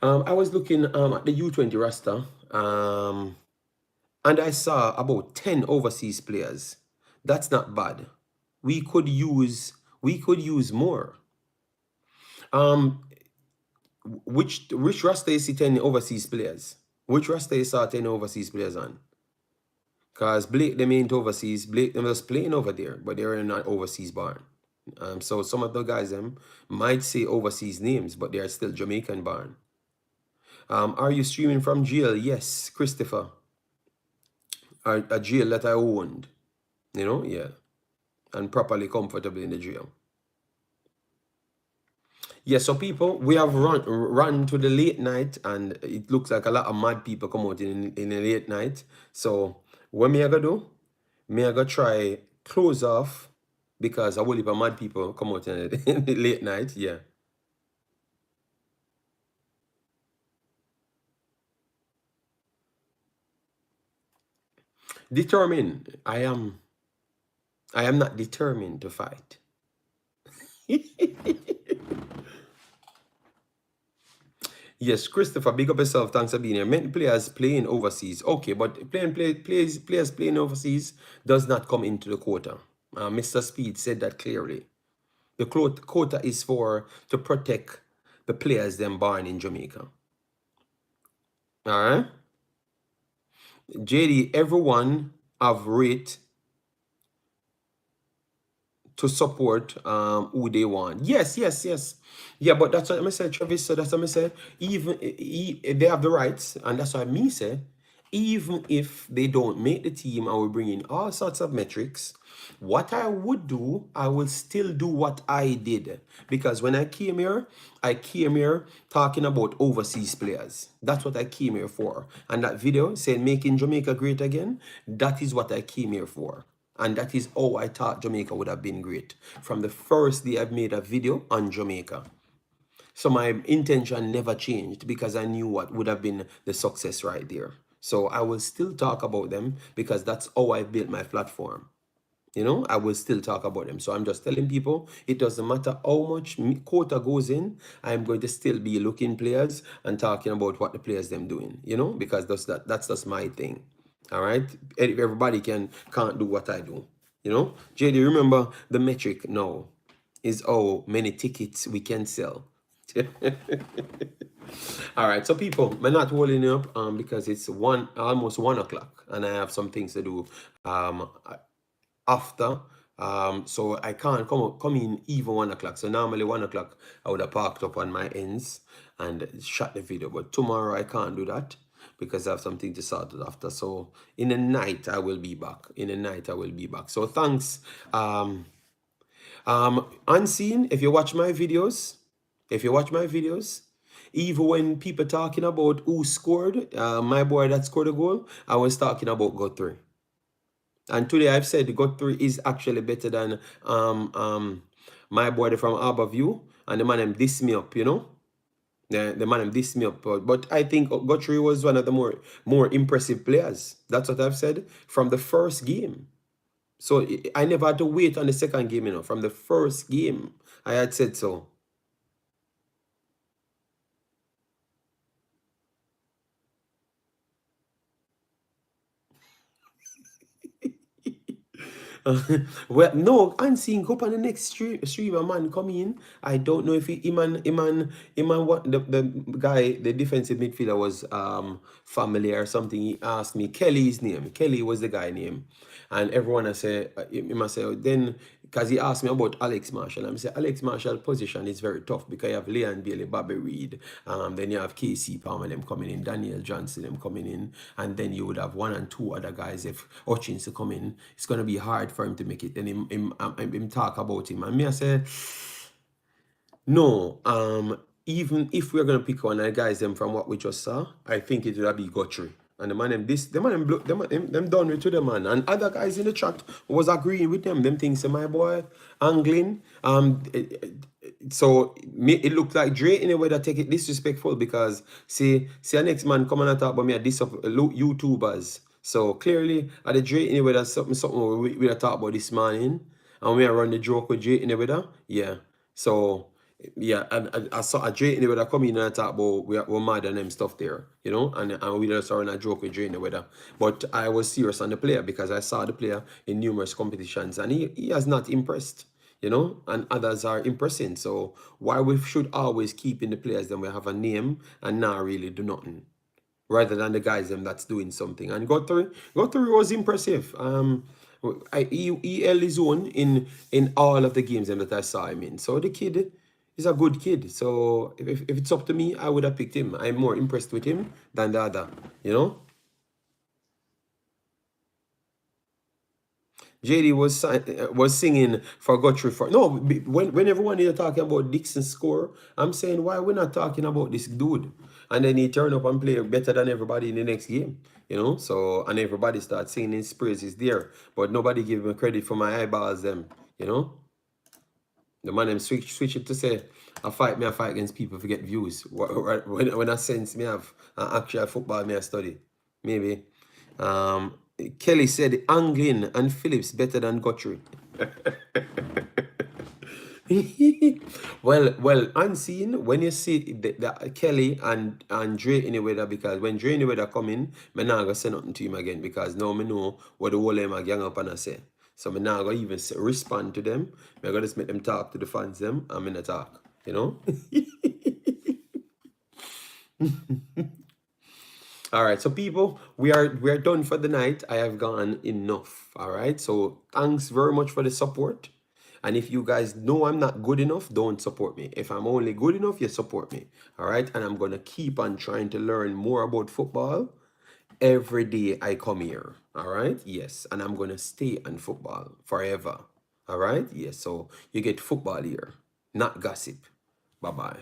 I was looking at the U20 roster, and I saw about 10 overseas players. That's not bad. We could use more. Which roster you see 10 overseas players? Which roster you saw 10 overseas players on? Because Blake, them ain't overseas. Blake, them just playing over there, but they're not overseas born. So some of the guys them might say overseas names, but they are still Jamaican born. Are you streaming from jail? Yes, Christopher. A jail that I owned. You know, yeah. And properly comfortable in the jail. Yeah, so people, we have run to the late night, and it looks like a lot of mad people come out in the late night. So what me I gonna do? Me I gonna try close off because a whole heap of mad people come out in the late night. Yeah. Determined. I am not determined to fight. Yes, Christopher, big up yourself. Thanks for being here. Many players playing overseas. Okay, but players playing overseas does not come into the quota. Mr. Speed said that clearly. The quota is to protect the players them born in Jamaica. All right? JD, everyone have rate to support who they want. Yes. Yeah, but that's what I say, Travis. So that's what I say. Even they have the rights, and that's what me say. Even if they don't make the team, I will bring in all sorts of metrics. What I would do, I will still do what I did. Because when I came here talking about overseas players. That's what I came here for. And that video saying making Jamaica great again, that is what I came here for. And that is how I thought Jamaica would have been great. From the first day I've made a video on Jamaica. So my intention never changed because I knew what would have been the success right there. So I will still talk about them because that's how I built my platform. You know, I will still talk about them. So I'm just telling people, it doesn't matter how much quota goes in, I'm going to still be looking players and talking about what the players them doing, you know, because that's just my thing. All right. Everybody can't do what I do. You know, JD, remember the metric now is how many tickets we can sell. All right, so people, I'm not holding you up because it's almost 1 o'clock, and I have some things to do after. So I can't come in even 1 o'clock. So normally 1 o'clock I would have parked up on my ends and shot the video. But tomorrow I can't do that because I have something to sort out after. So in the night I will be back. So thanks. Unseen, if you watch my videos, even when people talking about who scored, my boy that scored a goal, I was talking about Guthrie. And today I've said Guthrie is actually better than my boy from Harborview, and the man them diss me up, you know. The man them diss me up, but I think Guthrie was one of the more impressive players. That's what I've said from the first game. So I never had to wait on the second game, you know. From the first game, I had said so. Well, no, unseen go up on the next stream, a man come in. I don't know if Iman, what the guy, the defensive midfielder was family or something. He asked me Kelly's name. Kelly was the guy name, and everyone I say, he must say then, because he asked me about Alex Marshall. I'm say Alex Marshall position is very tough because you have Leon Bailey, Bobby Reed, then you have Kasey Palmer them coming in, Daniel Johnson them coming in, and then you would have one and two other guys. If Hutchinson come in, it's gonna be hard for him to make it. Then him talk about him, and me I say no. Even if we're gonna pick one of the guys them from what we just saw, I think it would be Guthrie. And the man them done with to the man. And other guys in the chat was agreeing with them. Them things say my boy angling. So it looked like Dre in a way that take it disrespectful because see a next man come and talk about me at this of YouTubers. So clearly at the Dre in a way that something we talk about this morning. And we are run the joke with Dre in a way that, yeah. So yeah, and I saw a Dre in the weather come in and talk about we're mad and them stuff there, you know, and we just are in a joke with Dre in the weather. But I was serious on the player because I saw the player in numerous competitions and he has not impressed, you know, and others are impressing. So why we should always keep in the players then we have a name and not really do nothing, rather than the guys them that's doing something. And Guthrie was impressive. He held his own in all of the games them that I saw him in. So the kid is a good kid. So if it's up to me, I would have picked him. I'm more impressed with him than the other, you know. JD was singing for Guthrie for no. When everyone is talking about Dixon's score, I'm saying why we're not talking about this dude, and then he turn up and play better than everybody in the next game, you know. So and everybody starts singing his praises there, but nobody give him credit for my eyeballs them, you know. The man them switch it to say I fight against people to get views. When I sense me have actual football me I study. Maybe. Kelly said Anglin and Phillips better than Guthrie. well, unseen when you see the Kelly and Dre in the weather, because when Dre in the weather come in, me not gonna say nothing to him again because now me know what the whole of them are gang up and I say. So me not gonna even respond to them. Me gonna just make them talk to the fans them and me not talk, you know? All right, so people, we are done for the night. I have gone enough. All right, so thanks very much for the support. And if you guys know I'm not good enough, don't support me. If I'm only good enough, you support me. All right, and I'm gonna keep on trying to learn more about football every day I come here. All right, yes, and I'm gonna stay on football forever. All right, yes. So you get football here, not gossip. Bye bye.